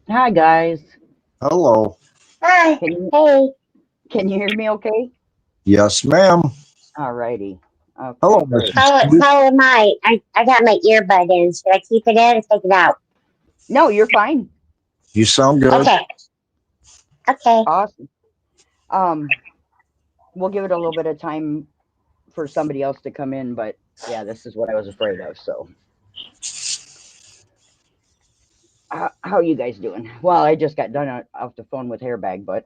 Hi guys. Hello. Hi. Can you Hey. can you hear me okay? Yes, ma'am. Alrighty. Hello, Okay, great. Mrs. How Sweet. how am I? I got my earbud in. Should I keep it in or take it out? No, you're fine. You sound good. Okay. Okay. Awesome. Um, we'll give it a little bit of time for somebody else to come in, but yeah, this is what I was afraid of. So, how you guys doing? Well, I just got done off the phone with Hairbag, but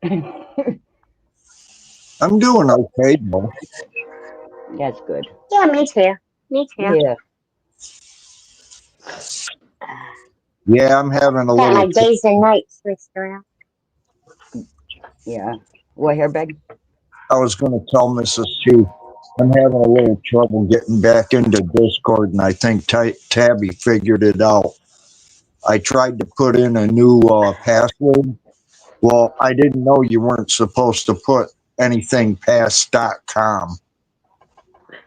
I'm doing okay, though. that's good. Yeah, me too. Me too. Yeah, Yeah, I'm having a Got little. my days and nights switched around. yeah. What Hairbag? I was going to tell Mrs. Chief I'm having a little trouble getting back into Discord, and I think Tabby figured it out. I tried to put in a new password. Well, I didn't know you weren't supposed to put anything past .com,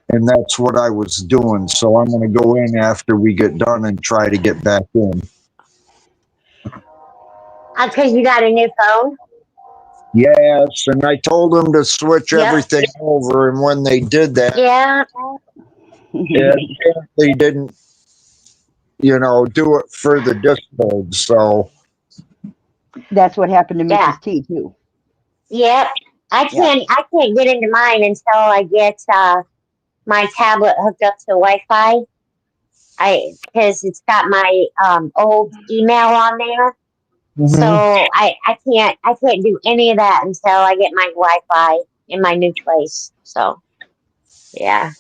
and that's what I was doing. So I'm going to go in after we get done and try to get back in. Because you got a new phone? Yes, and I told them to switch Yep. everything over, and when they did that, Yeah. it apparently didn't, do it for the Discord. So, That's what happened to Yeah. Mrs. T too. Yep. Yeah. I can't get into mine until I get my tablet hooked up to Wi-Fi. Because it's got my old email on there. So mhm. I can't do any of that until I get my Wi-Fi in my new place. So yeah,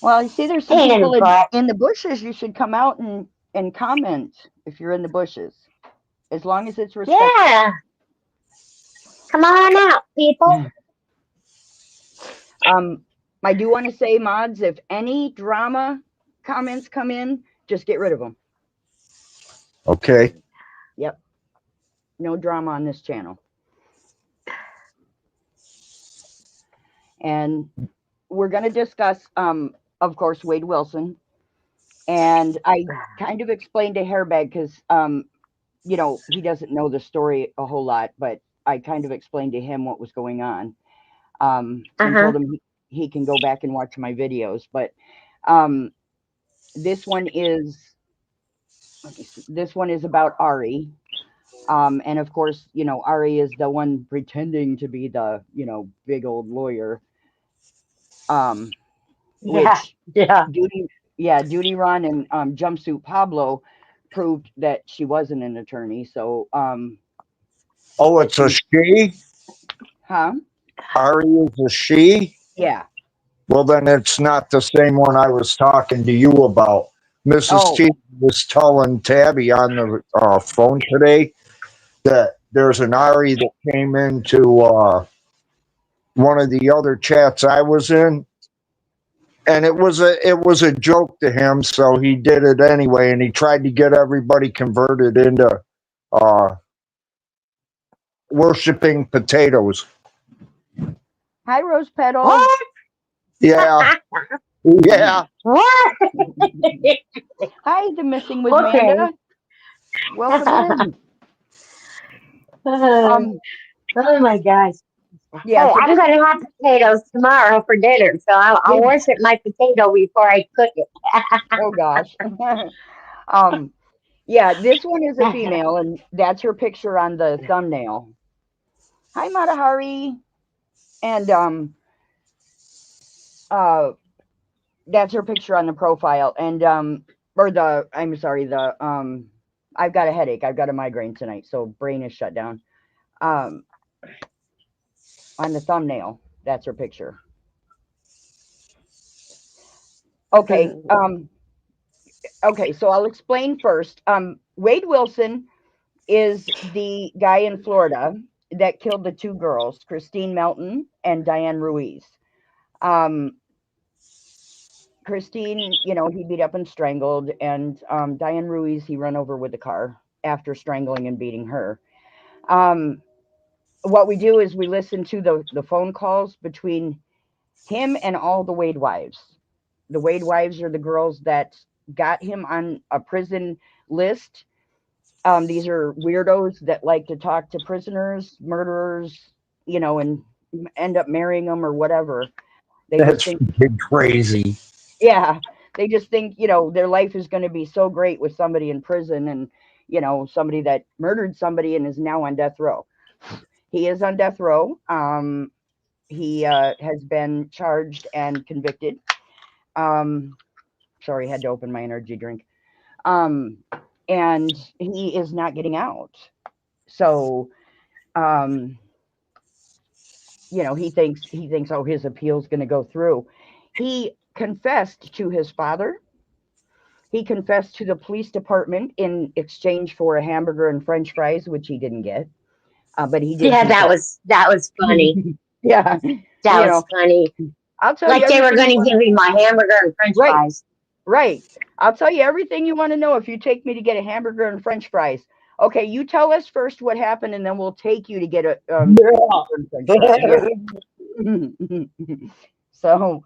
Well, you see, there's some pain in the people butt. in the bushes. You should come out and comment if you're in the bushes, as long as it's respectful. Yeah, come on out, people. Um, I do want to say, mods, if any drama comments come in, just get rid of them. Okay. Yep, no drama on this channel. And we're going to discuss, of course, Wade Wilson. And I kind of explained to Hairbag because, he doesn't know the story a whole lot, but I kind of explained to him what was going on, Uh and huh. told him he can go back and watch my videos. But um, this one is let me see, this one is about Ari. And of course, Ari is the one pretending to be the, big old lawyer, um, Yeah, which yeah. Duty, yeah, Duty Ron and Jumpsuit Pablo proved that she wasn't an attorney. So, Oh, that it's a she, she? huh? Ari is a she? Yeah. Well, then it's not the same one I was talking to you about. Mrs. Oh, T was telling Tabby on the phone today that there's an Ari that came into one of the other chats I was in, and it was a joke to him, so he did it anyway, and he tried to get everybody converted into uh, worshiping potatoes. hi, Rose Petal. What? Yeah, yeah. What? Hi, the missing with Manda. Okay. Welcome in. Oh Um, my gosh. yeah. Hey, So I'm this, gonna have potatoes tomorrow for dinner, so I'll worship my potato before I cook it. oh gosh. um, yeah, this one is a female, and that's her picture on the thumbnail. Hi, Matahari, and uh, that's her picture on the profile, and or the I'm sorry, the I've got a headache. I've got a migraine tonight, so brain is shut down. Um, on the thumbnail, that's her picture. Okay. Okay, so I'll explain first. Wade Wilson is the guy in Florida that killed the two girls, Christine Melton and Diane Ruiz. Um, Christine, he beat up and strangled, and Diane Ruiz, he run over with a car after strangling and beating her. Um, what we do is we listen to the phone calls between him and all the Wade wives. The Wade wives are the girls that got him on a prison list These are weirdos that like to talk to prisoners, murderers, and end up marrying them or whatever. They just That's think, freaking crazy. yeah, they just think, their life is going to be so great with somebody in prison and, somebody that murdered somebody and is now on death row. He is on death row. He has been charged and convicted. Sorry, I had to open my energy drink. Um, and he is not getting out. So, um, he thinks, oh, his appeal's going to go through. He confessed to his father. He confessed to the police department in exchange for a hamburger and French fries, which he didn't get. But he did Yeah, that confess. was funny. Yeah, That you was know, funny. I'll tell you Like they were everything going you to want. give me my hamburger and French Right, fries. right. I'll tell you everything you want to know if you take me to get a hamburger and French fries. Okay, you tell us first what happened, and then we'll take you to get a hamburger and French fries. Yeah. So,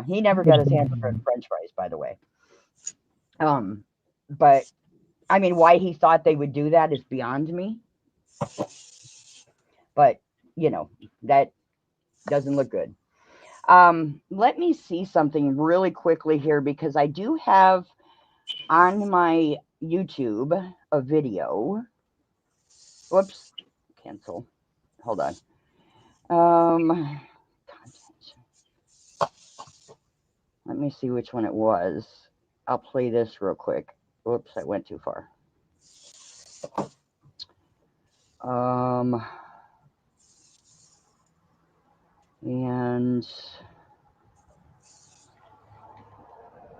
he never got his hamburger and French fries, by the way. But I mean, why he thought they would do that is beyond me. But that doesn't look good. Let me see something really quickly here because I do have on my YouTube a video. Whoops, cancel. Hold on. Content. Let me see which one it was. I'll play this real quick. Whoops, I went too far. And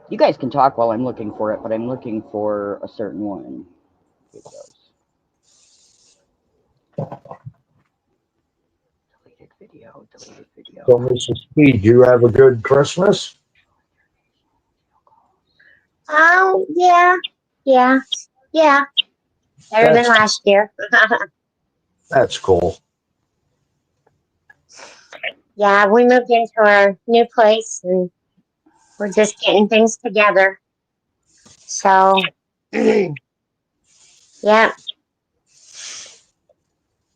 you guys can talk while I'm looking for it, but I'm looking for a certain one. Here it goes. Deleted video, deleted video. So, Mrs. Speed, you have a good Christmas? Oh, yeah. Yeah. Yeah. Better than That's last year. that's cool. Yeah, we moved into our new place and we're just getting things together. So, yeah,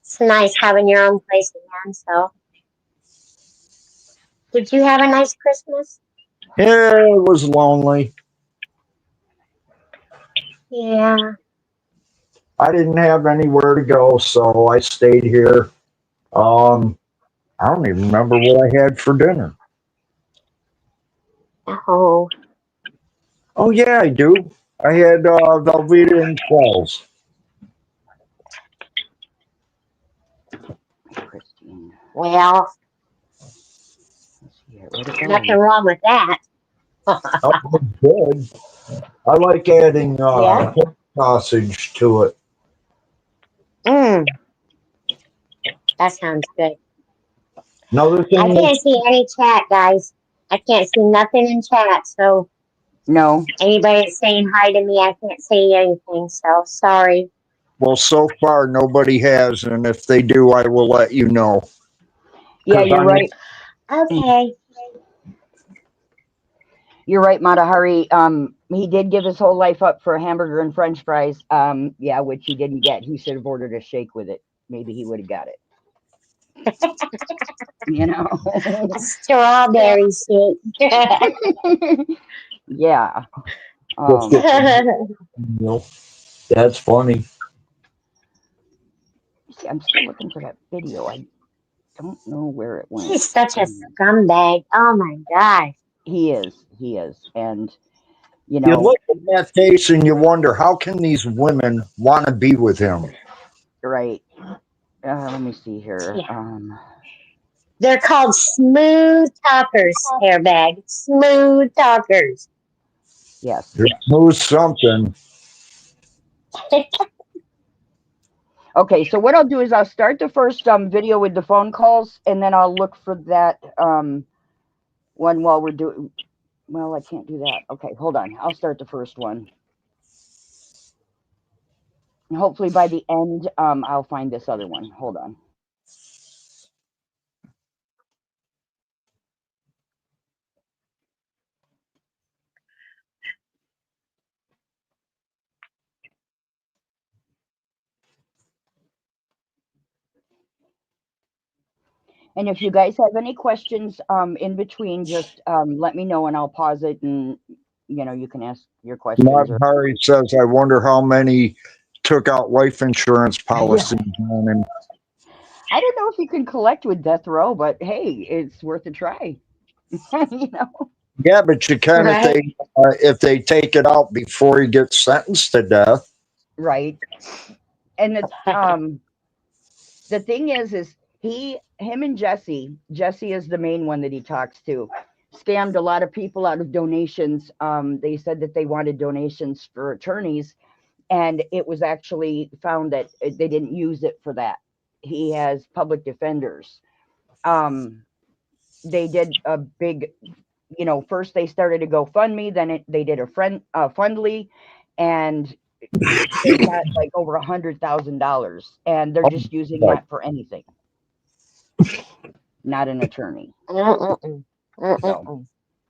it's nice having your own place again. So, did you have a nice Christmas? Yeah, it was lonely. Yeah. I didn't have anywhere to go, so I stayed here. Um, I don't even remember what I had for dinner. Oh, Oh yeah, I do. I had Velveeta and Quells. Christine. well, Let's see here. Where'd it nothing go? wrong with that. Oh, good. I like adding Yeah. pork sausage to it. Mm, that sounds good. Another I thing can't that's see any chat, guys. I can't see nothing in chat. So, No. anybody that's saying hi to me, I can't see anything. So, sorry. well, so far nobody has, and if they do, I will let you know. Yeah, Because you're I'm right. Okay. You're right, Matahari. He did give his whole life up for a hamburger and French fries. Yeah, which he didn't get. He should have ordered a shake with it. Maybe he would have got it. You know. A strawberry shake. Yeah. just Um. getting, that's funny. See, I'm still looking for that video. I don't know where it went. He's such a scumbag. Oh my gosh. He is. He is. And you You know, look at that face and you wonder how can these women want to be with him? right. Let me see here. Yeah. They're called smooth talkers, hairbag. Smooth talkers. Yes. Smooth something. Okay, so what I'll do is I'll start the first video with the phone calls, and then I'll look for that one while we're doing. Well, I can't do that. Okay, hold on. I'll start the first one. And hopefully by the end, I'll find this other one. Hold on. And if you guys have any questions in between, just let me know and I'll pause it, and you can ask your questions. Mark Hari says, I wonder how many took out life insurance policies on him. I don't know if you can collect with death row, but hey, it's worth a try. Yeah, but you can Right. if they take it out before he gets sentenced to death. Right. And the thing is him and Jesse is the main one that he talks to, scammed a lot of people out of donations. They said that they wanted donations for attorneys, and it was actually found that they didn't use it for that. He has public defenders. They did a big, first they started a GoFundMe, then they did a Fundly, and they got like over $100,000, and they're just using that for anything. Not an attorney. So,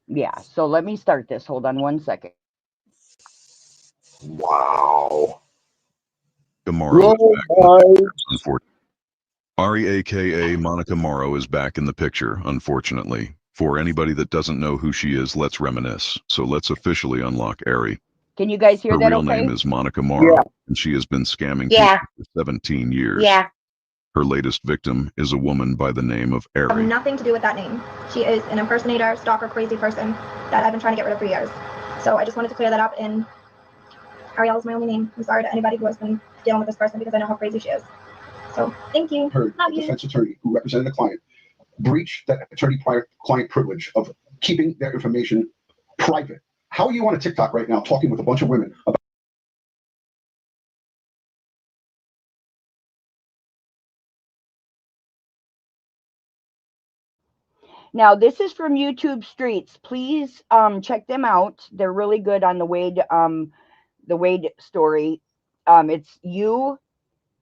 yeah. So let me start this. Hold on one second. Wow. Morrow Ari, aka Monica Morrow, is back in the picture, unfortunately. For anybody that doesn't know who she is, let's reminisce. So let's officially unlock Ari. Can you guys hear Her that real okay? name is Monica Morrow, and she has been scamming people for 17 years. Yeah. Her latest victim is a woman by the name of Ari. Nothing to do with that name. She is an impersonator, stalker, crazy person that I've been trying to get rid of for years. So I just wanted to clear that up, and Ariel is my only name. I'm sorry to anybody who has been dealing with this person because I know how crazy she is. So thank you. Heard a defense attorney who represented the client breach that attorney-client privilege of keeping their information private. How are you on a TikTok right now talking with a bunch of women about Now, this is from YouTube Streets. Please check them out. They're really good on the Wade story. It's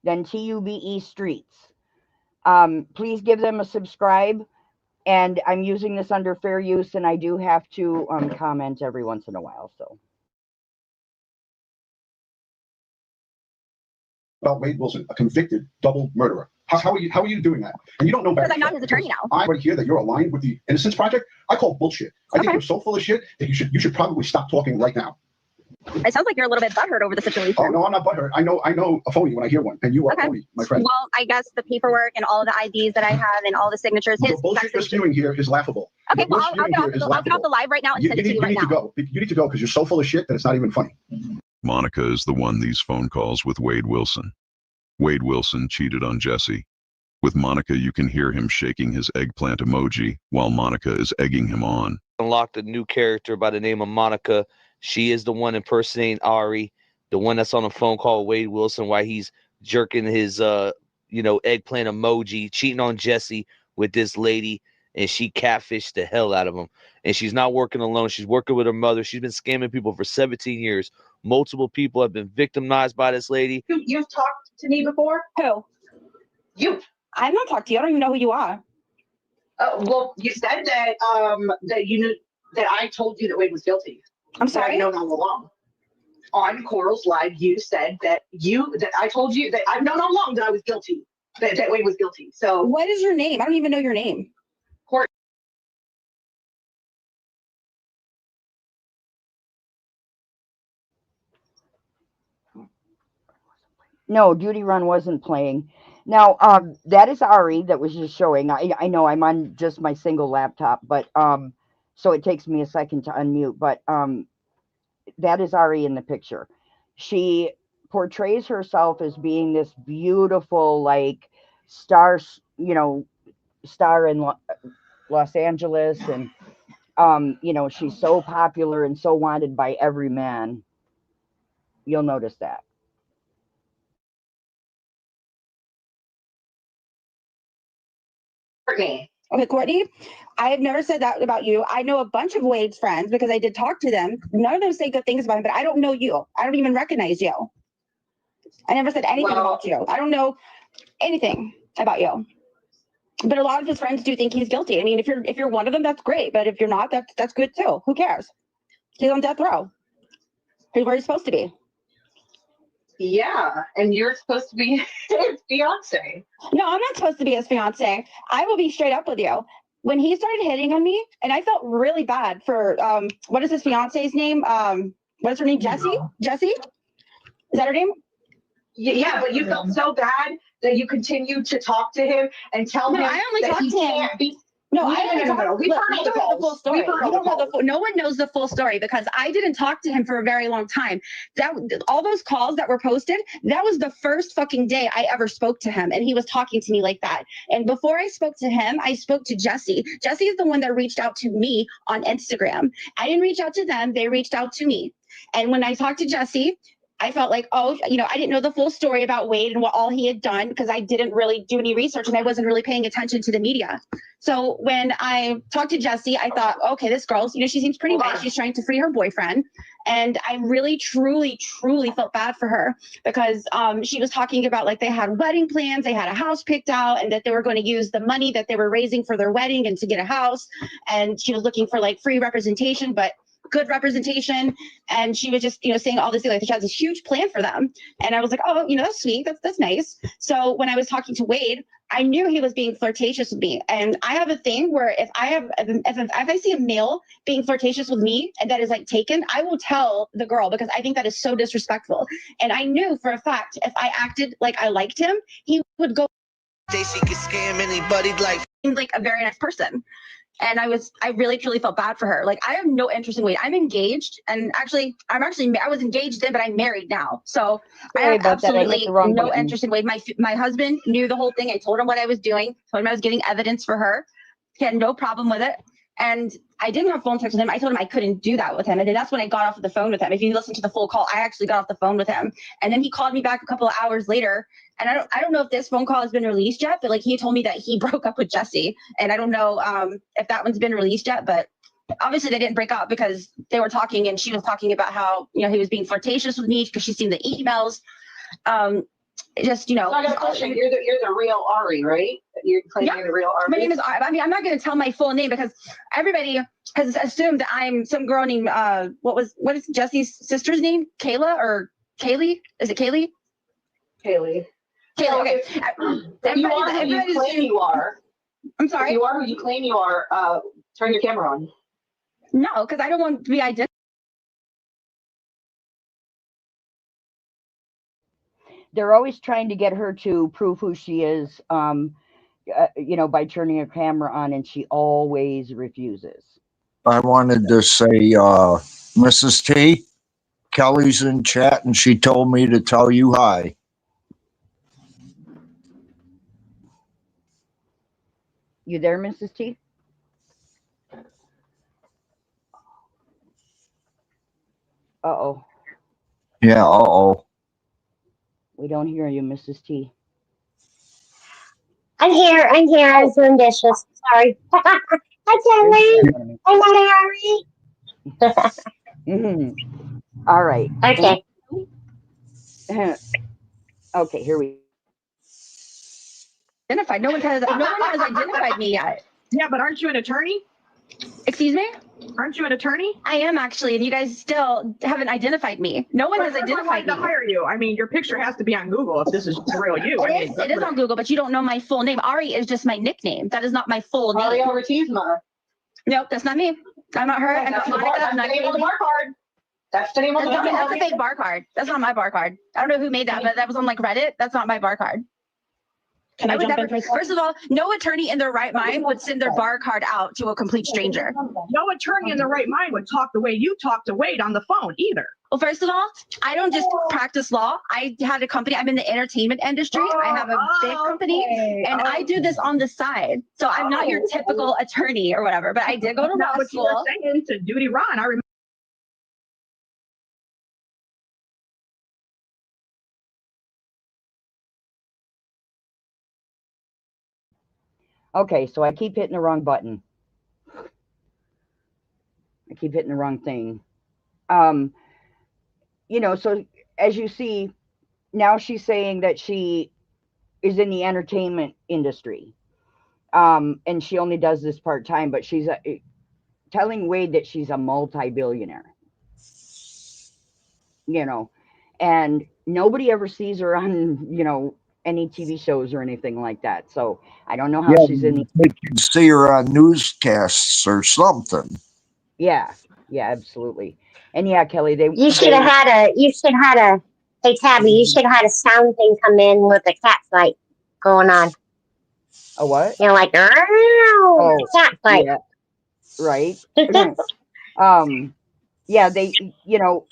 then TUBE Streets. Please give them a subscribe. And I'm using this under fair use, and I do have to comment every once in a while. So. About Wade Wilson, a convicted double murderer. How are you doing that? And you don't know better. Because I'm not his attorney now. I already hear that you're aligned with the Innocence Project. I call bullshit. I think you're so full of shit that you should probably stop talking right now. It sounds like you're a little bit butthurt over the situation. Oh no, I'm not butthurt. I know a phony when I hear one, and you are a phony, my friend. Well, I guess the paperwork and all the IDs that I have and all the signatures. The bullshit you're spewing here is laughable. Okay, well, I'll get off the live right now and send it to you right now. You need to go because you're so full of shit that it's not even funny. Monica is the one these phone calls with Wade Wilson. Wade Wilson cheated on Jesse. With Monica, you can hear him shaking his eggplant emoji while Monica is egging him on. Unlocked a new character by the name of Monica. She is the one impersonating Ari, the one that's on a phone call with Wade Wilson while he's jerking his eggplant emoji, cheating on Jesse with this lady, and she catfished the hell out of him. And she's not working alone. She's working with her mother. She's been scamming people for 17 years. Multiple people have been victimized by this lady. You've talked to me before? Who? You. I've not talked to you. I don't even know who you are. Well, you said that that you knew that I told you that Wade was guilty. I'm sorry. I've known all along. On Coral's Live, you said that I told you that I've known all along that I was guilty. That Wade was guilty. So what is your name? I don't even know your name. Court. No, Duty Run wasn't playing. Now, that is Ari that was just showing. I know I'm on just my single laptop, but so it takes me a second to unmute. But that is Ari in the picture. She portrays herself as being this beautiful, like star, star in Los Angeles, and she's so popular and so wanted by every man. You'll notice that. Courtney. Okay, Courtney, I have never said that about you. I know a bunch of Wade's friends because I did talk to them. None of them say good things about him, but I don't know you. I don't even recognize you. I never said anything about you. I don't know anything about you. But a lot of his friends do think he's guilty. I mean, if you're one of them, that's great. But if you're not, that's good too. Who cares? He's on death row. He's where he's supposed to be. Yeah, and you're supposed to be his fiance. No, I'm not supposed to be his fiance. I will be straight up with you. When he started hitting on me, and I felt really bad for what is his fiance's name? What is her name? Jessie? Jessie? Is that her name? Yeah, but you felt so bad that you continued to talk to him and tell No, him I only that talked he to him. can't be. No, No, I no, only no, no, no. talked. We've Look, heard you all the don't know the full calls. story. We've heard You all the don't know the calls. full. No one knows the full story because I didn't talk to him for a very long time. That all those calls that were posted, that was the first fucking day I ever spoke to him, and he was talking to me like that. And before I spoke to him, I spoke to Jessie. Jessie is the one that reached out to me on Instagram. I didn't reach out to them; they reached out to me. And when I talked to Jessie, I felt like, oh, I didn't know the full story about Wade and what all he had done because I didn't really do any research and I wasn't really paying attention to the media. So when I talked to Jessie, I thought, okay, this girl's, she seems pretty nice. She's trying to free her boyfriend. And I really, truly, truly felt bad for her because she was talking about like they had wedding plans, they had a house picked out, and that they were going to use the money that they were raising for their wedding and to get a house. And she was looking for like free representation, but good representation. And she was just, saying all this, like she has this huge plan for them. And I was like, oh, that's sweet. That's nice. So when I was talking to Wade, I knew he was being flirtatious with me. And I have a thing where if I see a male being flirtatious with me and that is like taken, I will tell the girl because I think that is so disrespectful. And I knew for a fact if I acted like I liked him, he would go. Stacy could scam anybody like a very nice person. And I really truly felt bad for her. Like I have no interest in Wade. I'm engaged, and I was engaged then, but I'm married now. So I have absolutely no interest in Wade. My husband knew the whole thing. I told him what I was doing. Told him I was getting evidence for her. He had no problem with it. And I didn't have phone sex with him. I told him I couldn't do that with him. And then that's when I got off of the phone with him. If you listen to the full call, I actually got off the phone with him. And then he called me back a couple of hours later. And I don't know if this phone call has been released yet, but like he told me that he broke up with Jessie. And I don't know if that one's been released yet, but obviously they didn't break up because they were talking and she was talking about how, he was being flirtatious with me because she's seen the emails. Just, So I got a question. You're the real Ari, right? You're claiming you're the real Ari. My name is Ari. I mean, I'm not going to tell my full name because everybody has assumed that I'm some girl named, what is Jessie's sister's name? Kayla or Kaylee? Is it Kaylee? Kaylee. Kaylee, okay. If you are who you claim you are. I'm sorry? If you are who you claim you are, turn your camera on. No, because I don't want to be identified. They're always trying to get her to prove who she is, by turning her camera on, and she always refuses. I wanted to say, Mrs. T, Kelly's in chat, and she told me to tell you hi. You there, Mrs. T? Uh-oh. Yeah, uh-oh. We don't hear you, Mrs. T. I'm here. I'm doing dishes. Sorry. Hi, Kelly. I'm not Ari. All right. Okay. Okay, here we identified. No one has identified me yet. Yeah, but aren't you an attorney? Excuse me? Aren't you an attorney? I am actually, and you guys still haven't identified me. No one has identified me. To hire you. I mean, your picture has to be on Google if this is the real you. It is on Google, but you don't know my full name. Ari is just my nickname. That is not my full name. Ari Ortizma. Nope, that's not me. I'm not her. I'm not Monica. That's the name on the bar card. That's the name on the bar card. That's a fake bar card. That's not my bar card. I don't know who made that, but that was on like Reddit. That's not my bar card. Can I jump in? First of all, no attorney in their right mind would send their bar card out to a complete stranger. No attorney in their right mind would talk the way you talk to Wade on the phone either. Well, first of all, I don't just practice law. I had a company. I'm in the entertainment industry. I have a big company, and I do this on the side. So I'm not your typical attorney or whatever, but I did go to law school. You were saying to Duty Ron, I remember. Okay, so I keep hitting the wrong button. I keep hitting the wrong thing. So as you see, now she's saying that she is in the entertainment industry. And she only does this part-time, but she's telling Wade that she's a multi-billionaire. and nobody ever sees her on, you know, any TV shows or anything like that. So I don't know how Yeah, she's in the. you can see her on newscasts or something. Yeah, yeah, absolutely. And yeah, Kelly, You should have had a. You should have had a. Hey Tabby, you should have had a sound thing come in with a cat fight going on. a what? You know, like cat fight. Yeah, right. Yeah, they, you know,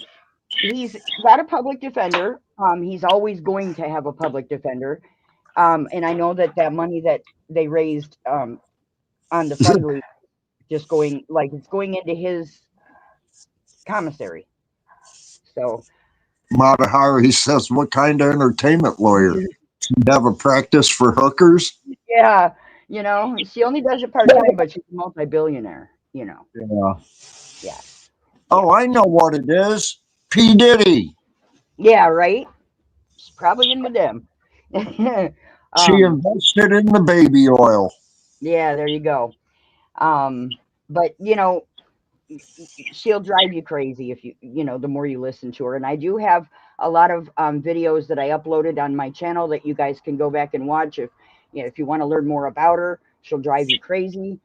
he's got a public defender. He's always going to have a public defender. And I know that that money that they raised on the fundraiser just going, like, it's going into his commissary. So Mata Hari says, what kind of entertainment lawyer? Do you have a practice for hookers? yeah, you know, she only does it part time, but she's a multi-billionaire. You know. Yeah. Yeah. Oh, I know what it is. P. Diddy. Yeah, right. She's probably in with them. She invested in the baby oil. Yeah, there you go. But you know, she'll drive you crazy if you know, the more you listen to her. And I do have a lot of videos that I uploaded on my channel that you guys can go back and watch if, you know, if you want to learn more about her. She'll drive you crazy.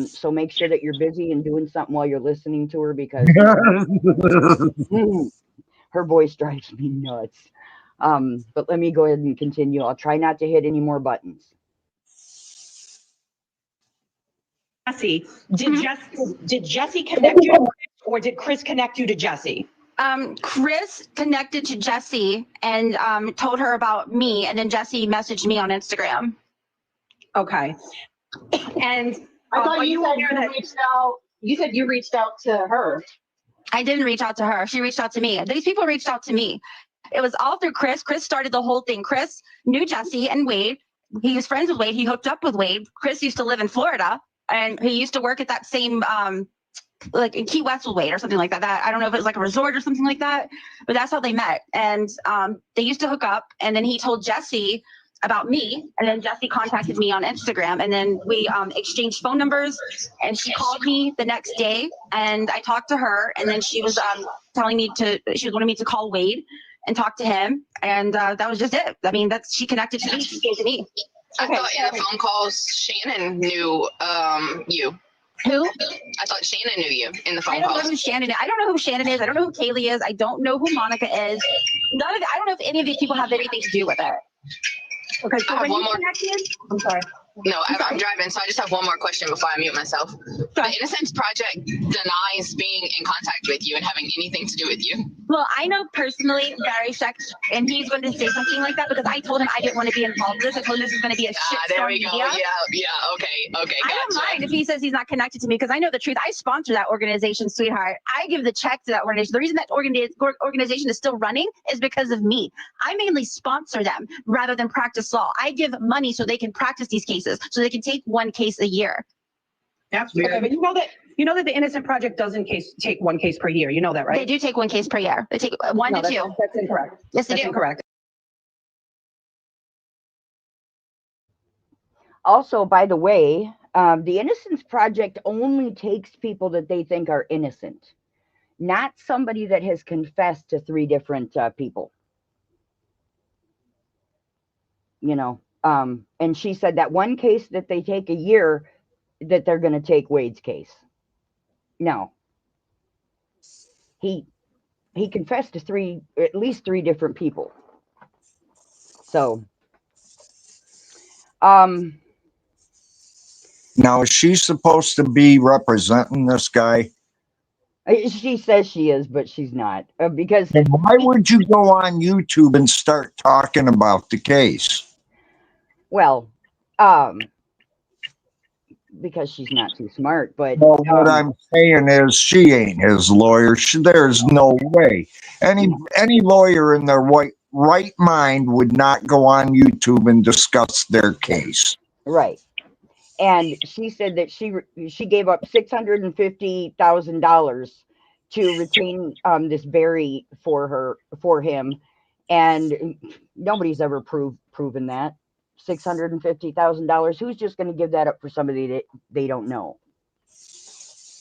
So make sure that you're busy and doing something while you're listening to her, because her voice drives me nuts. But let me go ahead and continue. I'll try not to hit any more buttons. Jesse, did Jesse connect you to Chris, or did Chris connect you to Jesse? Chris connected to Jesse and told her about me, and then Jesse messaged me on Instagram. Okay. And I thought are you said aware you that reached out. You said you reached out to her. I didn't reach out to her. She reached out to me. These people reached out to me. It was all through Chris. Chris started the whole thing. Chris knew Jesse and Wade. He was friends with Wade. He hooked up with Wade. Chris used to live in Florida, and he used to work at that same like in Key West with Wade or something like that. I don't know if it was like a resort or something like that, but that's how they met. And they used to hook up, and then he told Jesse about me, and then Jesse contacted me on Instagram, and then we exchanged phone numbers, and she called me the next day, and I talked to her, and then she was telling me she was wanting me to call Wade and talk to him, and that was just it. I mean, she connected to me. She came to me. I thought in the phone calls Shannon knew you. Who? I thought Shannon knew you in the phone I don't calls. know who Shannon is. I don't know who Shannon is. I don't know who Kaylee is. I don't know who Monica is. None of it. I don't know if any of these people have anything to do with it. Okay, so I have when one you more. connected, I'm sorry. No, I'm driving, so I just have one more question before I mute myself. The Innocence Project denies being in contact with you and having anything to do with you. Well, I know personally Barry Sex, and he's going to say something like that because I told him I didn't want to be involved in this. I told him this is going to be a shit There we go. media. Yeah, okay, I don't mind if he says he's not connected to me because I know the truth. I sponsor that organization, sweetheart. I give the check to that organization. The reason that organization is still running is because of me. I mainly sponsor them rather than practice law. I give money so they can practice these cases, so they can take one case a year. That's weird. Okay, but you know that the Innocent Project doesn't take one case per year. You know that, right? They do take one case per year. They take one to two. That's incorrect. Yes, they That's do. incorrect. Also, by the way, the Innocence Project only takes people that they think are innocent, not somebody that has confessed to 3 different people. You know, and she said that one case that they take a year, that they're going to take Wade's case. No. He confessed to at least 3 different people. So, now, is she supposed to be representing this guy? She says she is, but she's not. Because then why would you go on YouTube and start talking about the case? Well, because she's not too smart. But well, what I'm saying is, she ain't his lawyer. There's no way any lawyer in their right mind would not go on YouTube and discuss their case. Right. And she said that she gave up $650,000 to retain this Barry for him, and nobody's ever proven that. $650,000. Who's just going to give that up for somebody that they don't know?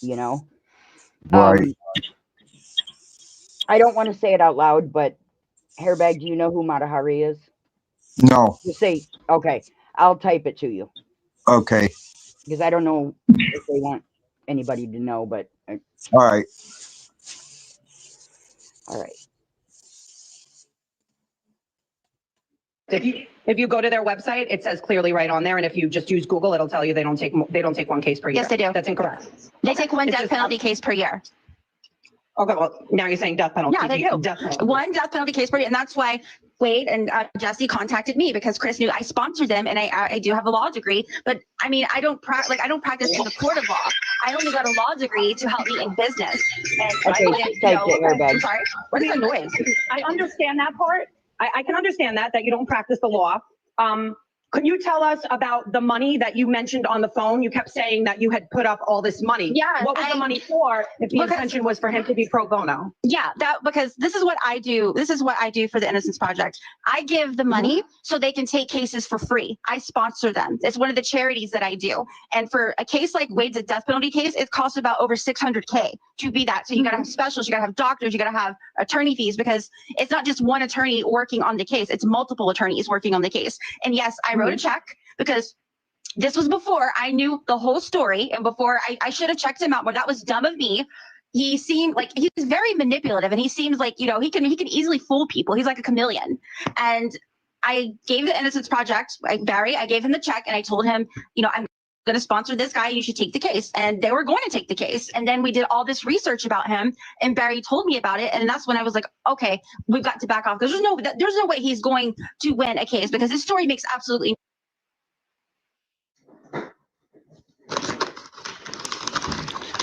You know. Right. I don't want to say it out loud, but Hairbag, do you know who Matahari is? No. Just say, okay, I'll type it to you Okay. because I don't know if they want anybody to know, but All right. all right. If you go to their website, it says clearly right on there, and if you just use Google, it'll tell you they don't take one case per year. Yes, they do. That's incorrect. They take one It's death just- penalty case per year. Okay, well, now you're saying death penalty. Yeah, they do. Death penalty. One death penalty case per year, and that's why Wade and Jesse contacted me because Chris knew I sponsored them, and I do have a law degree. But I mean, I don't practice in the court of law. I only got a law degree to help me in business. And so Okay, I believe, type it, Hairbag. I'm sorry. What is the noise? I understand that part. I can understand that you don't practice the law. Could you tell us about the money that you mentioned on the phone? You kept saying that you had put up all this money. Yeah, What was the money for if the intention was for him to be pro bono? Yeah, because this is what I do. This is what I do for the Innocence Project. I give the money so they can take cases for free. I sponsor them. It's one of the charities that I do. And for a case like Wade's death penalty case, it costs about over $600K to be that. So you gotta have specialists, you gotta have doctors, you gotta have attorney fees because it's not just one attorney working on the case, it's multiple attorneys working on the case. And yes, I wrote a check because this was before I knew the whole story and before I should have checked him out, but that was dumb of me. He seemed like he's very manipulative and he seems like, you know, he can easily fool people. He's like a chameleon. And I gave the Innocence Project, Barry, I gave him the check and I told him, you know, I'm going to sponsor this guy. You should take the case. And they were going to take the case. And then we did all this research about him and Barry told me about it. And that's when I was like, okay, we've got to back off because there's no way he's going to win a case because his story makes absolutely.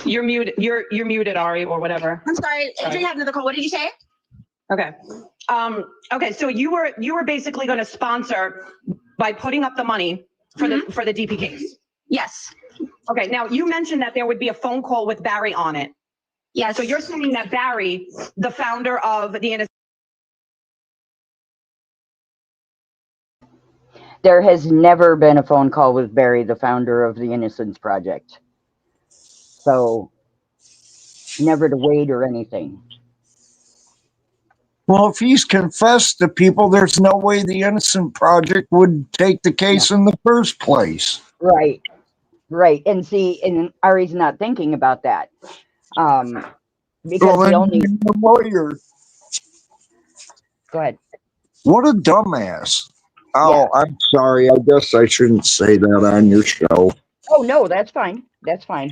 You're muted. You're muted, Ari, or whatever. I'm sorry. I didn't have another call. What did you say? Okay. Okay. So you were basically going to sponsor by putting up the money for the DP case. Yes. Okay. Now you mentioned that there would be a phone call with Barry on it. Yes. So you're saying that Barry, the founder of the Innocence. There has never been a phone call with Barry, the founder of the Innocence Project. So, never to Wade or anything. Well, if he's confessed to people, there's no way the Innocent Project would take the case in the first place. Right. Right. And see, and Ari's not thinking about that. Because the only lawyer. Go ahead. What a dumbass. Oh, yeah. I'm sorry. I guess I shouldn't say that on your show. Oh no, that's fine. That's fine.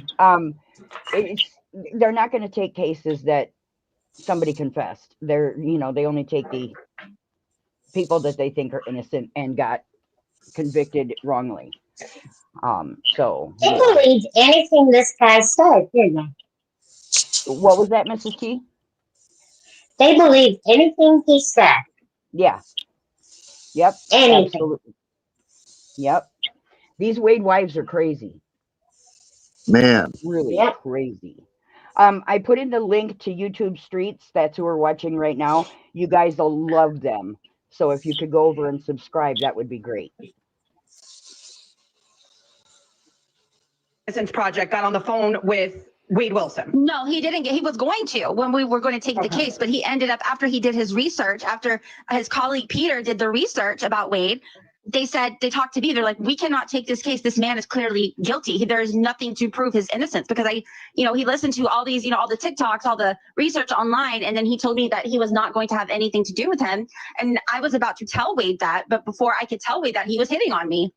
They're not going to take cases that somebody confessed. They only take the people that they think are innocent and got convicted wrongly. They believed anything this guy said, didn't they? What was that, Mrs. T? They believed anything he said. Yeah. Yep. Anything. Absolutely. Yep. These Wade wives are crazy. Man. Really crazy. I put in the link to YouTube Streets. That's who we're watching right now. You guys will love them. So if you could go over and subscribe, that would be great. Innocence Project got on the phone with Wade Wilson. No, he didn't. He was going to when we were going to take the case, but he ended up after he did his research, after his colleague Peter did the research about Wade. They talked to me. They're like, we cannot take this case. This man is clearly guilty. There is nothing to prove his innocence because he listened to all these, all the TikToks, all the research online. And then he told me that he was not going to have anything to do with him. And I was about to tell Wade that, but before I could tell Wade that, he was hitting on me.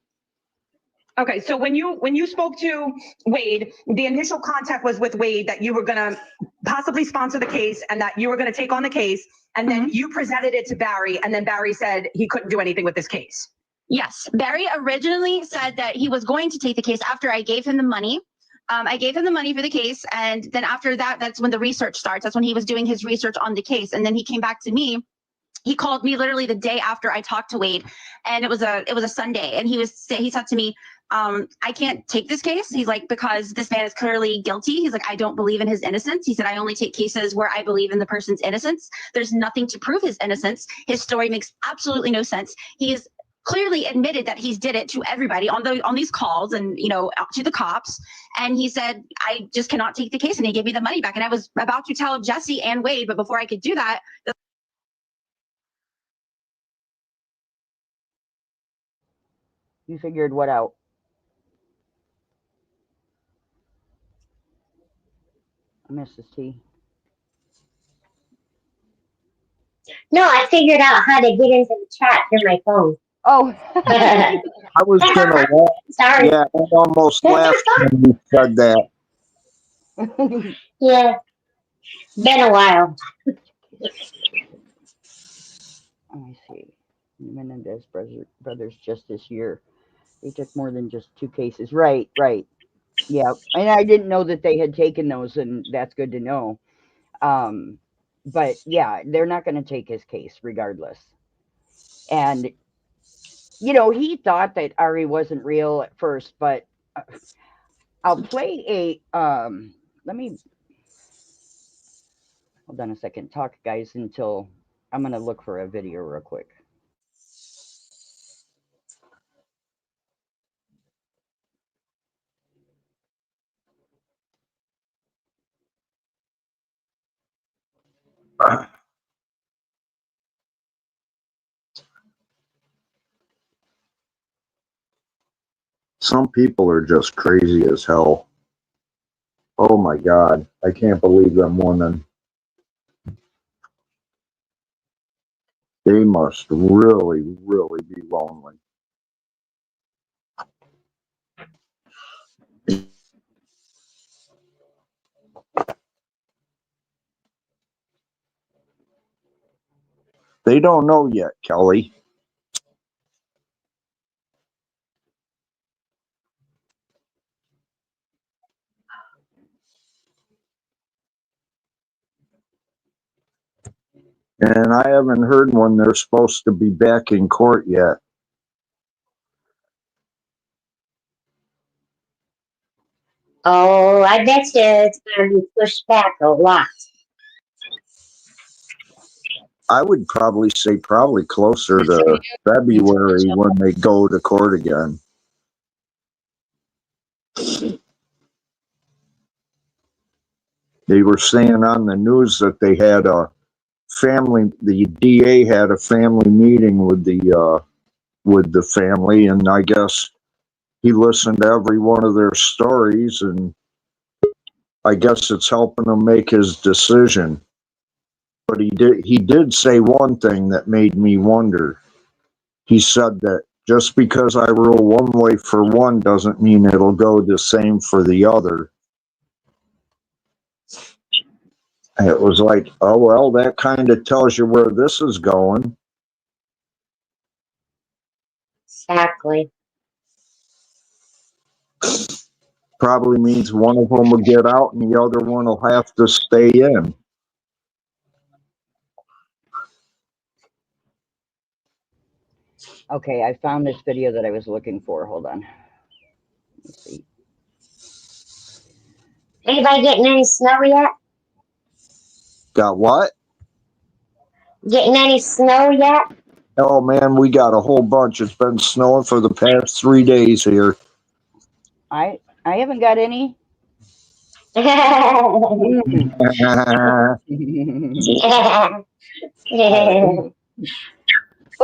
Okay, so when you spoke to Wade, the initial contact was with Wade that you were going to possibly sponsor the case and that you were going to take on the case. And then you presented it to Barry. And then Barry said he couldn't do anything with this case. Yes, Barry originally said that he was going to take the case after I gave him the money. I gave him the money for the case. And then after that, that's when the research starts. That's when he was doing his research on the case. And then he came back to me. He called me literally the day after I talked to Wade. And it was a Sunday. And he said to me, I can't take this case. He's like, because this man is clearly guilty. He's like, I don't believe in his innocence. He said, I only take cases where I believe in the person's innocence. There's nothing to prove his innocence. His story makes absolutely no sense. He is clearly admitted that he's did it to everybody on these calls and, to the cops. And he said, I just cannot take the case. And he gave me the money back. And I was about to tell Jesse and Wade, but before I could do that, You figured what out? Mrs. T. No, I figured out how to get into the chat through my phone. Oh. I was gonna laugh. Sorry. Yeah, I almost laughed when you said that. Yeah. Been a while. Let me see. Menendez brothers just this year. They took more than just 2 cases. Right. Yeah. And I didn't know that they had taken those, and that's good to know. But yeah, they're not going to take his case regardless. And, you know, he thought that Ari wasn't real at first, but I'll play a, let me, hold on a second. Talk, guys, until I'm going to look for a video real quick. Some people are just crazy as hell. Oh my God. I can't believe them women. They must really, really be lonely. They don't know yet, Kelly. And I haven't heard when they're supposed to be back in court yet. Oh, I bet you it's going to be pushed back a lot. I would probably say probably closer to February when they go to court again. They were saying on the news that they had a family, the DA had a family meeting with the family, and I guess he listened to every one of their stories, and I guess it's helping him make his decision. But he did say one thing that made me wonder. He said that just because I rule one way for one doesn't mean it'll go the same for the other. And it was like, oh, well, that kind of tells you where this is going. Exactly. Probably means one of them will get out and the other one will have to stay in. Okay, I found this video that I was looking for. Hold on. Let's see. Anybody getting any snow yet? Got what? Getting any snow yet? Oh, man, we got a whole bunch. It's been snowing for the past 3 days here. I haven't got any. We'll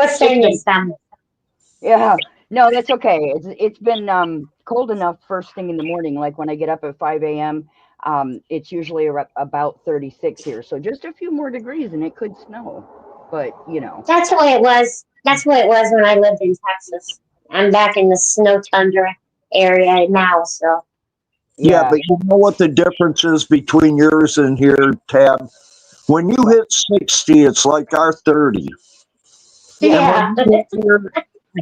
send you some. Yeah, no, that's okay. It's been cold enough first thing in the morning. Like when I get up at 5 a.m., it's usually about 36 here. So just a few more degrees and it could snow. But you know, That's the way it was. That's the way it was when I lived in Texas. I'm back in the snow tundra area now, so. Yeah, but you know what the difference is between yours and here, Tab? When you hit 60, it's like our 30. Yeah.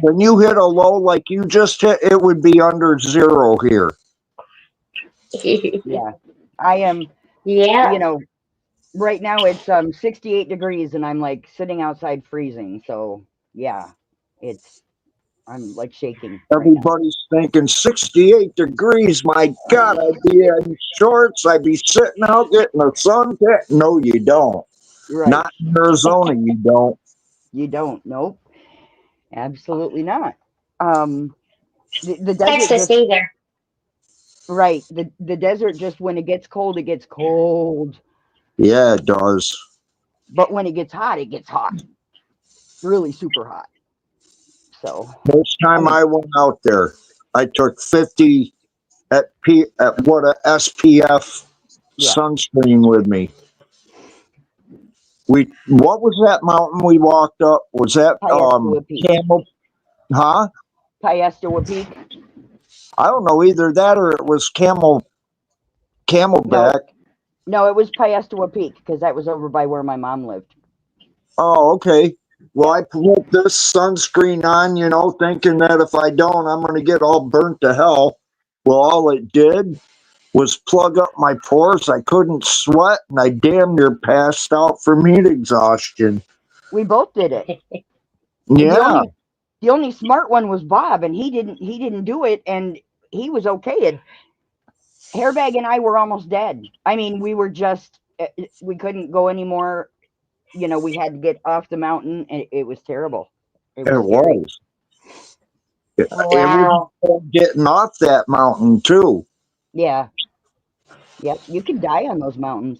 When you hit a low like you just hit, it would be under 0 here. Yeah, I am. Yeah. You know, right now it's 68 degrees and I'm like sitting outside freezing. So yeah, I'm like shaking. Everybody's thinking 68 degrees. My God, I'd be in shorts. I'd be sitting out getting the sun. No, you don't. Right. Not in Arizona, you don't. You don't. Nope. Absolutely not. The desert Texas just, either. right. The desert just, when it gets cold, it gets cold. Yeah, it does. But when it gets hot, really super hot. So First time I went out there, I took 50 at what a SPF Yeah. sunscreen with me. What was that mountain we walked up? Was that Piestewa Peak. Camel? Huh? Piestewa Peak. I don't know, either that or it was Camelback. No, it was Piestewa Peak because that was over by where my mom lived. Oh, okay. Well, I put this sunscreen on, you know, thinking that if I don't, I'm going to get all burnt to hell. Well, all it did was plug up my pores. I couldn't sweat, and I damn near passed out from heat exhaustion. We both did it. Yeah. The only smart one was Bob, and he didn't do it, and he was okay. And Hairbag and I were almost dead. I mean, we were just, we couldn't go anymore. You know, we had to get off the mountain, and it was terrible. It was. It was getting off that mountain, too. Yeah. Yep. You can die on those mountains.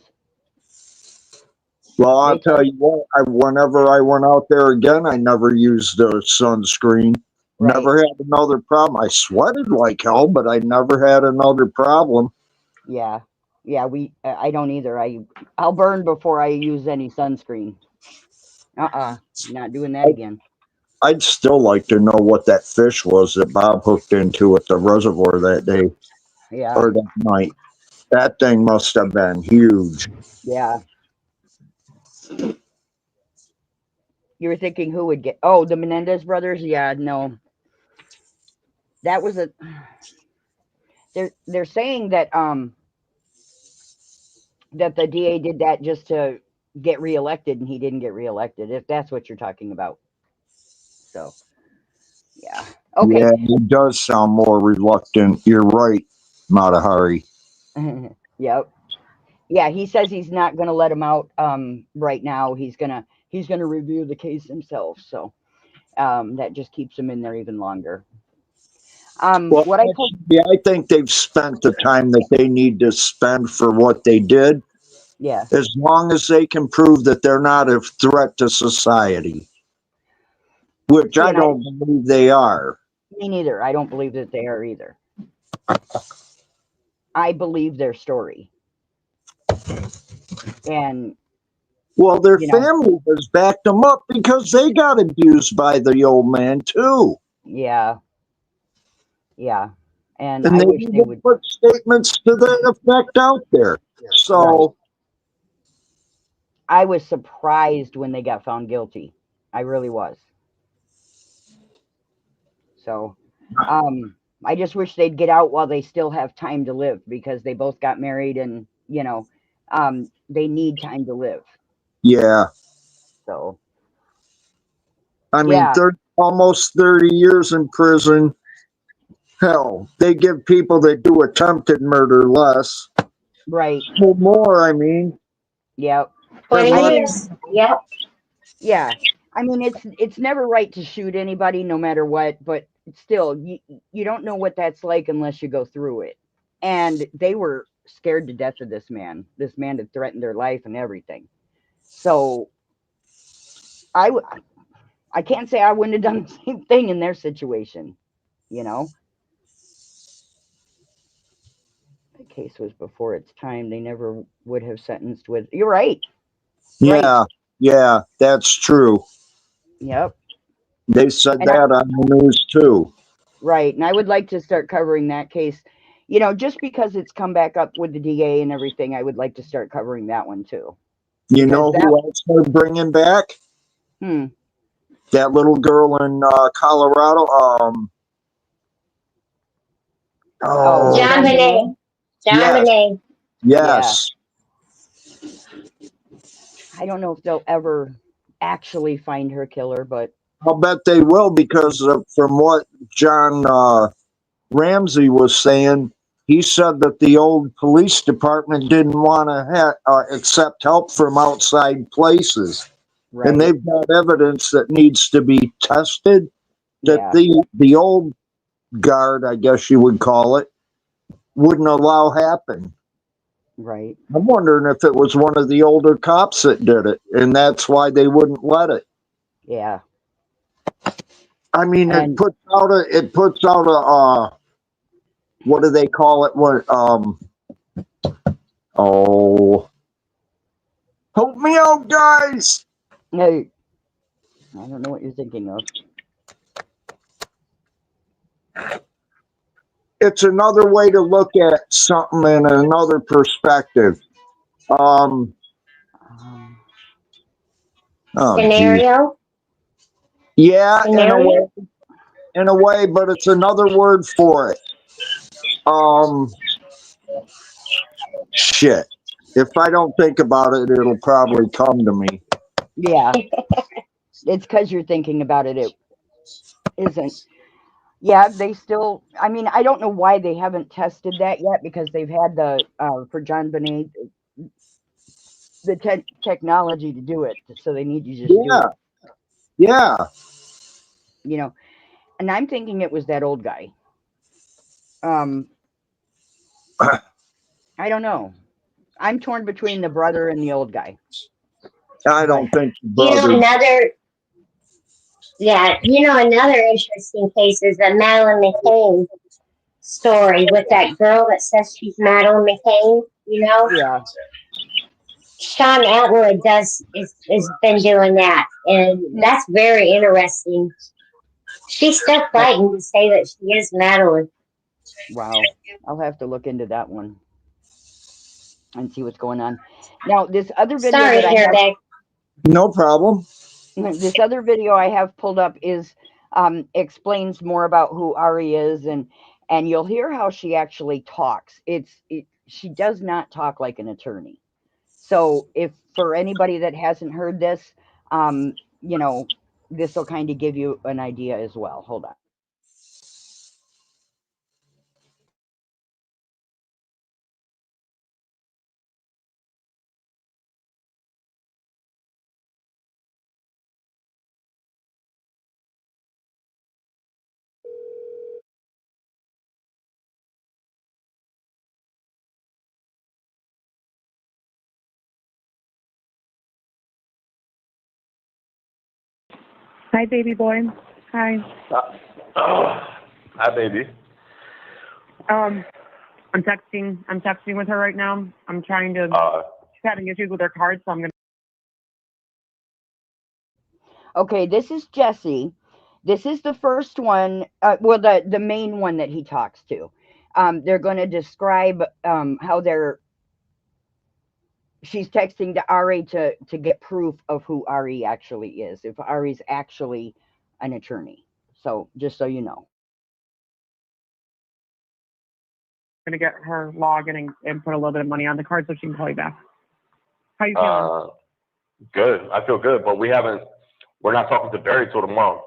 Well, I'll tell you what, whenever I went out there again, I never used the sunscreen. Right. Never had another problem. I sweated like hell, but I never had another problem. Yeah. Yeah, I don't either. I'll burn before I use any sunscreen. Not doing that again. I'd still like to know what that fish was that Bob hooked into at the reservoir that day. Yeah. Or that night. That thing must have been huge. Yeah. You were thinking who would get? Oh, the Menendez brothers? Yeah, no. That was a. They're saying that that the DA did that just to get reelected, and he didn't get reelected. If that's what you're talking about. So, yeah. Okay. Yeah, he does sound more reluctant. You're right, Matahari. Yep. Yeah, he says he's not going to let him out right now. He's gonna review the case himself. So that just keeps him in there even longer. Well, I think they've spent the time that they need to spend for what they did. Yeah. As long as they can prove that they're not a threat to society, which I don't believe they are. Me neither. I don't believe that they are either. I believe their story. And well, their family has backed them up because they got abused by the old man too. Yeah. Yeah. And I wish they would put statements to that effect out there. So I was surprised when they got found guilty. I really was. So I just wish they'd get out while they still have time to live, because they both got married and, they need time to live. Yeah. So. I mean, almost 30 years in prison. Hell, they give people that do attempted murder less. Right. More, I mean. Yep. 20 years. Yep. Yeah. I mean, it's never right to shoot anybody, no matter what, but still, you don't know what that's like unless you go through it. And they were scared to death of this man. This man had threatened their life and everything. So I can't say I wouldn't have done the same thing in their situation, The case was before its time. They never would have sentenced with. You're right. Yeah. Right. Yeah, that's true. Yep. They said that on the news too. Right. And I would like to start covering that case. Just because it's come back up with the DA and everything, I would like to start covering that one too. You know who else they're bringing back? That little girl in Colorado. John Bonet. John Bonet. Yes. Yeah. I don't know if they'll ever actually find her killer, but I'll bet they will, because from what John Ramsey was saying, he said that the old police department didn't want to accept help from outside places. Right. And they've got evidence that needs to be tested that the old guard, I guess you would call it, wouldn't allow happen. Right. I'm wondering if it was one of the older cops that did it, and that's why they wouldn't let it. Yeah. I mean, And- it puts out a what do they call it? What oh, help me out, guys. Hey, I don't know what you're thinking of. It's another way to look at something in another perspective. Oh, geez. Scenario? Yeah, Scenario? in a way, but it's another word for it. Shit. If I don't think about it, it'll probably come to me. Yeah. It's because you're thinking about it. It isn't. Yeah, they still, I mean, I don't know why they haven't tested that yet, because they've had the, for John Bonet, the technology to do it. So they need to just do it, Yeah. you know. And I'm thinking it was that old guy. I don't know. I'm torn between the brother and the old guy. I don't think the brother. Another interesting case is the Madeline McCain story with that girl that says she's Madeline McCain, Yeah. Sean Atwood has been doing that, and that's very interesting. She's still fighting to say that she is Madeline. Wow. I'll have to look into that one and see what's going on. Now, this other video Sorry, that I have, Hairback. No problem. this other video I have pulled up is explains more about who Ari is, and you'll hear how she actually talks. She does not talk like an attorney. So if for anybody that hasn't heard this, this will kind of give you an idea as well. Hold on. Hi, baby boy. Hi. Hi, baby. I'm texting with her right now. I'm trying to. She's having issues with her card, so I'm gonna. Okay, this is Jesse. This is the first one. Well, the main one that he talks to. They're going to describe how she's texting to Ari to get proof of who Ari actually is, if Ari's actually an attorney. So just so you know. I'm gonna get her login and put a little bit of money on the card so she can call you back. How you feeling? Good. I feel good, but we're not talking to Barry till tomorrow.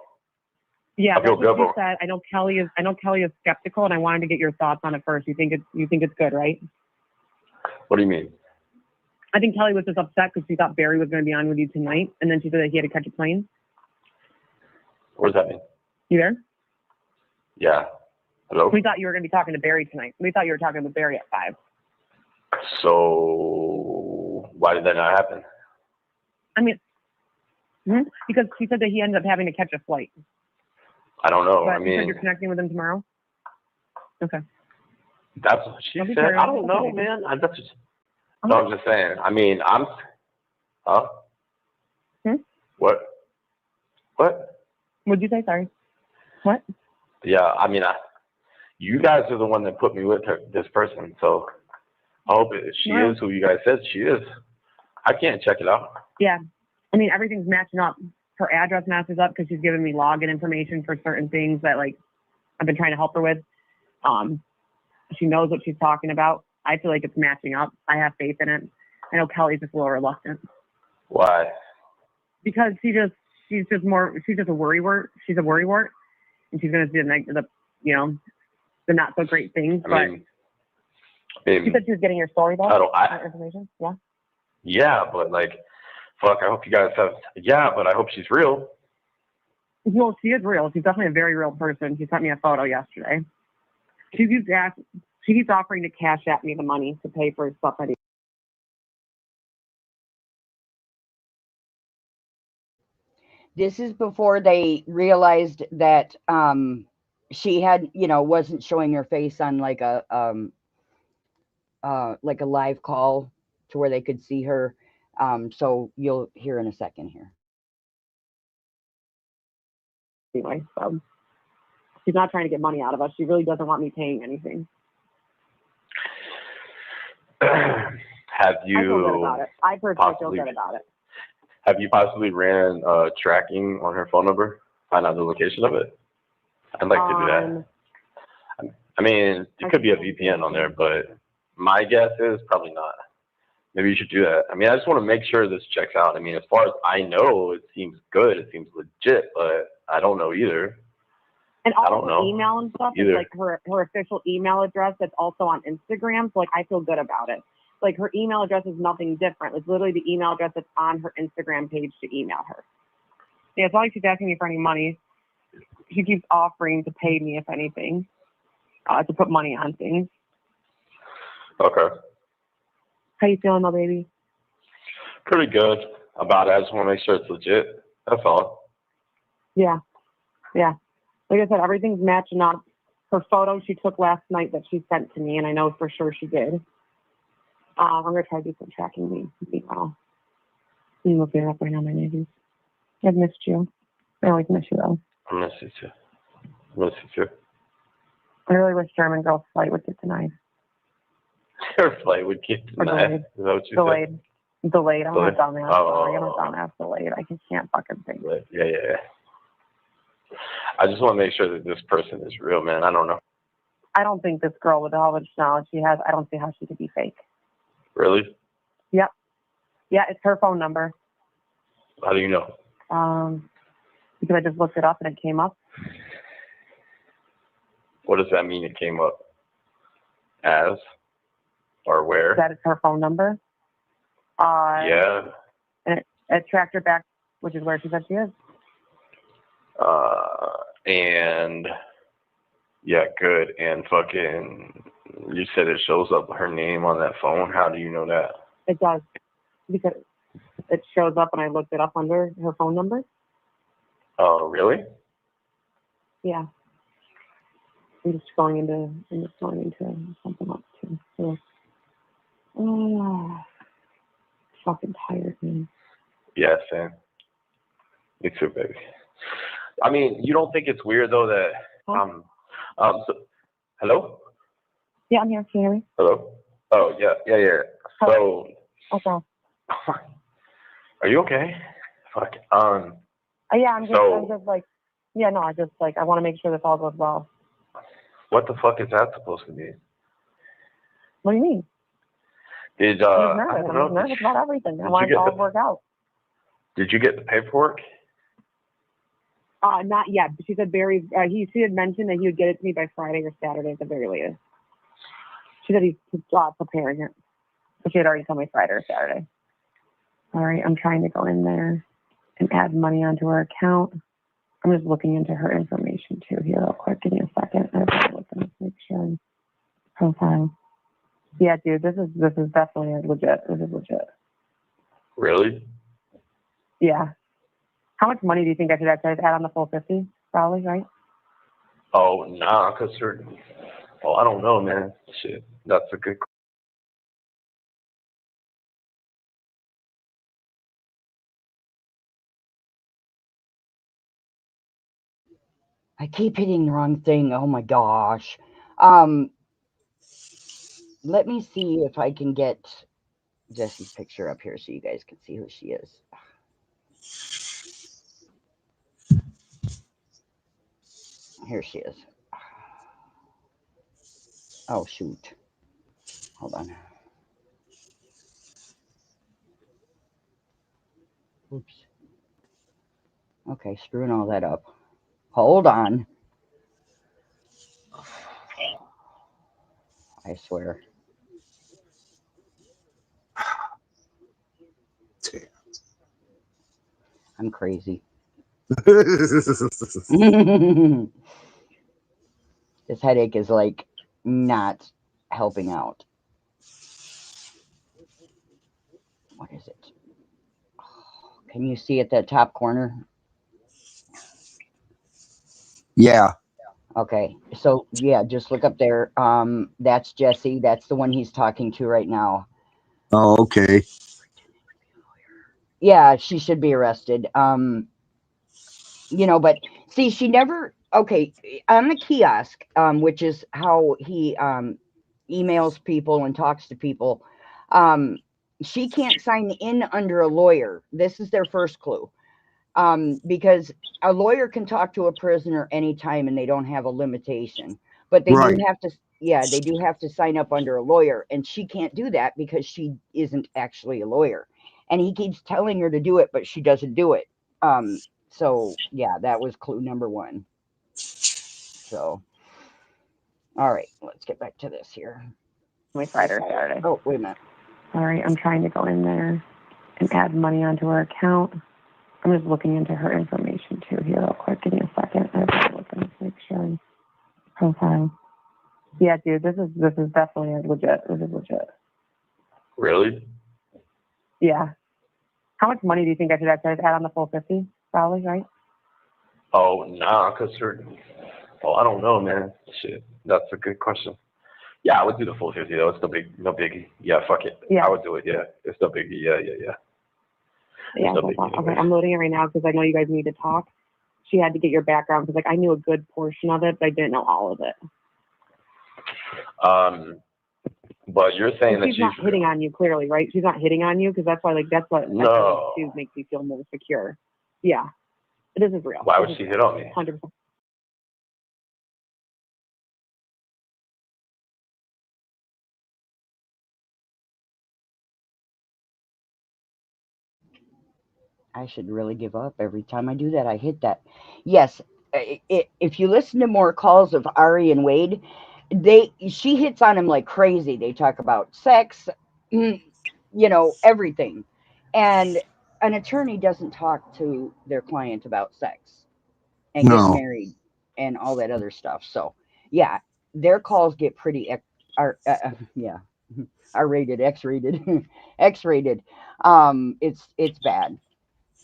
Yeah, I feel that's what good, she said. I know Kelly is skeptical, and I wanted to get your thoughts on it first. You think it's good, right? What do you mean? I think Kelly was just upset because she thought Barry was going to be on with you tonight, and then she said that he had to catch a plane. What does that mean? You there? Yeah. Hello? We thought you were going to be talking to Barry tonight. We thought you were talking to Barry at 5. So why did that not happen? I mean, because she said that he ended up having to catch a flight. I don't know. But you said you're connecting with him tomorrow? Okay. That's what she said. I don't know, man. I'm just saying. I mean, huh? What? What'd you say? Sorry. What? Yeah, I mean, you guys are the one that put me with this person, so I hope she is who you guys said she is. I can't check it out. Yeah. I mean, everything's matching up. Her address matches up because she's giving me login information for certain things that, like, I've been trying to help her with. She knows what she's talking about. I feel like it's matching up. I have faith in it. I know Kelly's just a little reluctant. Why? Because she's just a worrywart. She's a worrywart, and she's gonna see the not so great things. She said she was getting your story though. Information. Yeah. Yeah, but like, fuck. I hope you guys have. Yeah, but I hope she's real. Well, she is real. She's definitely a very real person. She sent me a photo yesterday. She keeps offering to cash at me the money to pay for stuff I do. This is before they realized that she had, wasn't showing her face on like a live call to where they could see her. So you'll hear in a second here. Anyway, so she's not trying to get money out of us. She really doesn't want me paying anything. Have you? I feel good about it. I personally feel good about it. Have you possibly ran tracking on her phone number? Find out the location of it? I'd like to do that. I mean, it could be a VPN on there, but my guess is probably not. Maybe you should do that. I mean, I just want to make sure this checks out. I mean, as far as I know, it seems good. It seems legit, but I don't know either. And all her email and stuff is like her official email address that's also on Instagram. So like I feel good about it. Like her email address is nothing different. It's literally the email address that's on her Instagram page to email her. Yeah, it's not like she's asking me for any money. She keeps offering to pay me if anything, to put money on things. Okay. How you feeling, my baby? Pretty good about it. I just want to make sure it's legit. That's all. Yeah. Yeah. Like I said, everything's matching up. Her photo she took last night that she sent to me, and I know for sure she did. I'm going to try to do some tracking meanwhile. I'm looking it up right now, my babies. I've missed you. I always miss you, though. I miss you, too. I miss you, too. I really wish German Girl's flight would get denied. Her flight would get denied? Is that what you said? Delayed. I'm a dumbass. Sorry, I'm a dumbass. Delayed. I just can't fucking think. Yeah. I just want to make sure that this person is real, man. I don't know. I don't think this girl, with all the knowledge she has, I don't see how she could be fake. Really? Yep. Yeah, it's her phone number. How do you know? Because I just looked it up and it came up. What does that mean it came up as? Or where? That is her phone number. Yeah. And it tracked her back, which is where she said she is. And yeah, good. And fucking, you said it shows up her name on that phone. How do you know that? It does. Because it shows up and I looked it up under her phone number. Oh, really? Yeah. I'm just going into something else too. So, fucking tired, man. Yeah, Sam. Me too, baby. I mean, you don't think it's weird though that so, hello? Yeah, I'm here. Can you hear me? Hello? Oh yeah. So okay. Are you okay? Fuck. Yeah, I'm just like, yeah, no, I want to make sure this all goes well. What the fuck is that supposed to be? What do you mean? I'm just nervous about everything. I want it to all work out. Did you get the paperwork? Not yet. But she said Barry. She had mentioned that he would get it to me by Friday or Saturday at the very latest. She said he's preparing it, but she had already told me Friday or Saturday. All right, I'm trying to go in there and add money onto her account. I'm just looking into her information too here real quick. Give me a second. I have to look and make sure. Profile. Yeah, dude, this is definitely legit. This is legit. Really? Yeah. How much money do you think I should add on the full 50? Probably, right? Oh, nah, because I don't know, man. Shit, that's a good. I keep hitting the wrong thing. Oh my gosh. Let me see if I can get Jesse's picture up here so you guys can see who she is. Here she is. Oh, shoot. Hold on. Oops. Okay, screwing all that up. Hold on. I swear. I'm crazy. This headache is like not helping out. What is it? Can you see at that top corner? Yeah. Okay, so yeah, just look up there. That's Jesse. That's the one he's talking to right now. Oh, okay. Yeah, she should be arrested. But see, she never. Okay, on the kiosk, which is how he emails people and talks to people. She can't sign in under a lawyer. This is their first clue. Because a lawyer can talk to a prisoner anytime and they don't have a limitation, but they Right. do have to, yeah, they do have to sign up under a lawyer, and she can't do that because she isn't actually a lawyer, and he keeps telling her to do it, but she doesn't do it. So yeah, that was clue number one. So, all right, let's get back to this here. Friday or Saturday. Oh, wait a minute. All right, I'm trying to go in there and add money onto her account. I'm just looking into her information too here real quick. Give me a second. I have to look and make sure. Profile. Yeah, dude, this is definitely legit. This is legit. Really? Yeah. How much money do you think I should add on the full 50? Probably, right? Oh, nah, because I don't know, man. Shit, that's a good question. Yeah, I would do the full 50 though. It's no biggie. Yeah, fuck it. Yeah. I would do it. Yeah, it's no biggie. Yeah. Yeah, no so biggie okay, I'm loading it right now because I know you guys need to talk. She had to get your background because, I knew a good portion of it, but I didn't know all of it. But you're saying that she's not hitting on you, clearly, right? She's not hitting on you because that's what No. she makes you feel more secure. Yeah, this is real. Why would she hit on me? 100%. I should really give up. Every time I do that, I hit that. Yes, if you listen to more calls of Ari and Wade, she hits on him like crazy. They talk about sex, everything. And an attorney doesn't talk to their client about sex and getting married and all that other stuff. So, yeah, their calls get pretty R-rated, X-rated, X-rated. It's bad.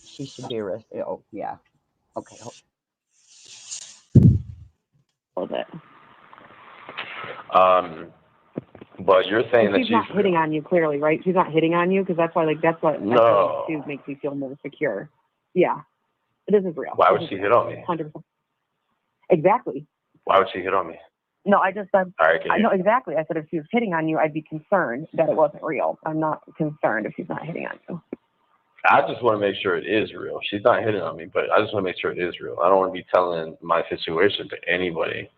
She should be arrested. Oh, yeah. Okay. Hold it. But you're saying that she's not hitting on you, clearly, right? She's not hitting on you because that's what she makes you feel more secure. Yeah, this is real. Why would she hit on me? 100%. Exactly. Why would she hit on me? No, I just said. All right, I know exactly. I said if she was hitting on you, I'd be concerned that it wasn't real. I'm not concerned if she's not hitting on you. I just want to make sure it is real. She's not hitting on me, but I just want to make sure it is real. I don't want to be telling my situation to anybody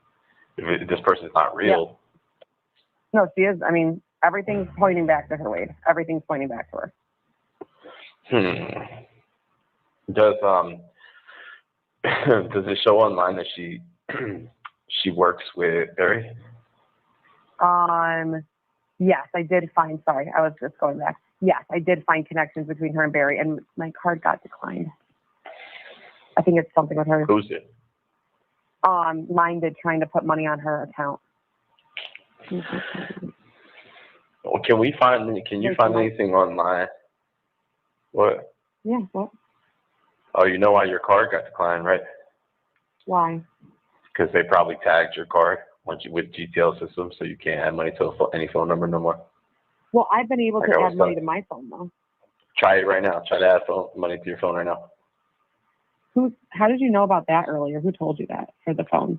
if this person's not real. Yeah. No, she is. I mean, everything's pointing back to her, Wade. Everything's pointing back to her. Does does it show online that she she works with Barry? Yes, I did find. Sorry, I was just going back. Yes, I did find connections between her and Barry, and my card got declined. I think it's something with her. Who's it? Mine did, trying to put money on her account. Well, can you find anything online? What? Yeah, what? Oh, you know why your card got declined, right? Why? Because they probably tagged your card with GTL systems, so you can't add money to any phone number no more. Well, I've been able to add money to my phone, though. Try it right now. Try to add money to your phone right now. How did you know about that earlier? Who told you that for the phone?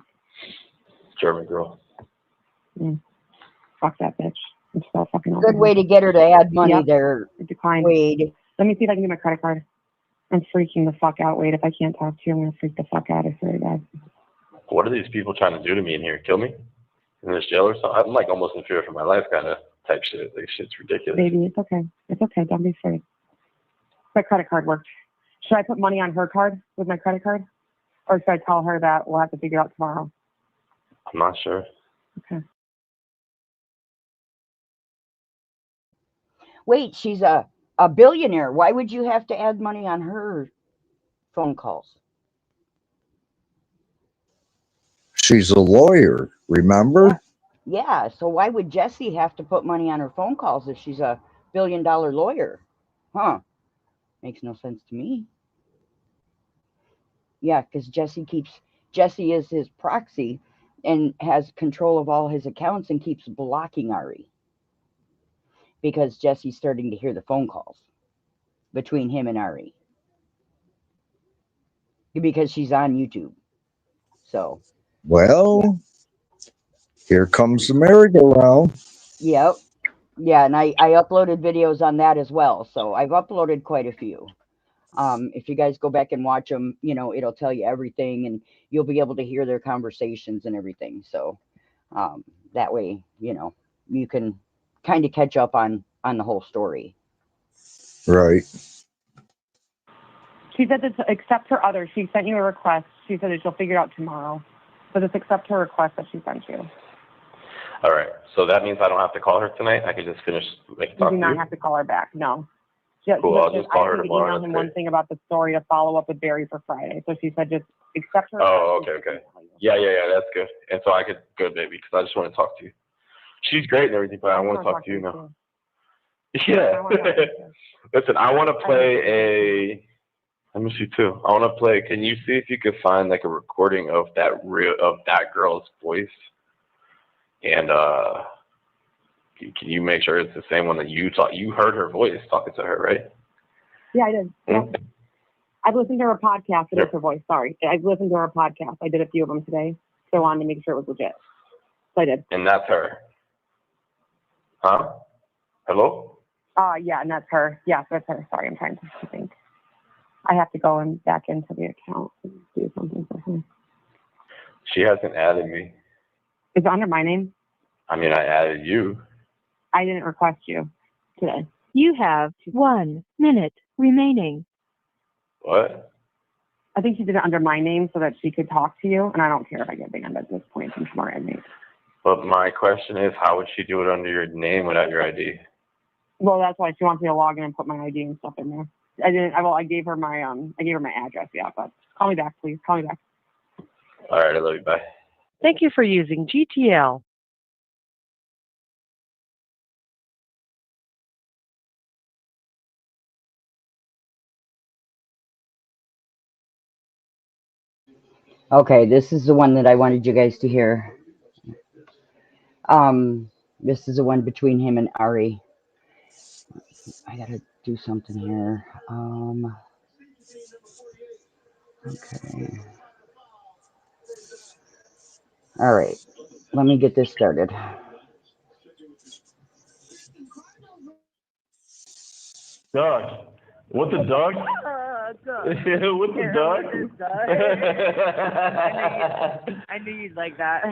German girl. Fuck that bitch. I'm so fucking good way to get her to add money there. Decline. Wade. Let me see if I can get my credit card. I'm freaking the fuck out, Wade. If I can't talk to you, I'm gonna freak the fuck out. I swear to God. What are these people trying to do to me in here? Kill me? In this jail or something? I'm like almost in fear for my life kind of type shit. Like shit's ridiculous. Baby, it's okay. It's okay. Don't be afraid. My credit card worked. Should I put money on her card with my credit card? Or should I tell her that we'll have to figure it out tomorrow? I'm not sure. Okay. Wait, she's a billionaire. Why would you have to add money on her phone calls? She's a lawyer, remember? Yeah, so why would Jesse have to put money on her phone calls if she's a $1 billion lawyer? Huh. Makes no sense to me. Yeah, because Jesse keeps Jesse is his proxy and has control of all his accounts and keeps blocking Ari because Jesse's starting to hear the phone calls between him and Ari because she's on YouTube. So, well, here comes the merry-go-round. Yep. Yeah, and I uploaded videos on that as well. So I've uploaded quite a few. If you guys go back and watch them, you know, it'll tell you everything and you'll be able to hear their conversations and everything. So that way, you know, you can kind of catch up on the whole story. Right. She said that to accept her other. She sent you a request. She said that she'll figure it out tomorrow. So just accept her request that she sent you. All right. So that means I don't have to call her tonight. I can just finish. You do not have to call her back. No. Cool. I'll just call her tomorrow. I emailed him one thing about the story to follow up with Barry for Friday. So she said just accept her. Oh, okay. Yeah. That's good. And so I could go, baby, because I just want to talk to you. She's great and everything, but I want to talk to you now. Yeah. Listen, I want to play a. Let me see too. I want to play. Can you see if you could find like a recording of that girl's voice? And can you make sure it's the same one that you heard her voice talking to her, right? Yeah, I did. Mm-hmm. I've listened to her podcast. It is her voice. Sorry, I've listened to her podcast. I did a few of them today, so I wanted to make sure it was legit. So I did. And that's her. Huh? Hello? Yeah, and that's her. Yeah, that's her. Sorry, I'm trying to think. I have to go back into the account and do something for her. She hasn't added me. Is it under my name? I mean, I added you. I didn't request you today. You have 1 minute remaining. What? I think she did it under my name so that she could talk to you, and I don't care if I get banned at this point from Smart ID. But my question is, how would she do it under your name without your ID? Well, that's why she wants me to log in and put my ID and stuff in there. I gave her my address. Yeah, but call me back, please. Call me back. All right, I love you. Bye. Thank you for using GTL. Okay, this is the one that I wanted you guys to hear. This is the one between him and Ari. I gotta do something here. Okay. All right, let me get this started. Dog. What's a dog? What's a dog? I knew you'd like that.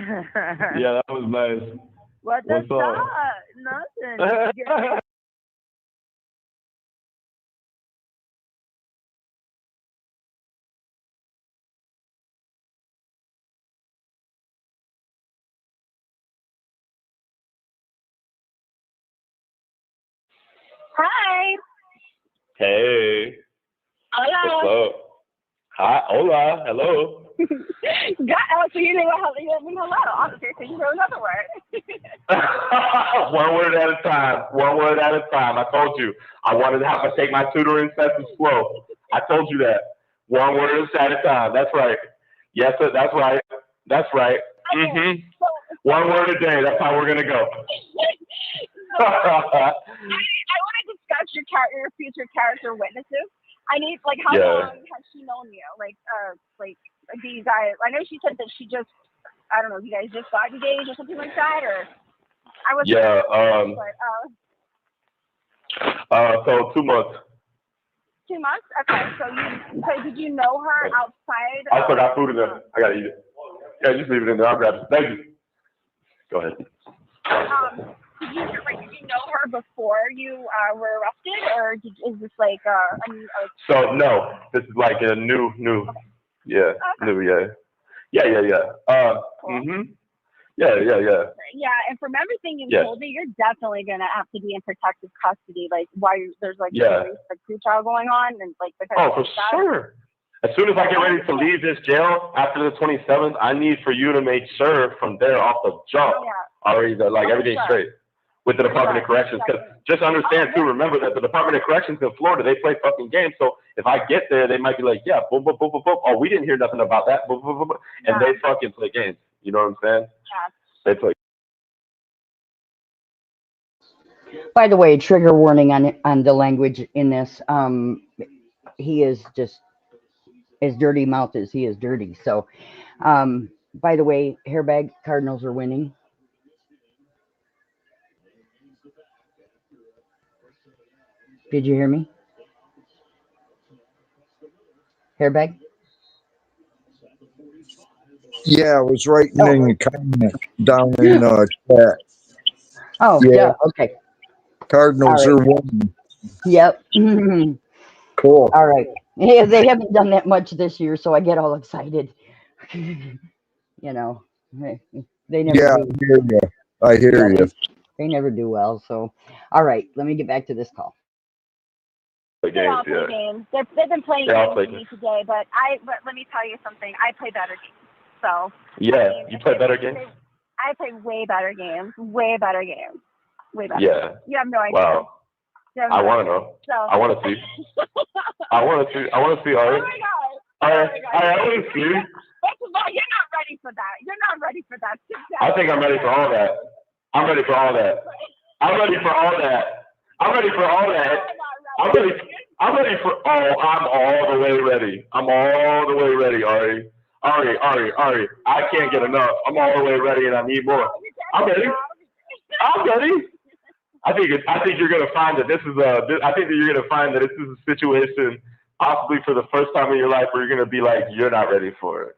Yeah, that was nice. What's up? Nothing. Hi. Hey. Hola. What's up? Hi. Hola. Hello. So you didn't even hello. Okay, so you know another word. One word at a time. One word at a time. I told you. I wanted to have to take my tutoring sessions slow. I told you that. One word at a time. That's right. Yes, sir. That's right. That's right. Okay. Mm-hmm. One word a day. That's how we're going to go. I want to discuss your future character witnesses. I need, like, how long has she known you? Like, do you guys, I know she said that she just, I don't know, you guys just got engaged or something like that, or I was so 2 months. 2 months? Okay, so did you know her outside? I forgot food in there. I gotta eat it. Yeah, just leave it in there. I'll grab it. Thank you. Go ahead. Did you know her before you were arrested, or is this like So no, this is like a new, okay. yeah, new, yeah. Yeah, and from everything you told me, you're definitely gonna have to be in protective custody, like while there's like a pre-trial going on, and like for sure. As soon as I get ready to leave this jail after the 27th, I need for you to make sure from there off the jump already that like everything's straight. with the Department of Corrections. Because just understand too, remember that the Department of Corrections in Florida, they play fucking games. So if I get there, they might be like, yeah, boom, boom, boom, boom, boom. Oh, we didn't hear nothing about that. Boom, boom, boom, boom. And they fucking play games. You know what I'm saying? They play. By the way, trigger warning on the language in this. He is just as dirty mouth as he is dirty. So, by the way, Hairbag, Cardinals are winning. Did you hear me? Hairbag? Yeah, I was writing in the comment down in chat. Oh, yeah. Okay. Cardinals are winning. Yep. Cool. All right. Yeah, they haven't done that much this year, so I get all excited. You know, they never do. I hear you. They never do well. So, all right, let me get back to this call. They all play games. They've been playing games with me today, but let me tell you something. I play better games. So yeah, you play better games. I play way better games. Way better games. Way better. Yeah. You have no idea. Wow. I want to know. So. I want to see. I want to see. I want to see. All right. Oh my God. I want to see. First of all, you're not ready for that. You're not ready for that. I think I'm ready for all that. I'm ready for all that. I'm ready for all that. I'm ready for all that. I'm ready for I'm all the way ready. I'm all the way ready, Ari. Ari. I can't get enough. I'm all the way ready and I need more. I'm ready. I think you're gonna find that this is a situation possibly for the first time in your life where you're gonna be like, you're not ready for it.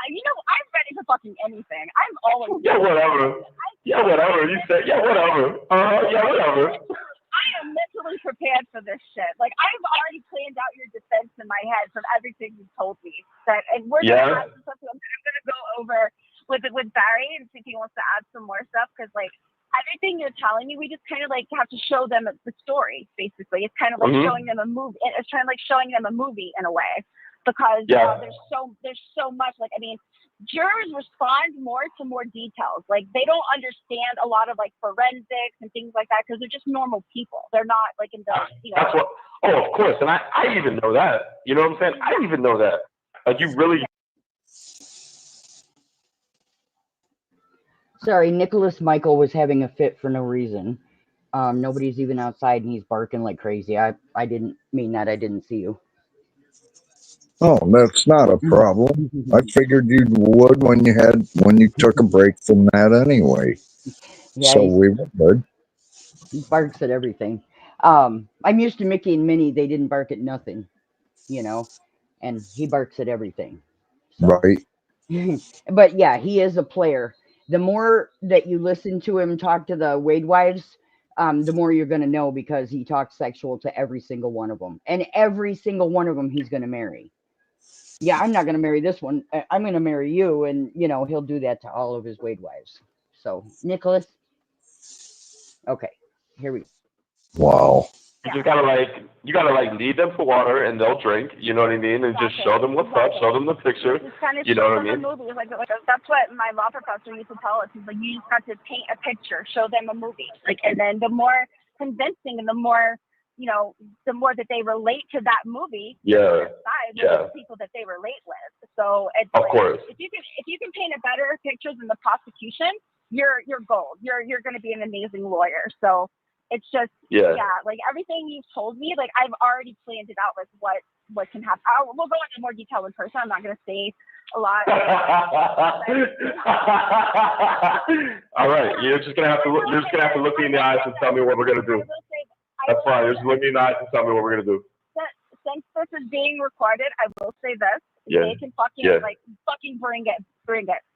You know, I'm ready for fucking anything. I'm always Yeah, whatever. You said whatever. Yeah, whatever. I am mentally prepared for this shit. Like, I've already planned out your defense in my head from everything you've told me. And we're gonna have something I'm gonna go over with Barry and see if he wants to add some more stuff, because like everything you're telling me, we just kind of like have to show them the story. Basically, it's kind of like showing them a movie. It's kind of like showing them a movie in a way, because there's so much. Like, I mean, jurors respond more to more details. Like, they don't understand a lot of like forensics and things like that because they're just normal people. They're not like in the That's what. Oh, of course, and I even know that. You know what I'm saying? I even know that. Like, you really. Sorry, Nicholas Michael was having a fit for no reason. Nobody's even outside and he's barking like crazy. I didn't mean that. I didn't see you. Oh, that's not a problem. I figured you would when you took a break from that anyway. Yeah, so we were good. He barks at everything. I'm used to Mickey and Minnie. They didn't bark at nothing, and he barks at everything. So. Right. But yeah, he is a player. The more that you listen to him talk to the Wade wives, the more you're going to know, because he talks sexual to every single one of them. And every single one of them he's going to marry. Yeah, I'm not going to marry this one. I'm going to marry you. And, he'll do that to all of his Wade wives. So, Nicholas. Okay, here we go. Wow. You just gotta lead them to water and they'll drink. You know what I mean? And just show them what's up, show them the picture. You know what I mean? Movies. Like that's what my law professor used to tell us. He's like, you just got to paint a picture, show them a movie. Like, and then the more convincing and the more that they relate to that movie, the people that they relate with. So it's of course. If you can paint a better picture than the prosecution, you're gold. You're going to be an amazing lawyer. So. It's just, like everything you've told me, like I've already planned it out, like what can happen. We'll go into more detail in person. I'm not going to say a lot. All right, you're just gonna have to look me in the eyes and tell me what we're gonna do. That's fine. Just look me in the eyes and tell me what we're gonna do. Since this is being recorded, I will say this: they can fucking bring it.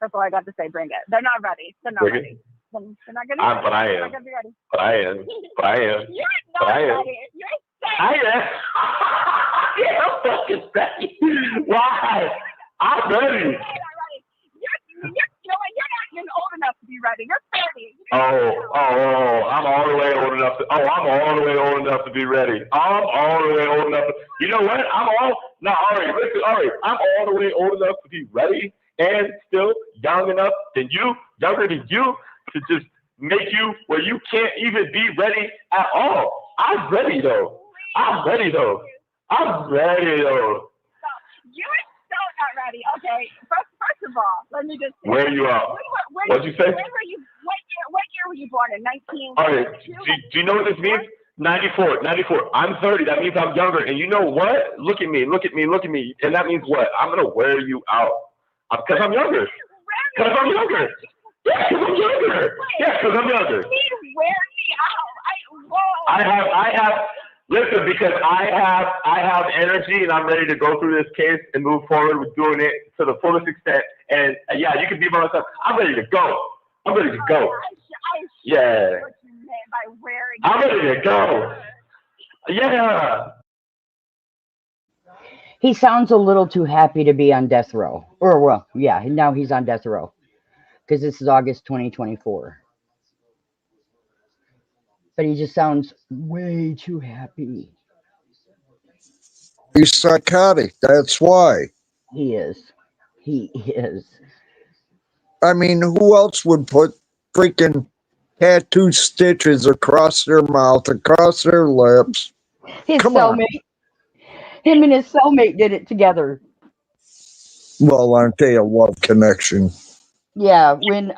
That's all I got to say. Bring it. They're not ready. They're not ready. They're not gonna. But I am. But I am. You're not ready. You're I am. Yeah, I'm fucking ready. Why? I'm ready. You're not even old enough to be ready. You're 30. I'm all the way old enough to be ready. I'm all the way old enough. You know what? Ari, listen, Ari, I'm all the way old enough to be ready and still younger than you, to just make you where you can't even be ready at all. I'm ready though. I'm ready though. I'm ready though. You are so not ready. Okay, first of all, let me just say. Where are you at? What'd you say? When were you? What year were you born in? 19. Okay, do you know what this means? 94. I'm 30. That means I'm younger. And you know what? Look at me. And that means what? I'm gonna wear you out. Because I'm younger. Because I'm younger. Yeah, because I'm younger. Yeah, because I'm younger. You need to wear me out. I have. Listen, because I have energy and I'm ready to go through this case and move forward with doing it to the fullest extent. And yeah, you can be by myself. I'm ready to go. I'm ready to go. Yeah. What you meant by wearing. I'm ready to go. Yeah. He sounds a little too happy to be on death row. Or, well, yeah, now he's on death row. Because this is August 2024. But he just sounds way too happy. He's psychotic. That's why. He is. He is. I mean, who else would put freaking tattoo stitches across their mouth, across their lips? His Come cellmate. Him and his cellmate did it together. Well, aren't they a love connection? Yeah, when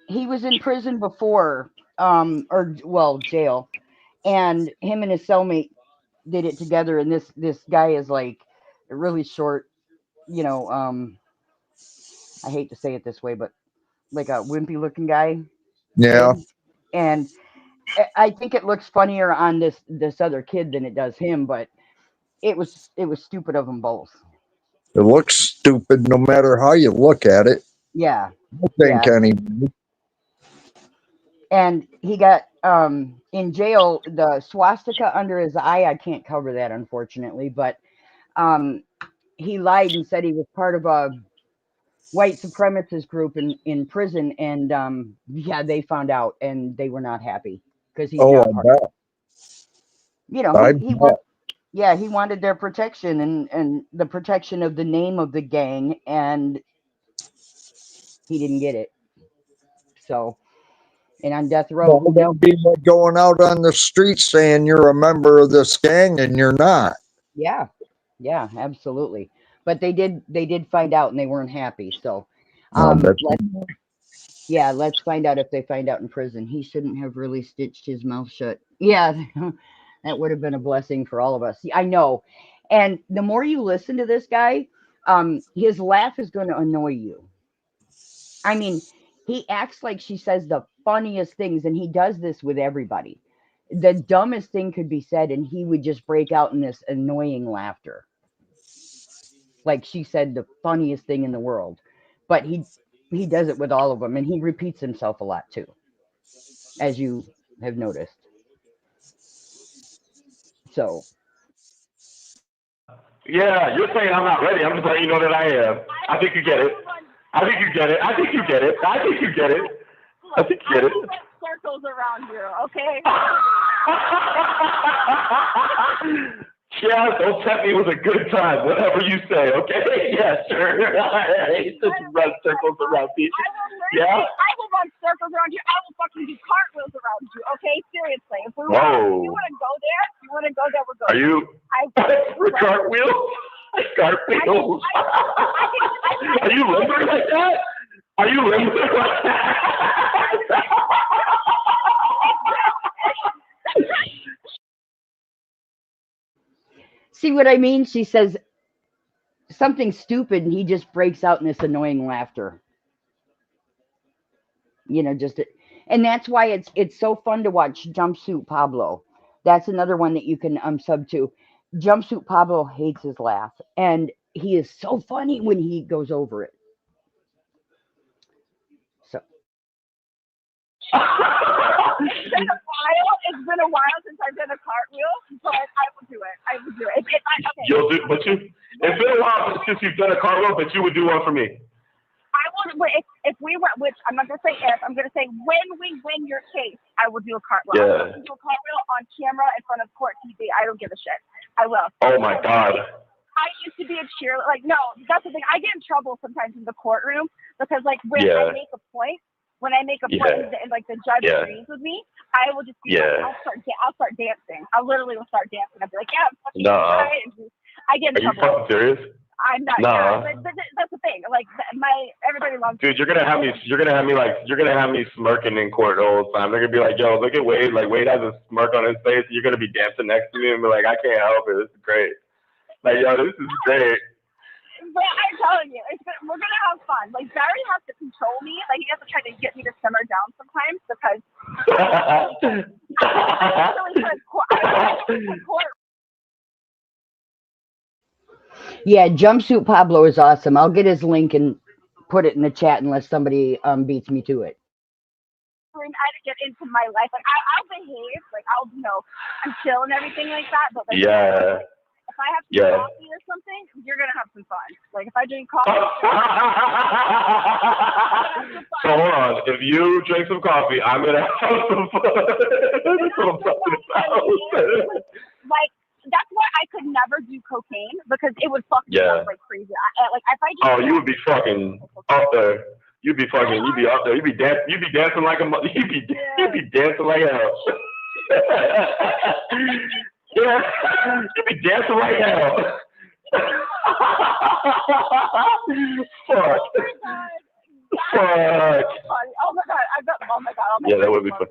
he was in prison before, jail, and him and his cellmate did it together. And this guy is like really short, you know. I hate to say it this way, but like a wimpy looking guy. Yeah. And I think it looks funnier on this other kid than it does him, but it was stupid of them both. It looks stupid no matter how you look at it. Yeah. I think anyway. And he got in jail, the swastika under his eye. I can't cover that, unfortunately, but he lied and said he was part of a white supremacist group in prison, and yeah, they found out and they were not happy because he's not part of it. You know, he wanted their protection and the protection of the name of the gang, and he didn't get it. So, and on death row, Well, that'd be like going out on the street saying you're a member of this gang and you're not. Yeah, absolutely. But they did find out and they weren't happy. So, let's find out if they find out in prison. He shouldn't have really stitched his mouth shut. Yeah, that would have been a blessing for all of us. I know. And the more you listen to this guy, his laugh is going to annoy you. I mean, he acts like she says the funniest things, and he does this with everybody. The dumbest thing could be said, and he would just break out in this annoying laughter. Like she said the funniest thing in the world. But he does it with all of them, and he repeats himself a lot too, as you have noticed. So. Yeah, you're saying I'm not ready. I'm just letting you know that I am. I think you get it. I think you get it. Circles around you, okay? Yeah, don't tempt me with a good time. Whatever you say, okay? Yeah, sure. He just run circles around people. I will run circles around you. I will fucking do cartwheels around you, okay? Seriously. If you want to go there, we're going. Are you? Cartwheels? Cartwheels. Are you limber like that? See what I mean? She says something stupid and he just breaks out in this annoying laughter. You know, and that's why it's so fun to watch Jumpsuit Pablo. That's another one that you can sub to. Jumpsuit Pablo hates his laugh, and he is so funny when he goes over it. So. It's been a while since I've done a cartwheel, but I will do it. Okay. You'll do, but it's been a while since you've done a cartwheel, but you would do one for me. I would, if we were, which I'm not going to say if, I'm going to say when we win your case, I will do a cartwheel. Yeah. I will do a cartwheel on camera in front of court TV. I don't give a shit. I will. Oh my God. I used to be a cheerleader. Like, no, that's the thing. I get in trouble sometimes in the courtroom because, like, when I make a point, when I make a Yeah. point and like the judge Yeah. agrees with me, I will just be Yeah. like, I'll start dancing. I literally will start dancing. I'll be like, yeah, I'm fucking Nuh-uh. right. And I get in Are you trouble. fucking serious? I'm not. Nuh-uh. Yeah, but that's the thing. Like everybody loves. Dude, you're gonna have me smirking in court the whole time. They're gonna be like, "Yo, look at Wade. Like Wade has a smirk on his face. You're gonna be dancing next to me and be like, I can't help it. This is great. Like, yo, this is great." But I'm telling you, we're gonna have fun. Like Barry has to control me. Like he has to try to get me to simmer down sometimes because. Yeah, Jumpsuit Pablo is awesome. I'll get his link and put it in the chat unless somebody beats me to it. I to get into my life. Like I'll behave. Like I'll, I'm chill and everything like that. But like, Yeah. if I have some coffee or something, you're gonna have some fun. Like if I drink coffee. So hold on. If you drink some coffee, I'm gonna have some fun. That's what I'm talking about. Like that's why I could never do cocaine because it would fuck me up like crazy. Like if I just you would be fucking up there. You'd be up there. You'd be dancing like a you'd be dancing like hell. Yeah, you'd be dancing like hell. Fuck. Fuck. Oh my god! Yeah, that would be fun.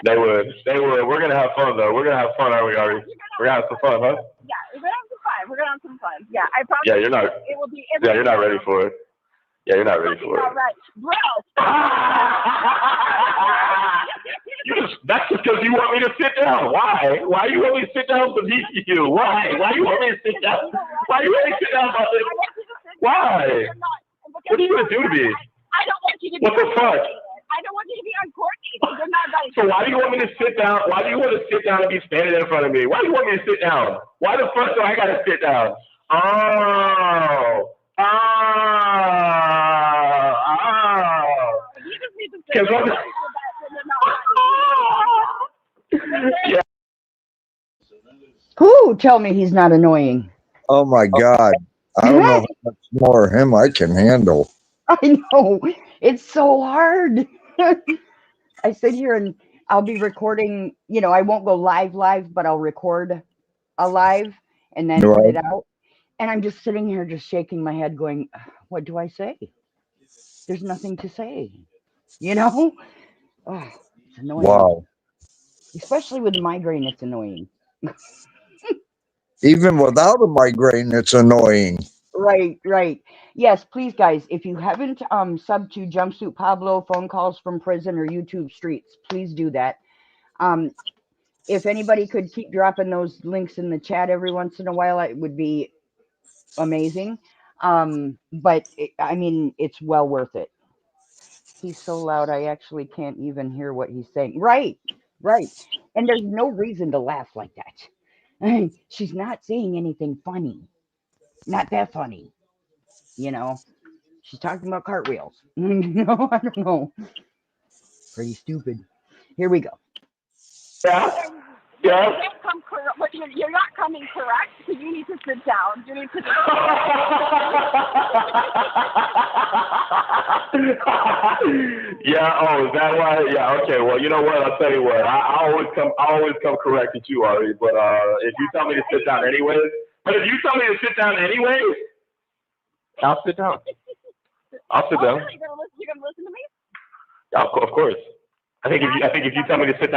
They would. We're gonna have fun though. We're gonna have fun, aren't we, Ari? We're gonna have some fun, huh? Yeah, we're gonna have some fun. We're gonna have some fun. Yeah, I promise. Yeah, you're not. It will be. Yeah, you're not ready for it. Yeah, you're not ready for it. All right, bro. That's just because you want me to sit down. Why? Why you want me to sit down beneath you? Why? Why you want me to sit down? Why you want me to sit down? Why? What are you gonna do to me? I don't want you to be. What the fuck? I don't want you to be uncoordinated. You're not ready. So why do you want me to sit down? Why do you want to sit down and be standing in front of me? Why do you want me to sit down? Why the fuck do I gotta sit down? Yeah. Who tell me he's not annoying? Oh my God. I don't know how much more of him I can handle. I know. It's so hard. I sit here and I'll be recording, I won't go live, but I'll record a live and then put it out. And I'm just sitting here just shaking my head going, what do I say? There's nothing to say. Oh, it's annoying. Wow. Especially with migraine, it's annoying. Even without a migraine, it's annoying. Right. Yes, please, guys, if you haven't subbed to Jumpsuit Pablo, Phone Calls from Prison, or YouTube Streets, please do that. If anybody could keep dropping those links in the chat every once in a while, it would be amazing. But it's well worth it. He's so loud, I actually can't even hear what he's saying. Right. And there's no reason to laugh like that. She's not saying anything funny. Not that funny. She's talking about cartwheels. I don't know. Pretty stupid. Here we go. Yeah. You're not coming correct, so you need to sit down. You need to. Yeah. Oh, is that why? Yeah. Okay. Well, you know what? I'll tell you what. I always come correct at you, Ari. But if you tell me to sit down anyways, I'll sit down. I'll sit down. You're gonna listen to me? Of course. I think if you tell me to sit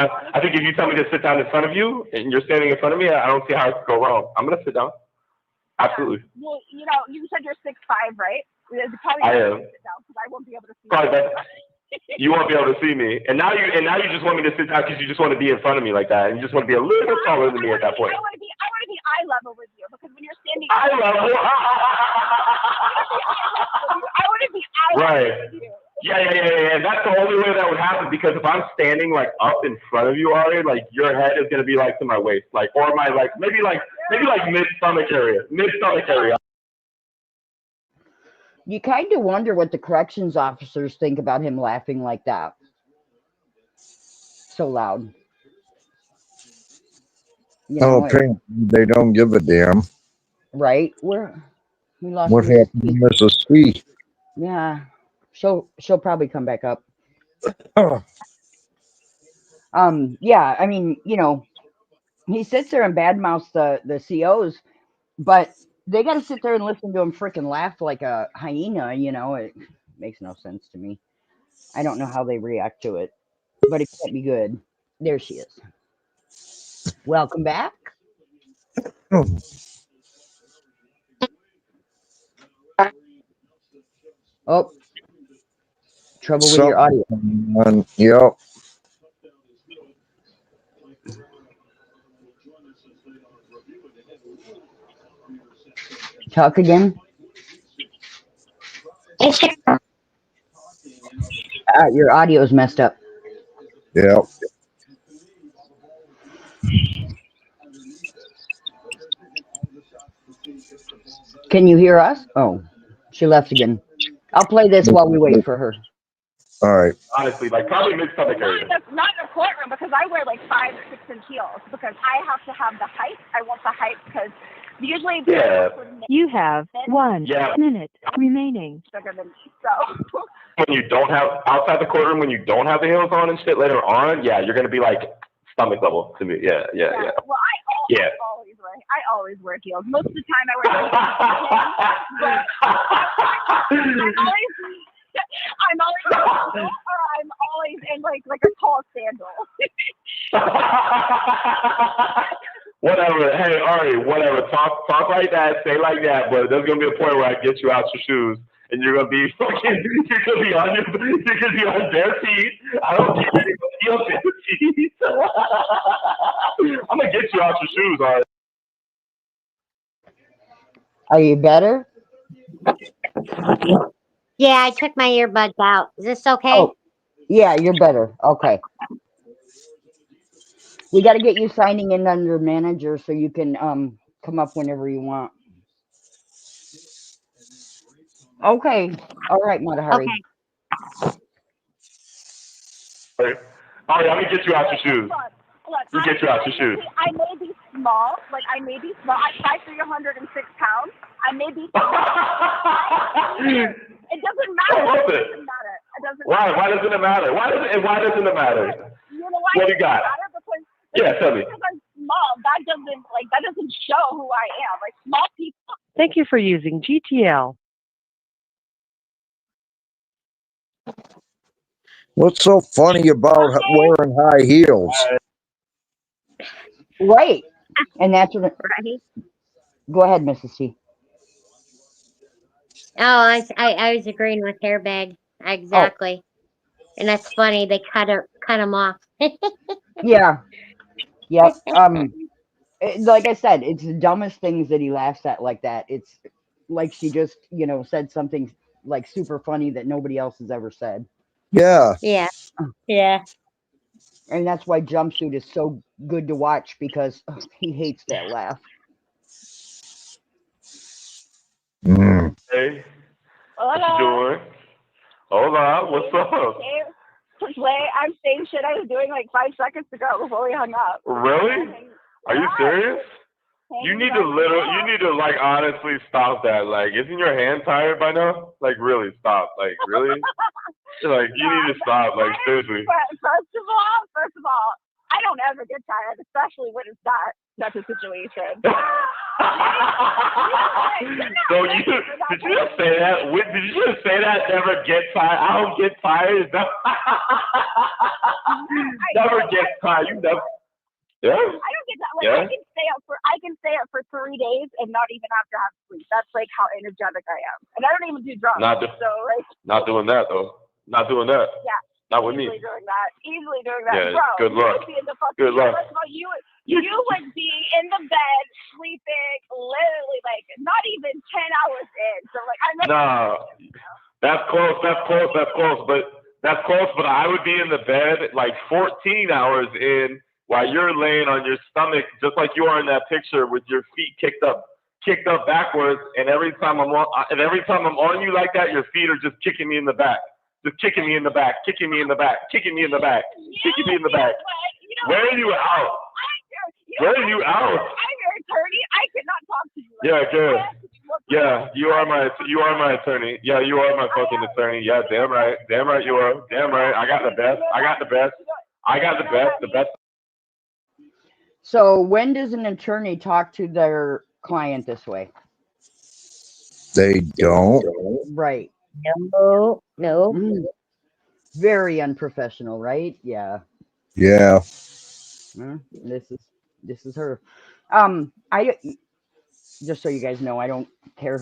down, in front of you and you're standing in front of me, I don't see how it could go wrong. I'm gonna sit down. Absolutely. Well, you said you're 6'5", right? I am. Sit down because I won't be able to see you. You won't be able to see me, and now you just want me to sit down because you just want to be in front of me like that, and you just want to be a little bit taller than me at that point. I want to be eye level with you because when you're standing eye level. I want to be eye level with you. Yeah. That's the only way that would happen because if I'm standing like up in front of you, Ari, like your head is gonna be like to my waist, or my maybe mid stomach area. You kind of wonder what the corrections officers think about him laughing like that. So loud. Apparently they don't give a damn. Right? We lost what happened to Mrs. C? Yeah. She'll probably come back up. Yeah, I mean, he sits there and badmouths the COs, but they got to sit there and listen to him freaking laugh like a hyena. It makes no sense to me. I don't know how they react to it, but it can't be good. There she is. Welcome back. Oh, trouble with your audio. Yep. Talk again. Your audio is messed up. Yep. Can you hear us? Oh, she left again. I'll play this while we wait for her. All right. Honestly, like probably mid-stomach area. Not in a courtroom because I wear like 5 or 6 inch heels because I have to have the height. I want the height because usually You have 1 minute remaining. bigger than me. So When you don't have outside the courtroom, when you don't have the heels on and shit later on, yeah, you're gonna be like stomach level to me. Yeah. Well, I always wear heels. Most of the time I wear heels. I'm always in like a tall sandal. Whatever. Hey, Ari, whatever. Talk like that, say like that, but there's gonna be a point where I get you out your shoes and you're gonna be on bare feet. I don't care if you're on bare feet. I'm gonna get you out your shoes, Ari. Are you better? Yeah, I took my earbuds out. Is this okay? Oh, yeah, you're better. Okay. We got to get you signing in under manager so you can come up whenever you want. Okay. All right, Matahari. Okay. Ari, I'm gonna get you out your shoes. Look, Get you out your shoes. I may be small. I'm 5'3", 106 pounds. I may be small. It doesn't matter. It doesn't matter. Why doesn't it matter? Why doesn't it matter? You know why? What do you got? Yeah, tell me. Because I'm small. That doesn't show who I am. Like small people. Thank you for using GTL. What's so funny about wearing high heels? Right. And that's what. Right. Go ahead, Mrs. T. Oh, I was agreeing with Hairbag. Exactly. And that's funny. They cut him off. Yeah. Yep. Like I said, it's the dumbest things that he laughs at like that. It's like she just, said something like super funny that nobody else has ever said. Yeah. Yeah. Yeah. And that's why Jumpsuit is so good to watch because he hates that laugh. Hey, what you doing? Hola, what's up? I'm saying shit I was doing like 5 seconds ago before we hung up. Really? Are you serious? You need to like honestly stop that. Like, isn't your hand tired by now? Like, really stop. Like, really? Like, you need to stop. Like, seriously. First of all, I don't ever get tired, especially when it's such a situation. So did you just say that? Did you just say that? Never get tired. I don't get tired. Never get tired. You never. Yeah. I don't get that. Like, I can stay up for 3 days and not even have to have sleep. That's like how energetic I am, and I don't even do drugs. Not doing that though. Not doing that. Yeah. Not with me. Easily doing that. Yeah. Bro, Good luck. Good luck. First of all, you would be in the bed sleeping literally like not even 10 hours in. So like I'm Nah. That's close. But I would be in the bed like 14 hours in while you're laying on your stomach, just like you are in that picture with your feet kicked up backwards. And every time I'm on you like that, your feet are just kicking me in the back. Just kicking me in the back. Where are you out? Where are you out? I'm your attorney. I cannot talk to you. Yeah, good. Yeah, you are my attorney. Yeah, you are my fucking attorney. Yeah, damn right you are. Damn right. I got the best. The best. So when does an attorney talk to their client this way? They don't. Right. No. Very unprofessional, right? Yeah. Yeah. This is her. I just so you guys know, I don't care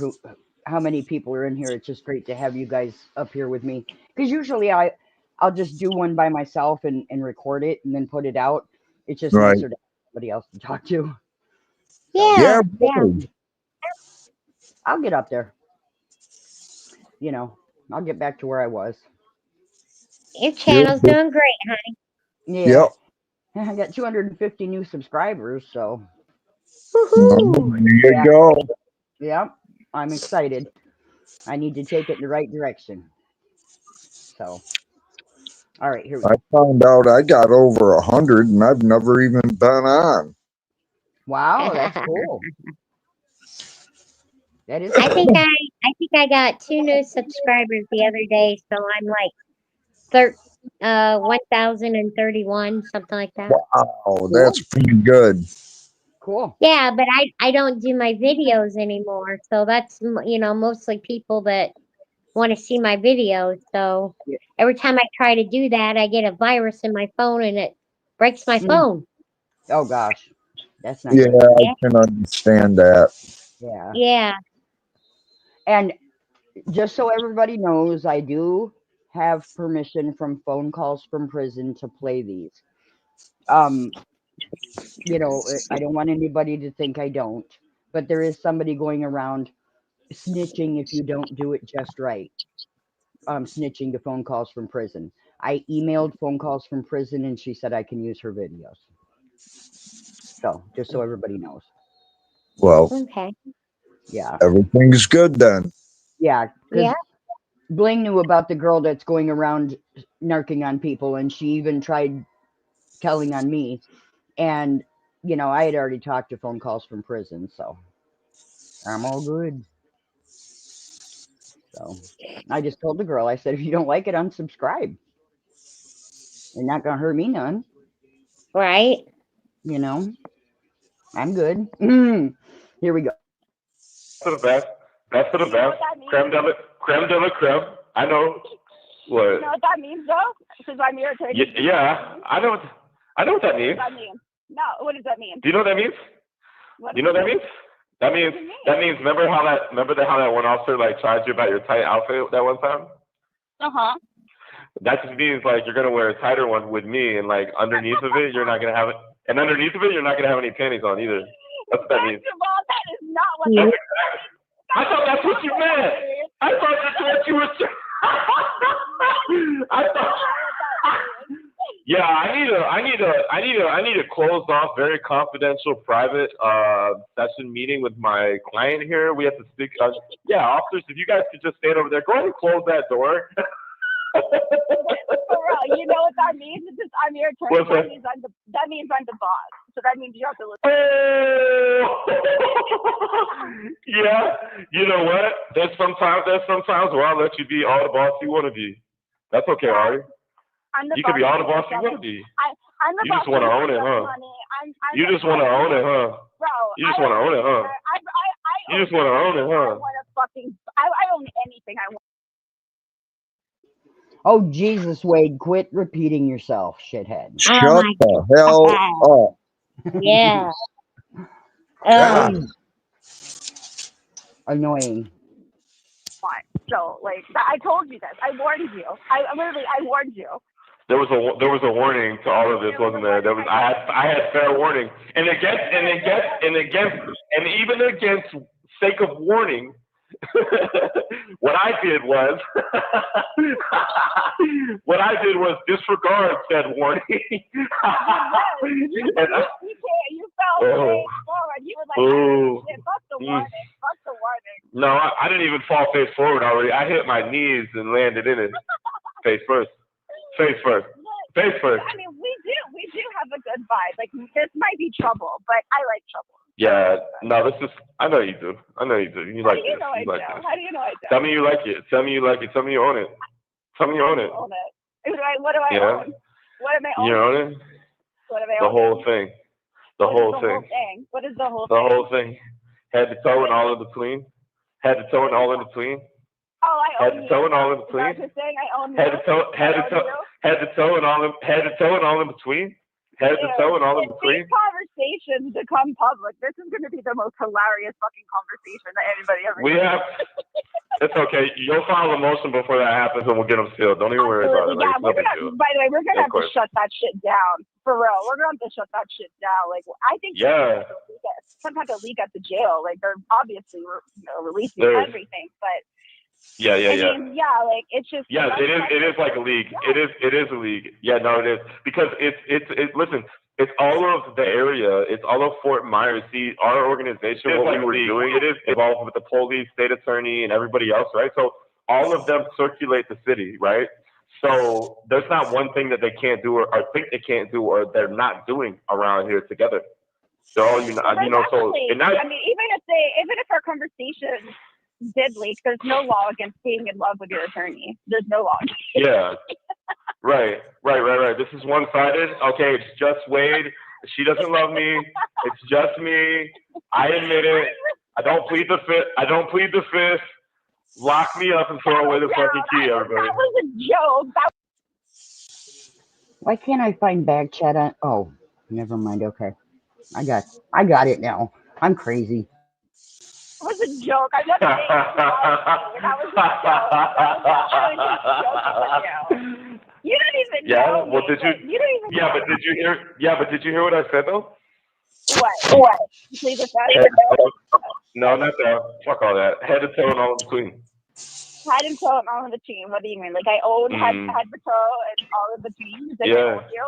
how many people are in here. It's just great to have you guys up here with me, because usually I'll just do one by myself and record it and then put it out. It's just Right. nicer to have somebody else to talk to. Yeah. I'll get up there. You know, I'll get back to where I was. Your channel's doing great, honey. Yeah. I got 250 new subscribers, so. There you go. Yeah, I'm excited. I need to take it in the right direction. So, all right, here we go. I found out I got over 100 and I've never even been on. Wow, that's cool. That is. I think I got 2 new subscribers the other day, so I'm like 1,031, something like that. Wow, that's pretty good. Cool. Yeah, but I don't do my videos anymore, so that's mostly people that want to see my videos. So every time I try to do that, I get a virus in my phone and it breaks my phone. Oh gosh, that's not Yeah, good. I can understand that. Yeah. Yeah. And just so everybody knows, I do have permission from Phone Calls from Prison to play these. You know, I don't want anybody to think I don't, but there is somebody going around snitching if you don't do it just right. Snitching to Phone Calls from Prison. I emailed Phone Calls from Prison and she said I can use her videos. So, just so everybody knows. Well, okay. Yeah. Everything's good then. Yeah. Yeah. Bling knew about the girl that's going around narking on people, and she even tried telling on me. And, you know, I had already talked to Phone Calls from Prison, so I'm all good. So I just told the girl, I said, if you don't like it, unsubscribe. You're not going to hurt me none. Right. You know, I'm good. Here we go. To the best. That's to the best. Creme de la creme. I know what. You know what that means, though? Because I'm irritated. Yeah, I know what that means. What does that mean? No, what does that mean? Do you know what that means? You know what that means? That means remember how that one officer like charged you about your tight outfit that one time? Uh-huh. That just means like you're gonna wear a tighter one with me, and like underneath of it you're not gonna have any panties on either. That's what that means. First of all, that is not what that means. I thought that's what you meant. I thought that's what you were saying. I thought. Yeah, I need a closed off, very confidential, private session meeting with my client here. We have to speak. Yeah, officers, if you guys could just stand over there, go ahead and close that door. You know what that means? It's just I'm your attorney. That means I'm the boss. So that means you have to listen. Yeah, you know what? There's sometimes where I'll let you be all the boss you want to be. That's okay, Ari. You can be all the boss you want to be. I'm the You boss. just want to own it, huh? You just want to own it, huh? Bro, You just want to own it, huh? You just want to own it, huh? I own anything I want. Oh, Jesus, Wade, quit repeating yourself, shithead. Shut the hell up. Yeah. Annoying. So, like, I told you this. I warned you. I warned you. There was a warning to all of this, wasn't there? I had fair warning, and even against sake of warning, what I did was disregard said warning. You fell way forward. You were like, fuck the warning. Fuck the warning. No, I didn't even fall face forward already. I hit my knees and landed in it. Face first. Face first. Face first. I mean, we do have a good vibe. Like, this might be trouble, but I like trouble. Yeah, no, this is. I know you do. I know you do. You How like do you this. know I You do? like this. How do you know I do? Tell me you like it. Tell me you like it. Tell me you own it. Tell me you own it. Own it. What do I Yeah. own? What am I You owning? own it. What am I The owning? whole thing. The What is whole the thing. whole thing? What is the whole The thing? whole thing. Head to toe and all in between. Head to toe and all in between. Oh, I Head own to you. toe and all in Is that between. what you're saying? I own you. Head to toe. Head I to own toe. you. Head to toe and all in. Head to toe and all in between. Head to toe and all in If between. these conversations become public, this is going to be the most hilarious fucking conversation that anybody ever. We have. It's okay. You'll file a motion before that happens, and we'll get them sealed. Don't even worry about it. Absolutely. Like, Yeah, it's no we're big gonna. deal. By the way, we're gonna Of have to course. shut that shit down for real. We're gonna have to shut that shit down. Like, I think Yeah. some type of leak at the jail. Like, they're obviously releasing There is. everything, but Yeah, yeah, yeah. I mean, yeah, like it's just. Yeah, it is. It is like a league. It is a league. Yeah, no, it is because it's. Listen, it's all of the area. It's all of Fort Myers. See, our organization, what we were doing, it is involved with the police, state attorney, and everybody else, right? So all of them circulate the city, right? So there's not one thing that they can't do or think they can't do or they're not doing around here together. They're all So Definitely. and that's I mean, even if our conversation did leak, there's no law against being in love with your attorney. There's no law. yeah. Right. This is one-sided. Okay, it's just Wade. She doesn't love me. It's just me. I admit it. I don't plead the fifth. Lock me up and throw away the fucking key, everybody. That was a joke. Why can't I find bag chat on? Oh, never mind. Okay, I got it now. I'm crazy. That was a joke. I'm not saying that was a joke. I was just joking with you. You don't even know. Well, did you? You don't even know. But did you hear? Yeah, but did you hear what I said though? What? Please defend. No, not that. Fuck all that. Head to toe and all in between. Head and toe and all in between. What do you mean? Like I own head to toe and all in between? Does I own you?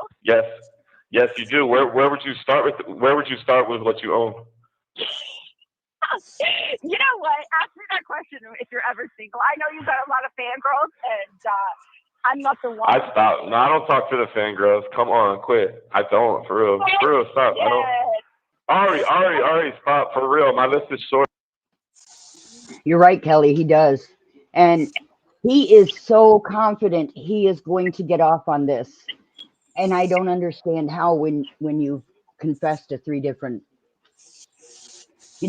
Yes, you do. Where would you start with? Where would you start with what you own? You know what? Ask me that question if you're ever single. I know you've got a lot of fangirls, and I'm not the one. I stop. No, I don't talk to the fangirls. Come on, quit. I don't. For real, stop. I don't. Ari, stop. For real, my list is short. You're right, Kelly. He does, and he is so confident he is going to get off on this, and I don't understand how when you confess to 3 different.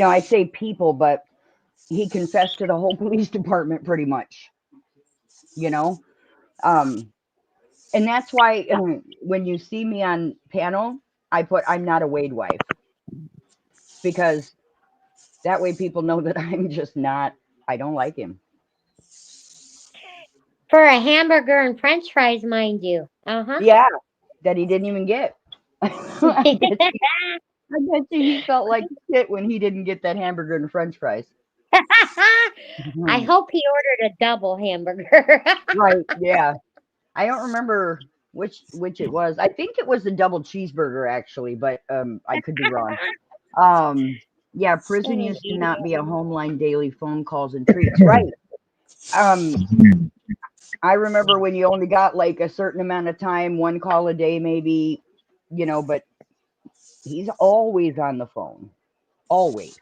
I say people, but he confessed to the whole police department pretty much, and that's why when you see me on panel, I put I'm not a Wade wife, because that way people know that I'm just not, I don't like him. For a hamburger and french fries, mind you. Yeah, that he didn't even get. I bet you he felt like shit when he didn't get that hamburger and french fries. I hope he ordered a double hamburger. Right, yeah. I don't remember which it was. I think it was a double cheeseburger actually, but I could be wrong. Yeah, prison used to not be a home line, daily phone calls and treats. Right. I remember when you only got like a certain amount of time, 1 call a day maybe, but he's always on the phone. Always.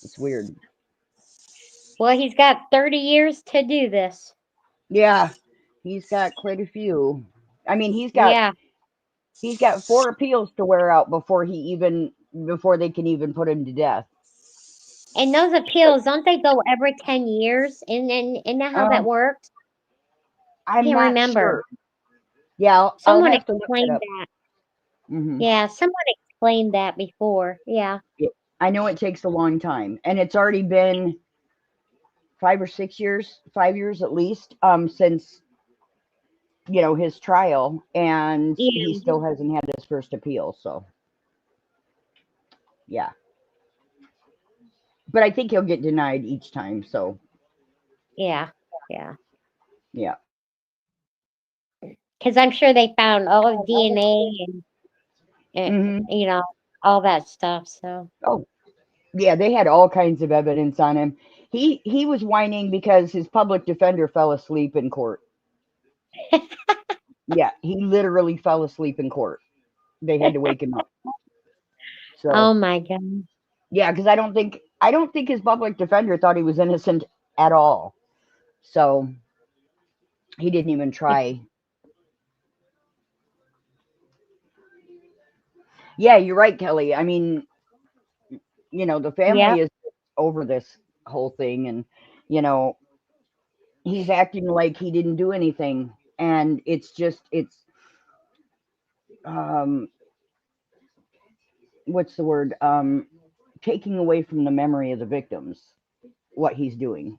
It's weird. Well, he's got 30 years to do this. Yeah, he's got quite a few. I mean, he's got 4 appeals to wear out before they can even put him to death. And those appeals, don't they go every 10 years? Isn't that how that works? I can't remember. Sure. Yeah, someone I'll have to explained look that. Mm-hmm. Yeah, someone explained that before. Yeah. I know it takes a long time, and it's already been 5 or 6 years, 5 years at least, since his trial, and he still hasn't had his first appeal. So, yeah. But I think he'll get denied each time. So. Yeah. Because I'm sure they found all the DNA and all that stuff. So. Oh, yeah, they had all kinds of evidence on him. He was whining because his public defender fell asleep in court. Yeah, he literally fell asleep in court. They had to wake him up. So Oh my God. yeah, because I don't think his public defender thought he was innocent at all. So he didn't even try. Yeah, you're right, Kelly. I mean, the family is over this whole thing, and he's acting like he didn't do anything, and it's what's the word? Taking away from the memory of the victims what he's doing.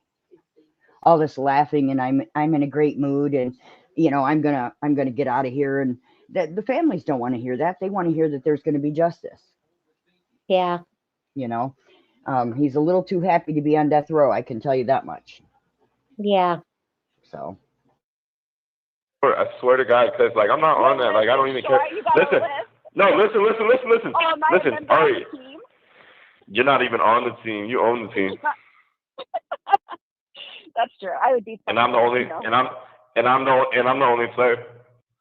All this laughing, and I'm in a great mood, and I'm gonna get out of here, and that the families don't want to hear that. They want to hear that there's going to be justice. Yeah. He's a little too happy to be on death row. I can tell you that much. Yeah. So. I swear to God, because like I'm not on that. Like I don't even care. Listen, no, listen. Oh, Listen, Ari, you're not even on the team. You own the team. That's true. I would be. And I'm the only, and I'm the only player.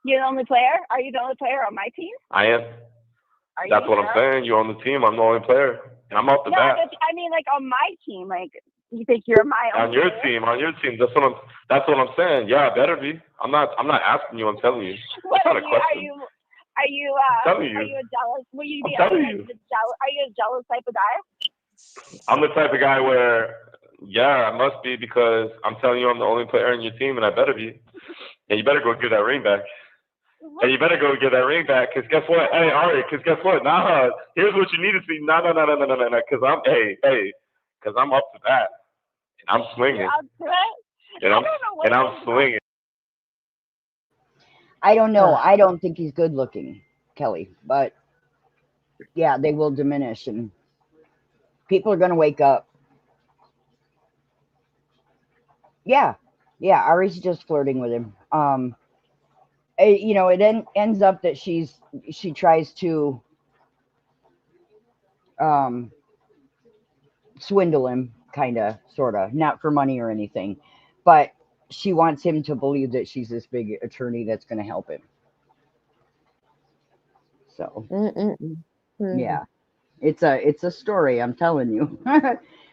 You're the only player? Are you the only player on my team? I am. That's what I'm saying. You own the team. I'm the only player, and I'm off the bat. I mean, like on my team, like you think you're my own on your player? team. That's what I'm saying. Yeah, it better be. I'm not asking you. I'm telling you. That's not a question. Are you telling you. Are you a jealous? Will you be? I'm telling you. Are you a jealous type of guy? I'm the type of guy where, yeah, I must be, because I'm telling you I'm the only player on your team, and I better be. And you better go get that ring back. And you better go get that ring back, because guess what? Hey, Ari, because guess what? Nah, here's what you need to see. No, because because I'm up to that. And I'm swinging. And I'm swinging. I don't know. I don't think he's good looking, Kelly. But yeah, they will diminish, and people are going to wake up. Yeah, Ari's just flirting with him. It ends up that she tries to swindle him, kind of, sort of, not for money or anything, but she wants him to believe that she's this big attorney that's going to help him. So yeah, it's a story, I'm telling you.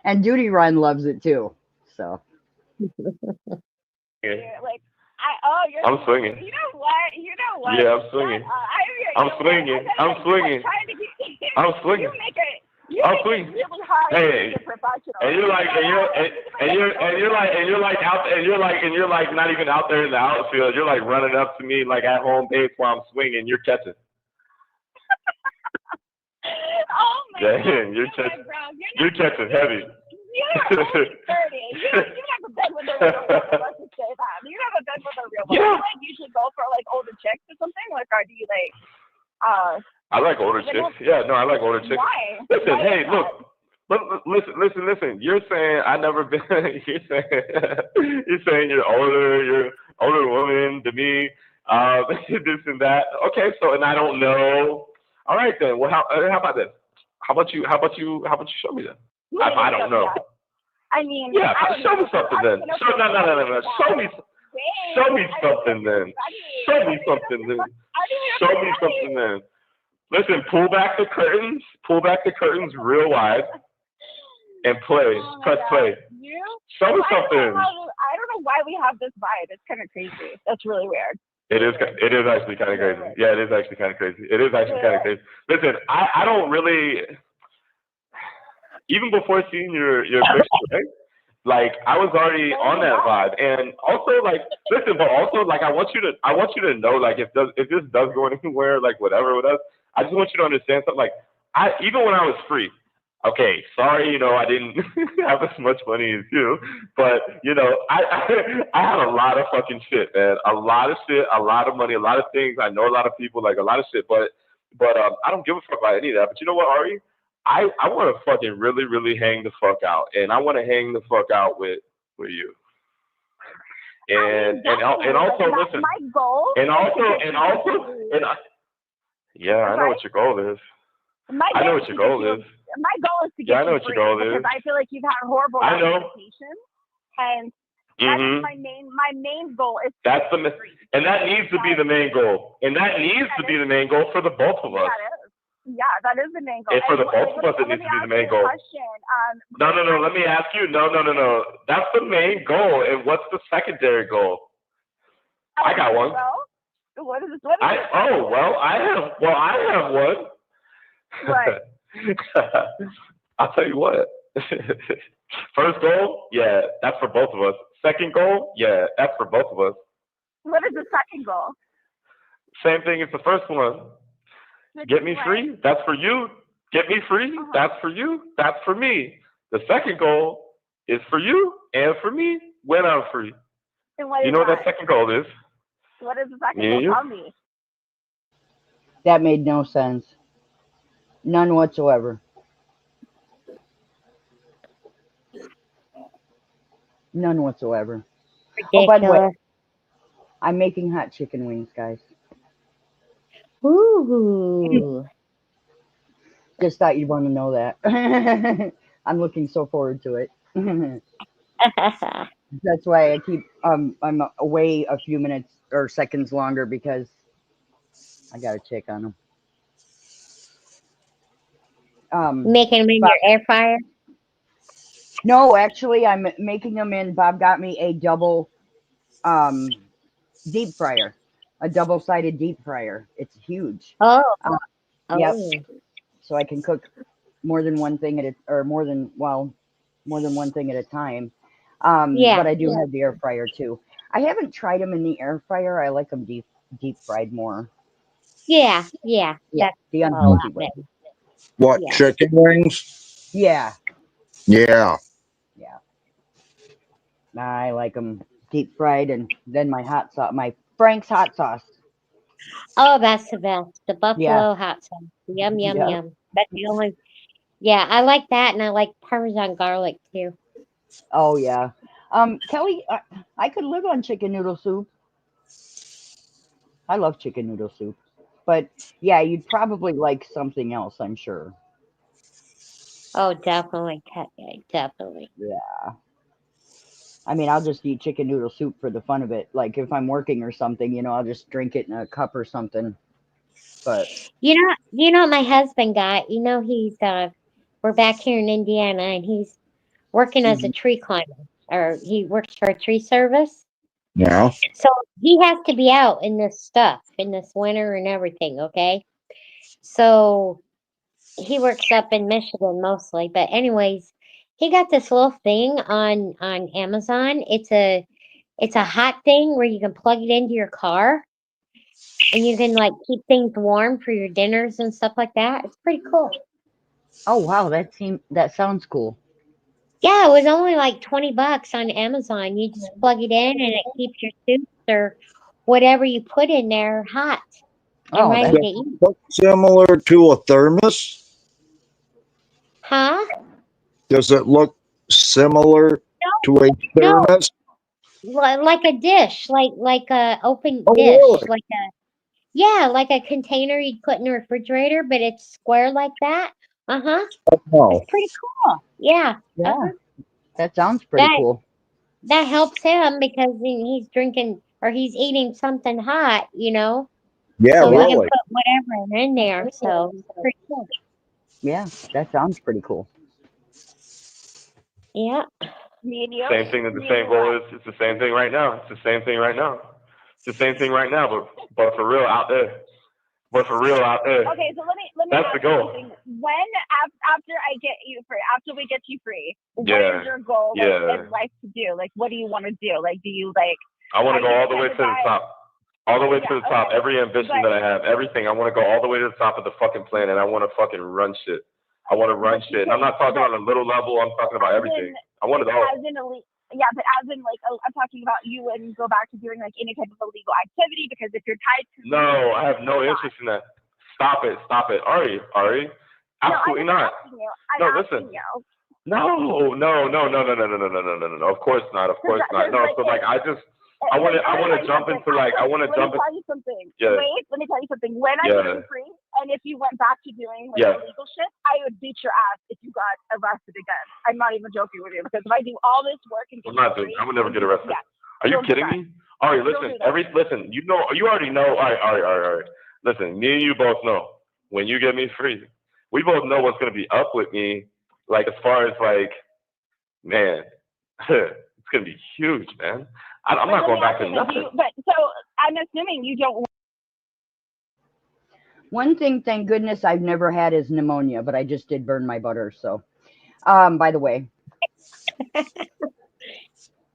And Duty Run loves it too. So I'm swinging. You know what? Yeah, I'm swinging. I'm swinging. I'm swinging. I'm swinging. I'm swinging. Hey, and you're like not even out there in the outfield. You're like running up to me like at home base while I'm swinging. You're catching. Oh my God. You're catching heavy. You're only 30. You never been with a real one. Let's just say that. You never been with a real one. Yeah. You like usually go for like older chicks or something? Like, or do you like I like older chicks. Yeah, no, I like older chicks. Why? Listen, Why hey, is look. Listen. You're saying I never been. You're saying you're older woman to me. This and that. Okay, so and I don't know. All right then. Well, how about this? How about you show me that? I don't know. I mean, yeah, show me something then. No. Show me something then. Show me something then. Listen, pull back the curtains real wide, and play. Press play. Show me something. I don't know why we have this vibe. It's kind of crazy. That's really weird. It is actually kind of crazy. Yeah, it is actually kind of crazy. Crazy. Listen, I don't really. Even before seeing your picture, right? Like I was already on that vibe, and also like listen, but also like I want you to know, like if this does go anywhere, like whatever with us, I just want you to understand something. Like even when I was free, okay, sorry, I didn't have as much money as you, but I had a lot of fucking shit, man, a lot of shit, a lot of money, a lot of things. I know a lot of people, like a lot of shit, but I don't give a fuck about any of that. But you know what, Ari? I want to fucking really, really hang the fuck out, and I want to hang the fuck out with you. And also listen. My goal. Yeah, I know what your goal is. I know what your goal is. My goal is to get I know what your goal is. Because I feel like you've had horrible reputation, and that's my main goal is. And that needs to be the main goal. And that needs to be the main goal for the both of us. Yeah, that is the main goal. It's for the And both of us. It let needs me to be ask the main you a goal. question. No. Let me ask you. No. That's the main goal. And what's the secondary goal? I got one. Well, what is this? I have one. What? I'll tell you what. First goal, yeah, that's for both of us. Second goal, yeah, that's for both of us. What is the second goal? Same thing as the first one. Get me free, that's for you. Get me free, that's for you. That's for me. The second goal is for you and for me when I'm free. And what You is know what that second goal is? What is the second Me and goal? you? Tell me. That made no sense. None whatsoever. None whatsoever. Oh, by the way, Ridiculous. I'm making hot chicken wings, guys. Ooh. Just thought you'd want to know that. I'm looking so forward to it. That's why I keep I'm away a few minutes or seconds longer because I gotta check on them. Making them in your air fryer? No, actually, I'm making them in. Bob got me a double deep fryer, a double-sided deep fryer. It's huge. Oh. Yep. Oh. So I can cook more than one thing more than one thing at a time. Yeah. But I do have the air fryer too. I haven't tried them in the air fryer. I like them deep fried more. Yeah. Yeah, That's the a lot unhealthy way. better. What, Yeah. chicken wings? Yeah, Yeah. I like them deep fried, and then my hot sauce, my Frank's hot sauce. Oh, that's the best. The buffalo Yeah, hot sauce. Yum, yum, yeah. yum. That's the only. Yeah, I like that, and I like Parmesan garlic too. Oh yeah. Kelly, I could live on chicken noodle soup. I love chicken noodle soup, but yeah, you'd probably like something else, I'm sure. Oh, definitely, definitely. Yeah. I mean, I'll just eat chicken noodle soup for the fun of it. Like if I'm working or something, I'll just drink it in a cup or something. But You know what my husband got. He's we're back here in Indiana, and he's working as a tree climber, or he works for a tree service. Yeah. So he has to be out in this stuff in this winter and everything. Okay, so he works up in Michigan mostly, but anyways, he got this little thing on Amazon. It's a hot thing where you can plug it into your car, and you can like keep things warm for your dinners and stuff like that. It's pretty cool. oh wow, that sounds cool. Yeah, it was only like $20 on Amazon. You just plug it in, and it keeps your soups or whatever you put in there hot and Oh, ready that's to eat. Look similar to a thermos? Huh? Does it look similar to a No, thermos? like a dish, like a open Oh, dish, really? like a container you'd put in the refrigerator, but it's square like that. Uh-huh. Oh, It's pretty cool. Yeah. yeah, Uh-huh. that sounds pretty That cool. that helps him because he's drinking or he's eating something hot, yeah, so he can really. put whatever in there. So it's pretty cool. Yeah, that sounds pretty cool. Yeah. Me and you. Same thing that the same goal is. It's the same thing right now. It's the same thing right now. It's the same thing right now, but for real out there. But for real out there. Okay, so let me That's ask the goal. you something. When after I get you free, after we get you free, what Yeah. is your goal Yeah. in life to do? Like, what do you want to do? Like, do you like? I want to are go you all the way type to of the guy- top. All the way to Yeah, the top. okay. Every ambition But- that I have, everything. I want to go all the way to the top of the fucking planet. I want to fucking run shit. I want to run shit. And I'm not talking on a little level. I'm talking about everything. I want it all. As in but as in like I'm talking about you wouldn't go back to doing like any type of illegal activity because if you're tied to No, I have no interest in that. Stop it. Ari. Absolutely not. No, listen. No. Of course not. Of course not. No, so like I want to jump into like I want to jump Let me tell you something. Yeah. Wait, let me tell you something. When I Yeah. get you free, and if you went back to doing like Yeah. illegal shit, I would beat your ass if you got arrested again. I'm not even joking with you because if I do all this work and get I'm not you doing. free, I would never get arrested. Yeah. Are you Don't do kidding that. me? Ari, Don't listen. do that. Listen. You already know. All right. Listen, me and you both know. when you get me free, we both know what's gonna be up with me. Like as far as like, man, it's gonna be huge, man. I'm not going back to nothing. But so I'm assuming you don't. One thing, thank goodness, I've never had is pneumonia, but I just did burn my butter. So, by the way,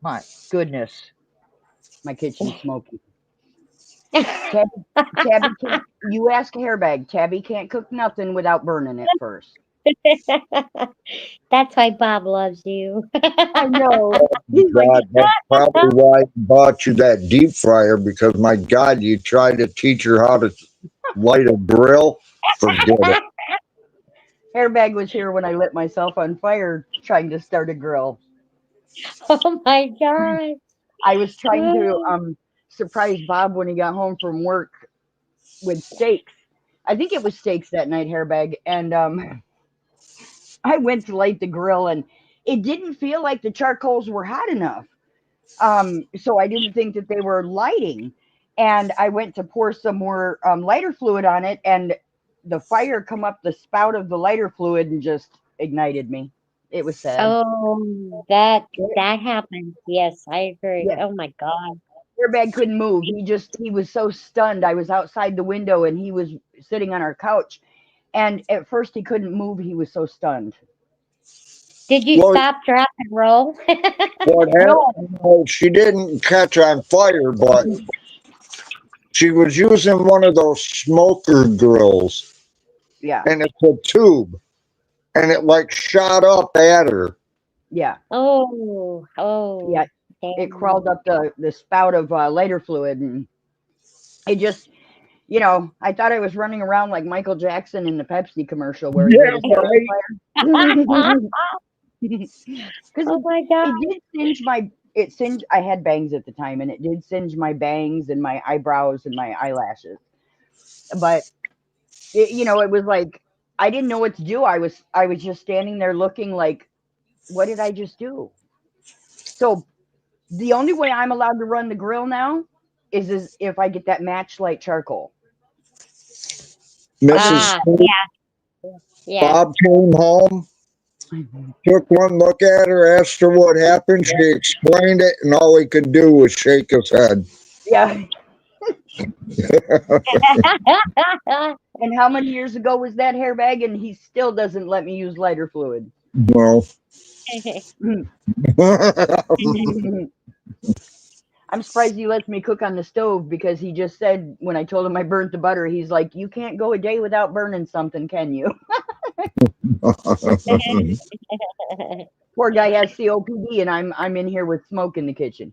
my goodness, my kitchen's smoky. Tabby can't, you ask Hairbag. Tabby can't cook nothing without burning it first. That's why Bob loves you. I know. God, that's probably why I bought you that deep fryer, because my God, you tried to teach her how to light a grill. Forget it. Hairbag was here when I lit myself on fire trying to start a grill. Oh my God. I was trying to surprise Bob when he got home from work with steaks. I think it was steaks that night, Hairbag. And I went to light the grill and it didn't feel like the charcoals were hot enough. So I didn't think that they were lighting. And I went to pour some more lighter fluid on it, and the fire come up the spout of the lighter fluid and just ignited me. It was sad. Oh, that happened. Yes, I agree. Yeah. Oh my God. Hairbag couldn't move. He was so stunned. I was outside the window and he was sitting on our couch. And at first he couldn't move. He was so stunned. Did you stop, drop, and roll? What happened? No, she didn't catch on fire, but she was using one of those smoker grills. Yeah. And it's a tube. And it like shot up at her. Yeah. Oh. Yeah. Damn. It crawled up the spout of lighter fluid, and it just, I thought I was running around like Michael Jackson in the Pepsi commercial where he lit his hair on fire. Oh my God. It singed. I had bangs at the time, and it did singe my bangs and my eyebrows and my eyelashes. But it was like I didn't know what to do. I was just standing there looking like, what did I just do? So the only way I'm allowed to run the grill now is if I get that matchlight charcoal. Mrs. Yeah. Bob came home, took one look at her, asked her what happened. She explained it, and all he could do was shake his head. Yeah. And how many years ago was that, Hairbag? And he still doesn't let me use lighter fluid. Well. I'm surprised he lets me cook on the stove, because he just said when I told him I burnt the butter, he's like, you can't go a day without burning something, can you? Poor guy has COPD, and I'm in here with smoke in the kitchen.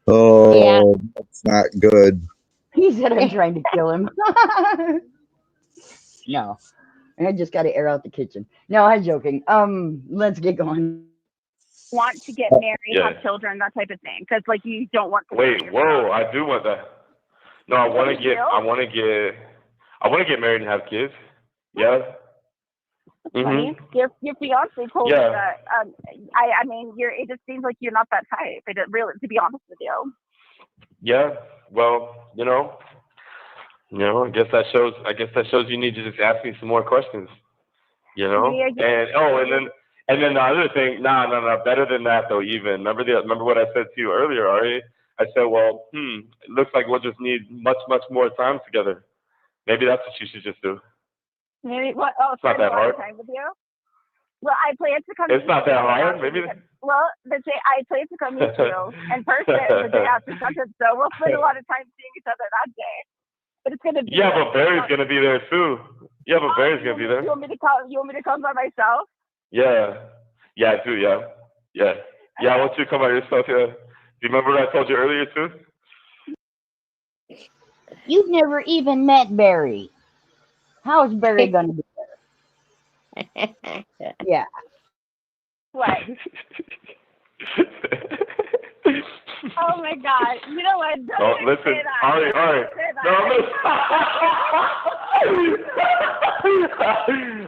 Oh, yeah. That's not good. He said I'm trying to kill him. No, I just got to air out the kitchen. No, I'm joking. Let's get going. Want to get married, have children, that type of thing, because like you don't want to. Wait, whoa! I do want that. No, I want to get married and have kids. Yeah. Mm-hmm. Your fiance told me that. I mean, it just seems like you're not that type. Really, to be honest with you. Yeah. Well, I guess that shows you need to just ask me some more questions. And then the other thing, no, better than that though. Even remember what I said to you earlier, Ari? I said, well, it looks like we'll just need much more time together. Maybe that's what you should just do. Maybe what? Oh, it's not that hard. Time with you? Well, I plan to come. It's not that hard. Maybe. Well, I plan to come meet you in person the day after Sunset, so we'll spend a lot of time seeing each other that day. But it's gonna be. Yeah, but Barry's gonna be there too. Yeah, but Barry's gonna be there. You want me to come by myself? Yeah, I do. Yeah. I want you to come by yourself. Yeah. Do you remember what I told you earlier too? You've never even met Barry. How is Barry gonna be there? Yeah. What? Oh my God! You know what? Oh, listen, Ari. No,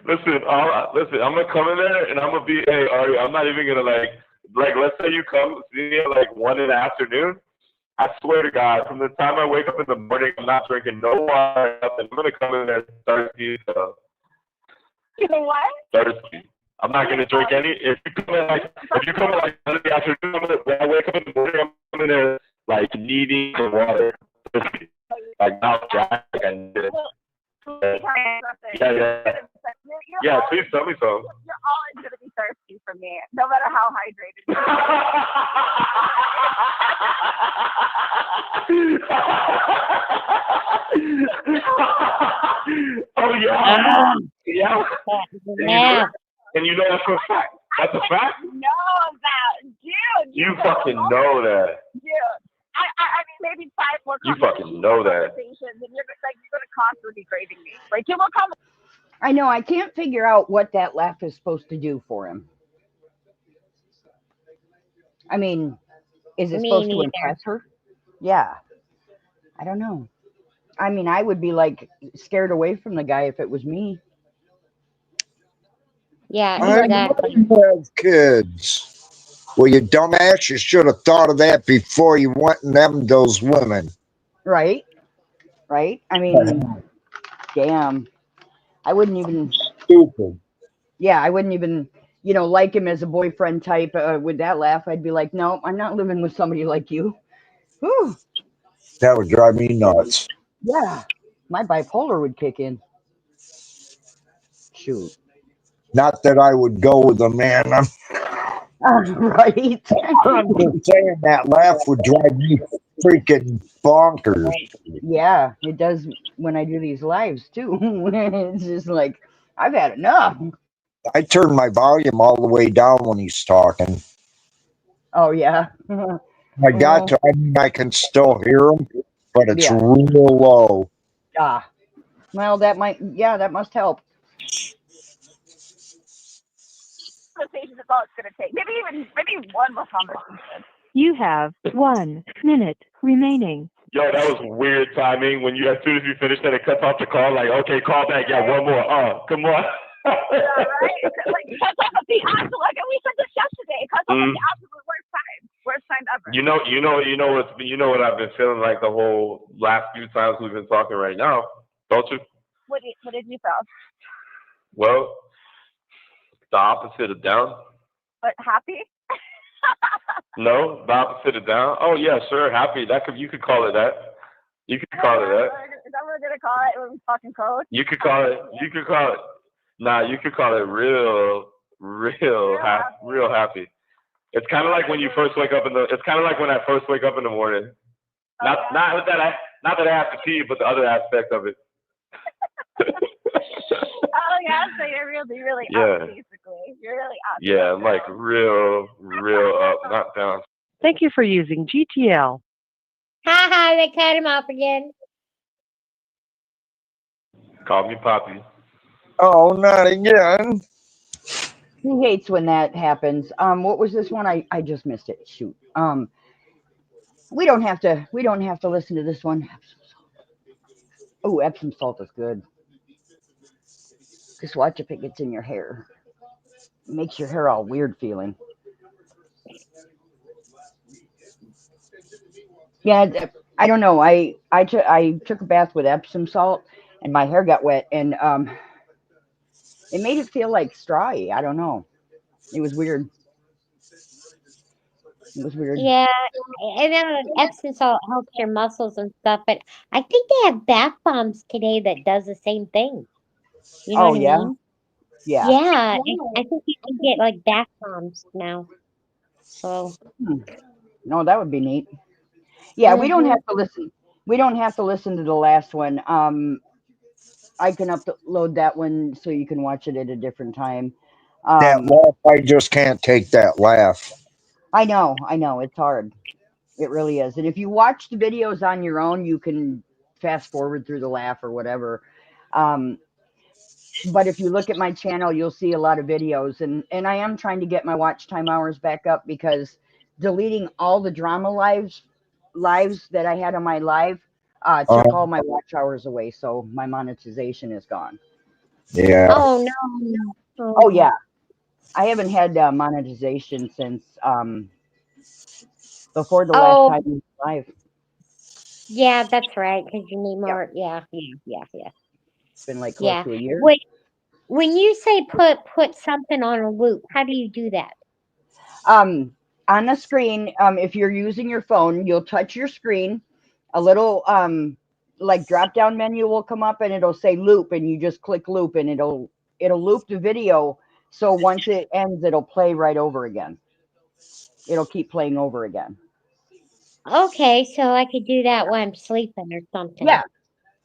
listen. I'm gonna come in there and I'm gonna be. Hey, Ari, I'm not even gonna like. Let's say you come see me at like 1 in the afternoon. I swear to God, from the time I wake up in the morning, I'm not drinking no water. Nothing. I'm gonna come in there thirsty. You know what? Thirsty. I'm not gonna drink any. If you come in like Sunday afternoon, when I wake up in the morning, I'm coming in there like needing the water. Thirsty. Like mouth dry. Like I need it. Yeah, please tell me so. You're always going to be thirsty for me, no matter how hydrated you are. Oh, yeah. Yeah. Yeah. And you know that's a fact. That's a fact? know that. Dude. You fucking know that. Dude. I mean, maybe 5 more You fucking know that. conversations, and you're going to constantly be craving me. Like, 2 more conversations. I know. I can't figure out what that laugh is supposed to do for him. I mean, is it supposed to impress her? Yeah. I don't know. I mean, I would be like scared away from the guy if it was me. Yeah, I exactly. have kids. Well, you dumbass, you should have thought of that before you went and them those women. Right? Right? I mean, damn. I wouldn't even. Stupid. Yeah, I wouldn't even, like him as a boyfriend type. With that laugh, I'd be like, no, I'm not living with somebody like you. Whew. That would drive me nuts. Yeah, my bipolar would kick in. Shoot. Not that I would go with a man. Right. I'm just saying that laugh would drive me freaking bonkers. Yeah, it does when I do these lives too. It's just like, I've had enough. I turn my volume all the way down when he's talking. Oh, yeah. I got to, I mean, I can still hear him, but it's real low. Ah. Well, that must help. Conversations is all it's going to take. Maybe one more conversation. You have 1 minute remaining. Yo, that was weird timing. When as soon as you finish that, it cuts off the call. Like, okay, call back. Yeah, one more. Oh, come on. Yeah, right? Like, cuts off at the absolute, like, we said this yesterday. It cuts off at the absolute worst time ever. You know what I've been feeling like the whole last few times we've been talking right now, don't you? What did you feel? Well, the opposite of down. But happy? No, the opposite of down. Oh yeah, sure, happy. You could call it that. You could call it that. Is that what we're gonna call it when we talking code? You could call it. Nah, you could call it real happy. It's kind of like when you first wake up It's kind of like when I first wake up in the morning. Not that I have to see you, but the other aspect of it. Oh yeah, so you're really up, basically. You're really up. Yeah, I'm like real up, not down. Thank you for using GTL. Ha, they cut him off again. Call me Poppy. Oh, not again. He hates when that happens. What was this one? I just missed it. Shoot. We don't have to listen to this one. Oh, Epsom salt is good. Just watch if it gets in your hair. It makes your hair all weird feeling. Yeah, I don't know. I took a bath with Epsom salt and my hair got wet and it made it feel like strawy. I don't know. It was weird. It was weird. Yeah, and then Epsom salt helps your muscles and stuff, but I think they have bath bombs today that does the same thing. You know what I mean? Yeah. Yeah, I think you can get like bath bombs now. So. No, that would be neat. Yeah, we don't have to listen. We don't have to listen to the last one. I can upload that one so you can watch it at a different time. That laugh, I just can't take that laugh. I know. It's hard. It really is. And if you watch the videos on your own, you can fast forward through the laugh or whatever. But if you look at my channel, you'll see a lot of videos. And I am trying to get my watch time hours back up because deleting all the drama lives that I had on my live took all my watch hours away. So my monetization is gone. Yeah. Oh, no. Oh, yeah. I haven't had monetization since before the last time you were live. Yeah, that's right. Because you need more. Yeah. It's been like close Yeah. to a year. Wait, when you say put something on a loop, how do you do that? On the screen, if you're using your phone, you'll touch your screen. A little like drop down menu will come up and it'll say loop, and you just click loop, and it'll loop the video. So once it ends, it'll play right over again. It'll keep playing over again. Okay, so I could do that while I'm sleeping or something. Yeah.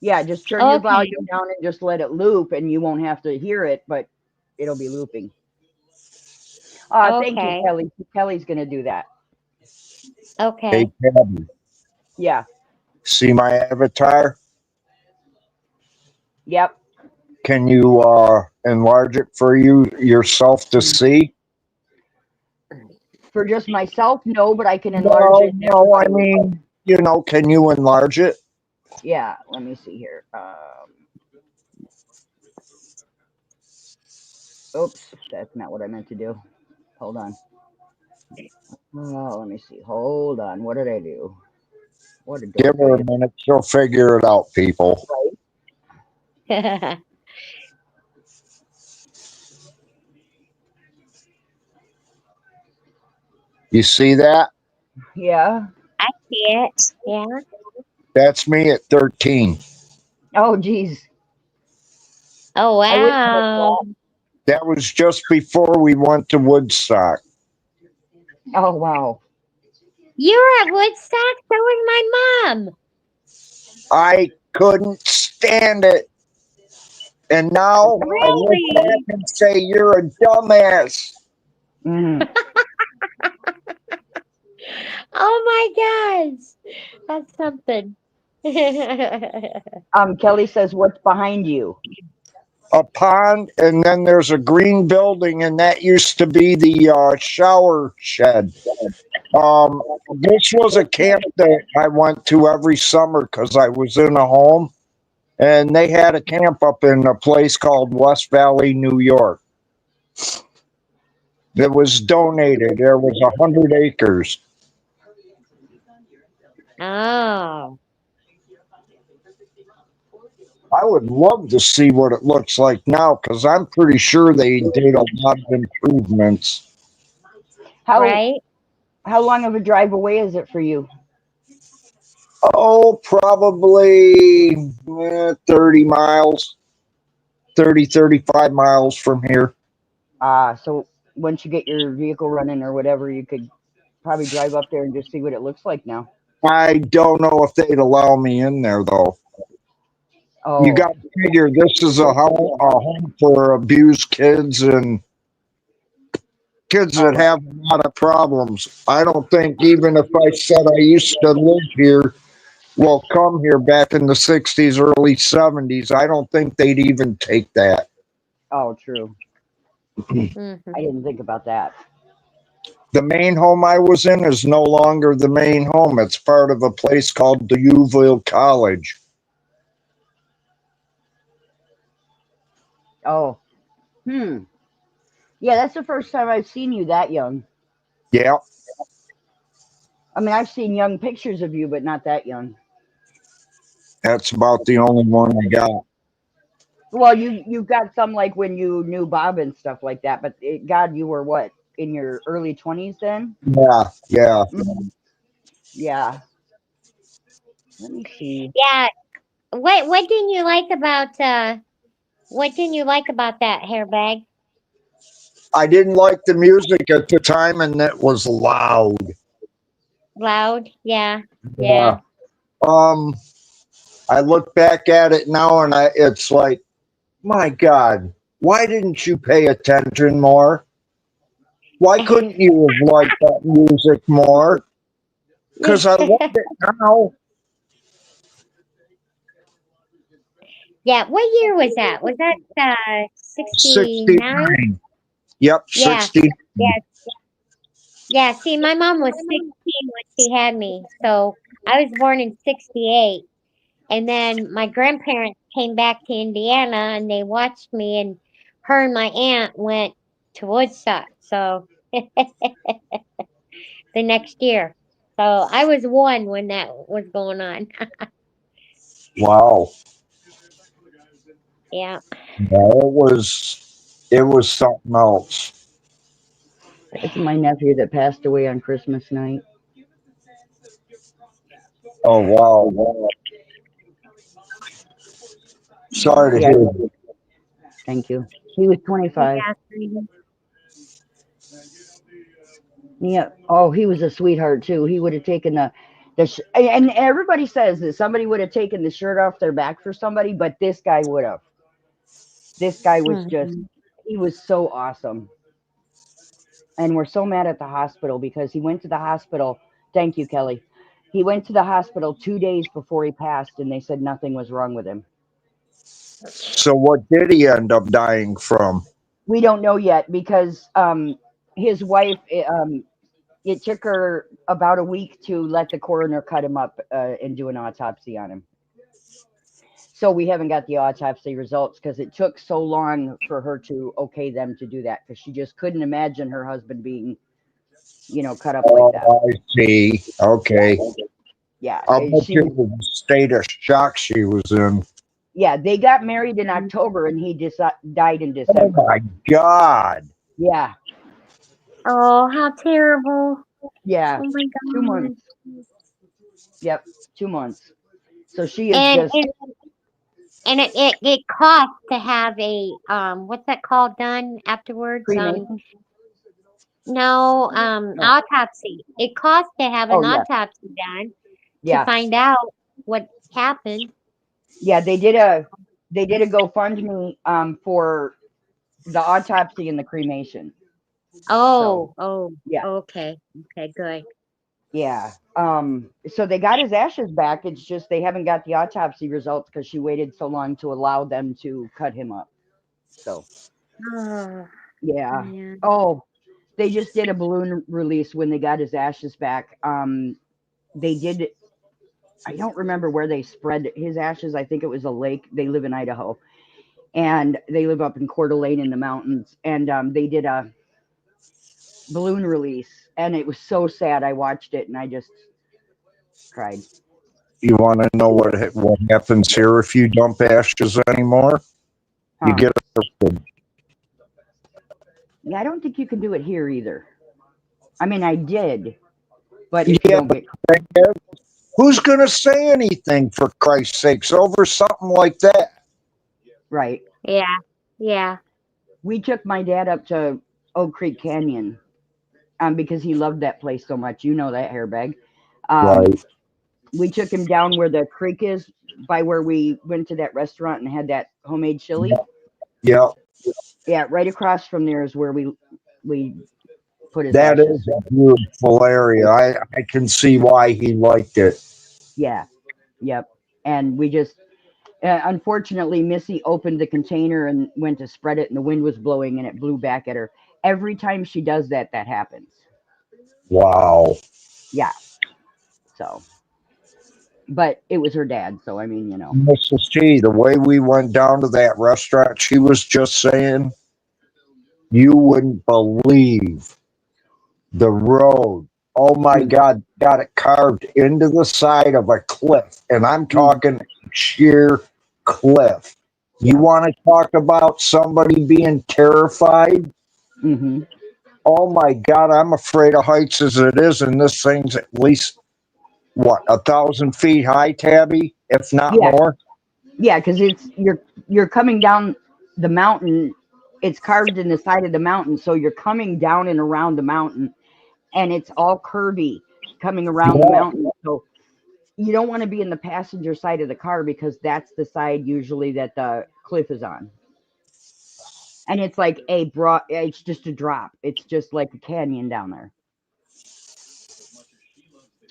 Yeah, just turn your Okay. volume down and just let it loop, and you won't have to hear it, but it'll be looping. Thank you, Okay. Kelly. Kelly's gonna do that. Okay. Hey, Tabby, Yeah. see my avatar? Yep. Can you enlarge it for yourself to see? For just myself, no, but I can enlarge it. No, I mean, can you enlarge it? Yeah, let me see here. Oops, that's not what I meant to do. Hold on. Oh, let me see. Hold on. What did I do? What a Give her a minute. She'll figure it out, people. You see that? Yeah. I see it. Yeah. That's me at 13. Oh, geez. Oh, I wish I had wow. That was just before we went to Woodstock. Oh, wow. You were at Woodstock? So was my mom. I couldn't stand it. And now I look back Really? and say, you're a dumbass. Mhm. Oh my gosh. That's something. Kelly says, what's behind you? A pond, and then there's a green building, and that used to be the shower shed. This was a camp that I went to every summer because I was in a home, and they had a camp up in a place called West Valley, New York. It was donated. There was 100 acres. Oh. I would love to see what it looks like now because I'm pretty sure they did a lot of improvements. Right? How long of a drive away is it for you? Oh, probably 30 miles, 35 miles from here. So once you get your vehicle running or whatever, you could probably drive up there and just see what it looks like now. I don't know if they'd allow me in there, though. Oh. You got to figure this is a home for abused kids and kids that have a lot of problems. I don't think even if I said I used to live here, well, come here back in the 60s, early 70s, I don't think they'd even take that. Oh, true. I didn't think about that. The main home I was in is no longer the main home. It's part of a place called the Duville College. Oh. Yeah, that's the first time I've seen you that young. Yeah. I mean, I've seen young pictures of you, but not that young. That's about the only one I got. Well, you got some like when you knew Bob and stuff like that, but God, you were what, in your early 20s then? Yeah, yeah. Yeah. Let me see. Yeah. What didn't you like about that hair bag? I didn't like the music at the time, and it was loud. Loud? Yeah. Yeah. I look back at it now, and it's like, my God, why didn't you pay attention more? Why couldn't you have liked that music more? Because I love it now. Yeah. What year was that? Was that 69? 69. Yep, Yeah. 60. Yeah. See, my mom was 16 when she had me, so I was born in 68. And then my grandparents came back to Indiana and they watched me, and her and my aunt went to Woodstock. So the next year. So I was 1 when that was going on. Wow. Yeah. No, it was something else. It's my nephew that passed away on Christmas night. Oh wow. Sorry to Yeah. hear. Thank you. He was 25. Yeah, sweetie. Yeah. Oh, he was a sweetheart too. He would have taken and everybody says that somebody would have taken the shirt off their back for somebody, but this guy would have. This guy was just, he was so awesome. And we're so mad at the hospital because he went to the hospital. Thank you, Kelly. He went to the hospital 2 days before he passed, and they said nothing was wrong with him. So what did he end up dying from? We don't know yet because his wife, it took her about a week to let the coroner cut him up and do an autopsy on him. So we haven't got the autopsy results because it took so long for her to okay them to do that because she just couldn't imagine her husband being, cut up like that. I see. Okay. Yeah. I'll bet you the state of shock she was in. Yeah, they got married in October and he died in December. Oh my God. Yeah. Oh, how terrible. Yeah. Oh my God. 2 months. Yep, 2 months. So she is and it costs to have a what's that called done afterwards? No, autopsy. It costs to have an autopsy done to find out what happened. Yeah, they did a GoFundMe for the autopsy and the cremation. Oh, yeah. Okay, good. Yeah. So they got his ashes back. It's just they haven't got the autopsy results because she waited so long to allow them to cut him up. So yeah. Man. Oh, they just did a balloon release when they got his ashes back. They did, I don't remember where they spread his ashes. I think it was a lake. They live in Idaho. And they live up in Coeur d'Alene in the mountains. And they did a balloon release. And it was so sad. I watched it and I just cried. You want to know what happens here if you dump ashes anymore? You get arrested. Yeah, I don't think you can do it here either. I mean, I did. But if you don't get... Who's going to say anything, for Christ's sakes, over something like that? Right. Yeah. We took my dad up to Oak Creek Canyon because he loved that place so much. You know that, Hairbag. Right. We took him down where the creek is, by where we went to that restaurant and had that homemade chili. Yeah. Yeah, right across from there is where we put his That ashes. is a beautiful area. I can see why he liked it. Yeah. Yep. And we just, unfortunately, Missy opened the container and went to spread it and the wind was blowing and it blew back at her. Every time she does that, that happens. Wow. Yeah. So, but it was her dad. So, I mean, Mrs. T, the way we went down to that restaurant, she was just saying, you wouldn't believe the road. Oh my God, got it carved into the side of a cliff. And I'm talking sheer cliff. You want to talk about somebody being terrified? Mm-hmm. Oh my God, I'm afraid of heights as it is. And this thing's at least, 1,000 feet high, Tabby, if not more? Yeah, because you're coming down the mountain. It's carved in the side of the mountain. So you're coming down and around the mountain. And it's all curvy coming around the mountain. So you don't want to be in the passenger side of the car because that's the side usually that the cliff is on. And it's like it's just a drop. It's just like a canyon down there.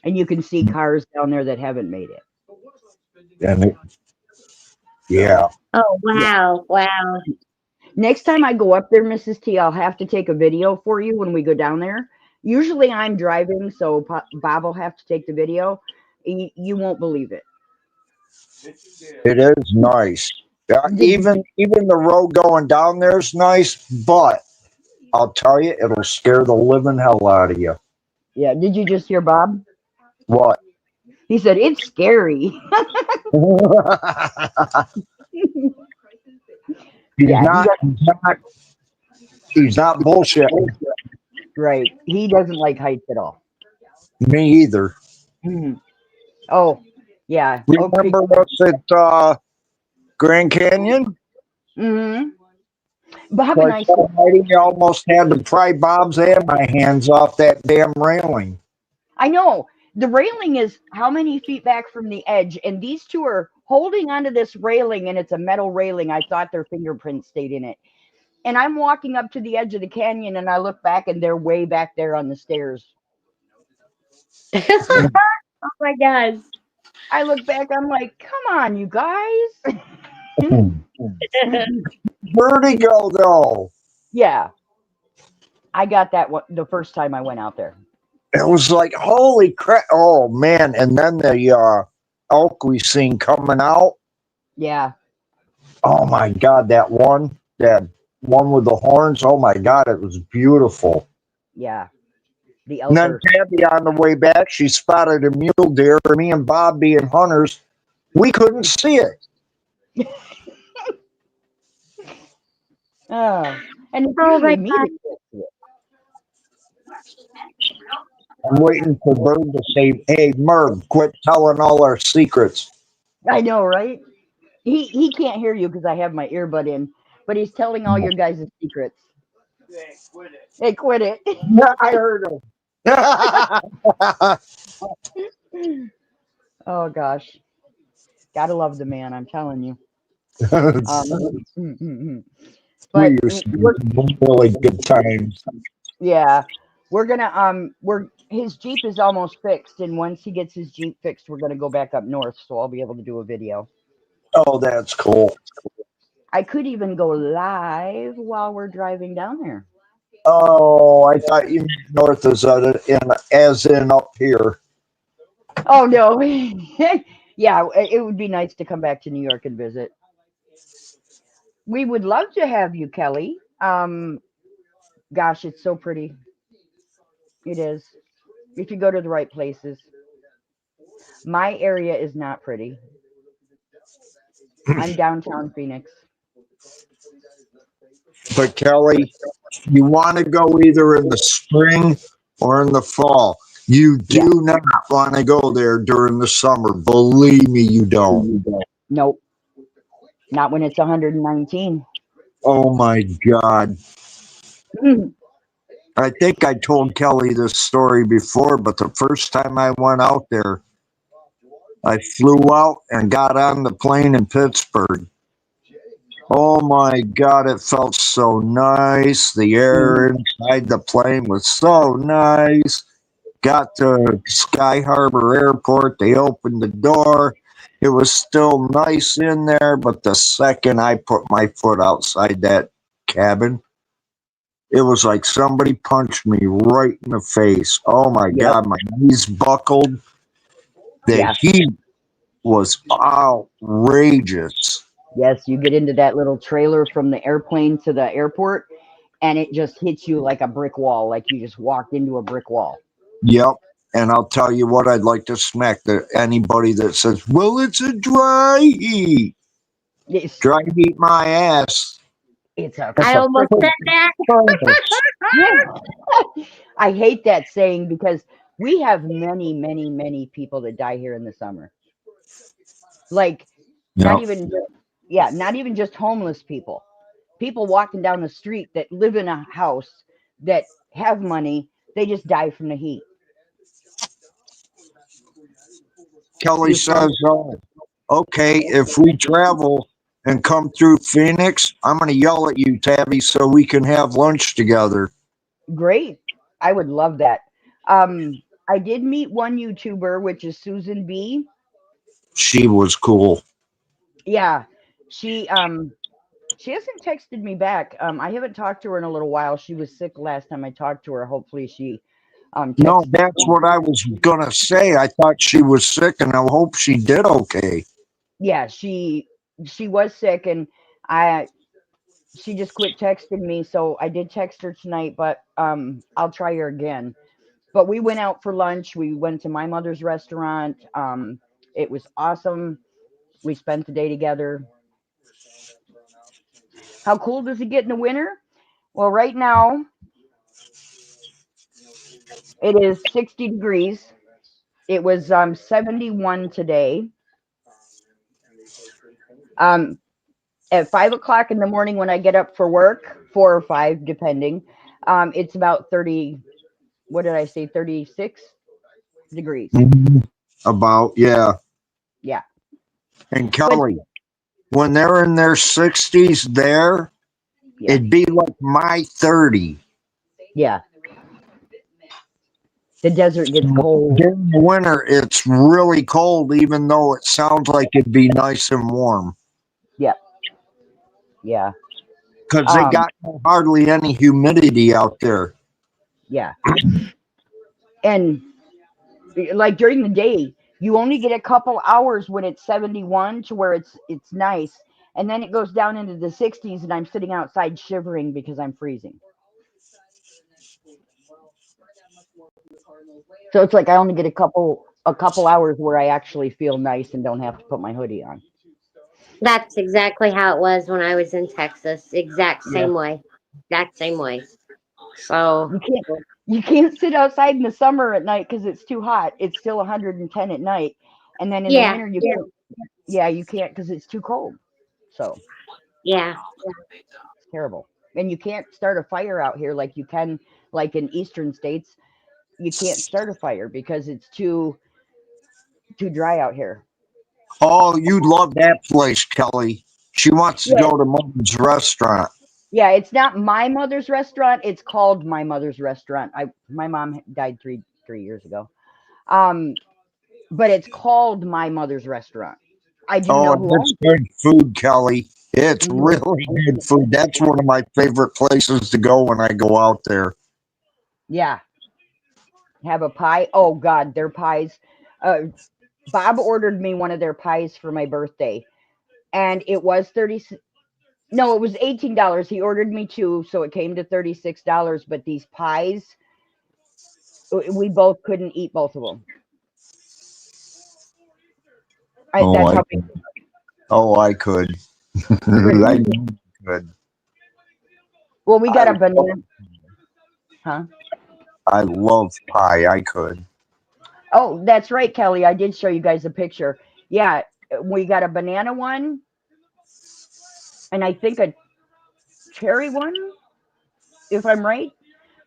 And you can see cars down there that haven't made it. And yeah. Oh, wow. Wow. Next time I go up there, Mrs. T, I'll have to take a video for you when we go down there. Usually I'm driving, so Bob will have to take the video. You won't believe it. It is nice. Even the road going down there is nice, but I'll tell you, it'll scare the living hell out of you. Yeah. Did you just hear Bob? What? He said, it's scary. Yeah, He's not bullshit. right. He doesn't like heights at all. Me either. Oh, yeah. Remember us at Grand Canyon? Mm-hmm. Bob Like and I. somebody almost had to pry Bob's and my hands off that damn railing. I know. The railing is how many feet back from the edge, and these two are holding onto this railing, and it's a metal railing. I thought their fingerprints stayed in it. And I'm walking up to the edge of the canyon, and I look back, and they're way back there on the stairs. Oh my God. I look back, I'm like, come on, you guys. Vertigo, though. Yeah. I got that one the first time I went out there. It was like, holy crap. Oh, man. And then the elk we seen coming out. Yeah. Oh, my God. That one with the horns. Oh, my God. It was beautiful. Yeah. The And then Tabby on the way back, she spotted a mule deer. Me and Bob being hunters, we couldn't see it. And it's Oh my usually me God. that gets it. I'm waiting for Bird to say, hey, Merv, quit telling all our secrets. I know, right? He can't hear you because I have my earbud in, but he's telling all your guys' secrets. Hey, quit it. Yeah, I heard him. Oh, gosh. Gotta love the man, I'm telling you. But We used to have really good times. yeah, we're gonna his Jeep is almost fixed, and once he gets his Jeep fixed, we're gonna go back up north, so I'll be able to do a video. Oh, that's cool. I could even go live while we're driving down there. Oh, I thought you meant north as in up here. Oh no. Yeah, it would be nice to come back to New York and visit. We would love to have you, Kelly. Gosh, it's so pretty. It is. If you go to the right places. My area is not pretty. I'm downtown Phoenix. But Kelly, you want to go either in the spring or in the fall. You do not want to go there during the summer. Believe me, you don't. Nope. Not when it's 119. Oh my God. I think I told Kelly this story before, but the first time I went out there, I flew out and got on the plane in Pittsburgh. Oh my God, it felt so nice. The air inside the plane was so nice. Got to Sky Harbor Airport. They opened the door. It was still nice in there, but the second I put my foot outside that cabin, it was like somebody punched me right in the face. Oh my God, my knees buckled. The heat was outrageous. Yes, you get into that little trailer from the airplane to the airport, and it just hits you like a brick wall, like you just walked into a brick wall. Yep. And I'll tell you what, I'd like to smack anybody that says, well, it's a dry heat. Yes. Dry heat my ass. It's a I almost said that. I hate that saying because we have many, many, many people that die here in the summer. Like, not even just homeless people. People walking down the street that live in a house that have money, they just die from the heat. Kelly says, okay, if we travel and come through Phoenix, I'm going to yell at you, Tabby, so we can have lunch together. Great. I would love that. I did meet one YouTuber, which is Susan B. She was cool. Yeah. She hasn't texted me back. I haven't talked to her in a little while. She was sick last time I talked to her. Hopefully she no, that's what I was going to say. I thought she was sick, and I hope she did okay. Yeah, she was sick, and she just quit texting me, so I did text her tonight, but I'll try her again. But we went out for lunch. We went to my mother's restaurant. It was awesome. We spent the day together. How cold does it get in the winter? Well, right now it is 60 degrees. It was 71 today. At 5 o'clock in the morning when I get up for work, 4 or 5, depending, it's about 30, what did I say, 36 degrees. About, yeah. Yeah. And Kelly, when they're in their 60s there, it'd be like my 30. Yeah. The desert gets cold. During the winter, it's really cold, even though it sounds like it'd be nice and warm. Yeah. Yeah. Because they got hardly any humidity out there. Yeah. And like during the day, you only get a couple hours when it's 71 to where it's nice. And then it goes down into the 60s and I'm sitting outside shivering because I'm freezing. So it's like I only get a couple hours where I actually feel nice and don't have to put my hoodie on. That's exactly how it was when I was in Texas. Exact same way. Exact same way. So you can't sit outside in the summer at night because it's too hot. It's still 110 at night, and then in the winter you can't. Yeah, you can't because it's too cold. So yeah, it's terrible. And you can't start a fire out here like you can, like in eastern states. You can't start a fire because it's too dry out here. Oh, you'd love that place, Kelly. She wants to go to Mom's restaurant. Yeah, it's not my mother's restaurant. It's called my mother's restaurant. My mom died three years ago. But it's called my mother's restaurant. I do know who it's good food, Kelly. It's really good food. That's one of my favorite places to go when I go out there. Yeah. Have a pie. Oh God, their pies. Bob ordered me one of their pies for my birthday, and it was $18. He ordered me 2, so it came to $36. But these pies, we both couldn't eat both of them. I could. I could. Well, we got a banana. Huh? I love pie. I could. Oh, that's right, Kelly. I did show you guys a picture. Yeah, we got a banana one, and I think a cherry one, if I'm right.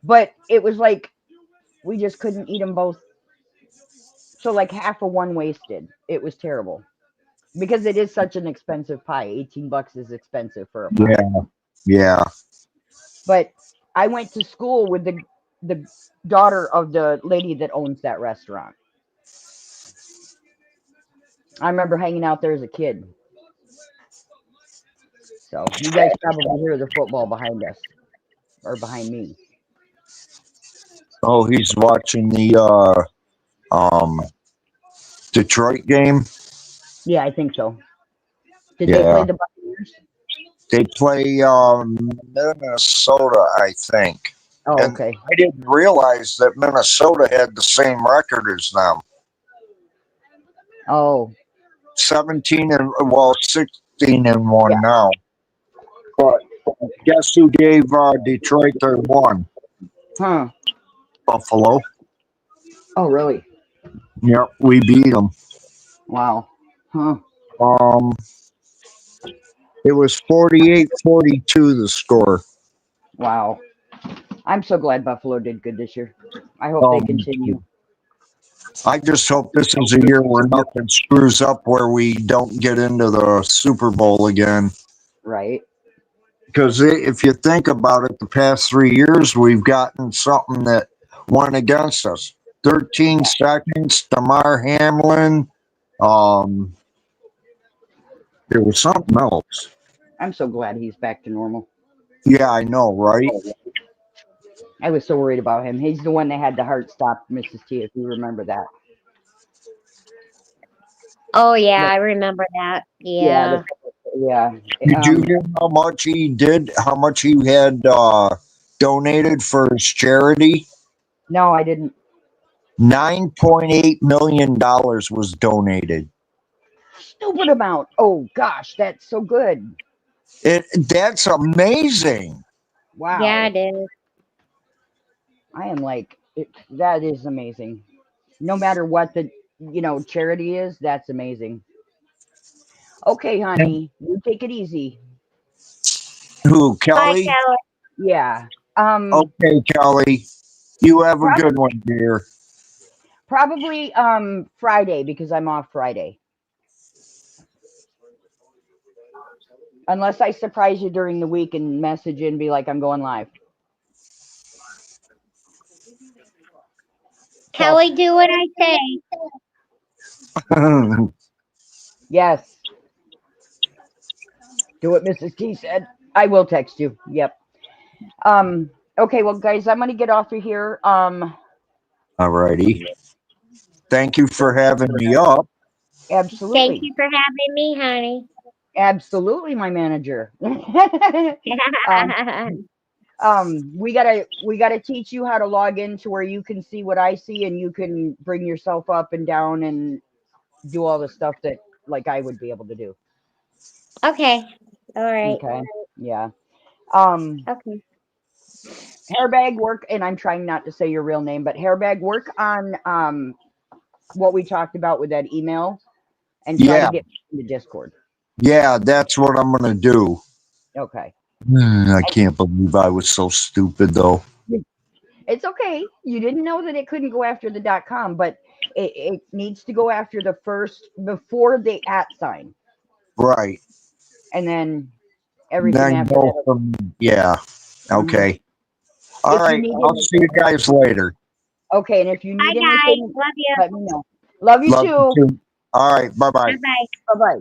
But it was like we just couldn't eat them both. So like half of one wasted. It was terrible because it is such an expensive pie. $18 is expensive for a pie. Yeah. But I went to school with the daughter of the lady that owns that restaurant. I remember hanging out there as a kid. So you guys probably hear the football behind us or behind me. Oh, he's watching the Detroit game. Yeah, I think so. Did they play the Buccaneers? They play Minnesota, I think. Oh, and okay. I didn't realize that Minnesota had the same record as them. Oh. 16-1 now. But guess who gave Detroit their one? Huh. Buffalo. Oh, really? Yep, we beat them. Wow. Huh. It was 48-42 the score. Wow. I'm so glad Buffalo did good this year. I hope they continue. I just hope this is a year where nothing screws up where we don't get into the Super Bowl again. Right. Because if you think about it, the past 3 years, we've gotten something that went against us. 13 seconds, Damar Hamlin. There was something else. I'm so glad he's back to normal. Yeah, I know, right? I was so worried about him. He's the one that had the heart stop, Mrs. T, if you remember that. Oh, yeah, I remember that. Yeah. Did you hear how much he did, how much he had donated for his charity? No, I didn't. $9.8 million was donated. Stupid amount. Oh gosh, that's so good. That's amazing. Wow. Yeah, it is. I am like, that is amazing. No matter what the charity is, that's amazing. Okay, honey, you take it easy. Who, Bye, Kelly? Kelly. Yeah. Okay, Kelly. You have a good one, dear. Probably Friday, because I'm off Friday. Unless I surprise you during the week and message you and be like, I'm going live. Kelly, do what I say. Yes. Do what Mrs. T said. I will text you. Yep. Okay, well, guys, I'm going to get off of here. Alrighty. Thank you for having me up. Absolutely. Thank you for having me, honey. Absolutely, my manager. We gotta teach you how to log into where you can see what I see and you can bring yourself up and down and do all the stuff that like I would be able to do. Okay. All right. Okay. Yeah. Okay. Hairbag, work, and I'm trying not to say your real name, but Hairbag, work on what we talked about with that email and try to get in the Discord. Yeah, that's what I'm gonna do. Okay. I can't believe I was so stupid, though. It's okay. You didn't know that it couldn't go after the .com, but it needs to go after the first before the @ sign. Right. And then everything Then after go that. from, yeah. Okay. All If you right. need I'll see you guys later. Okay, and if you Bye, need guys. anything, Love you. let me know. Love you Love too. you too. All right. Bye-bye. Bye-bye. Bye-bye.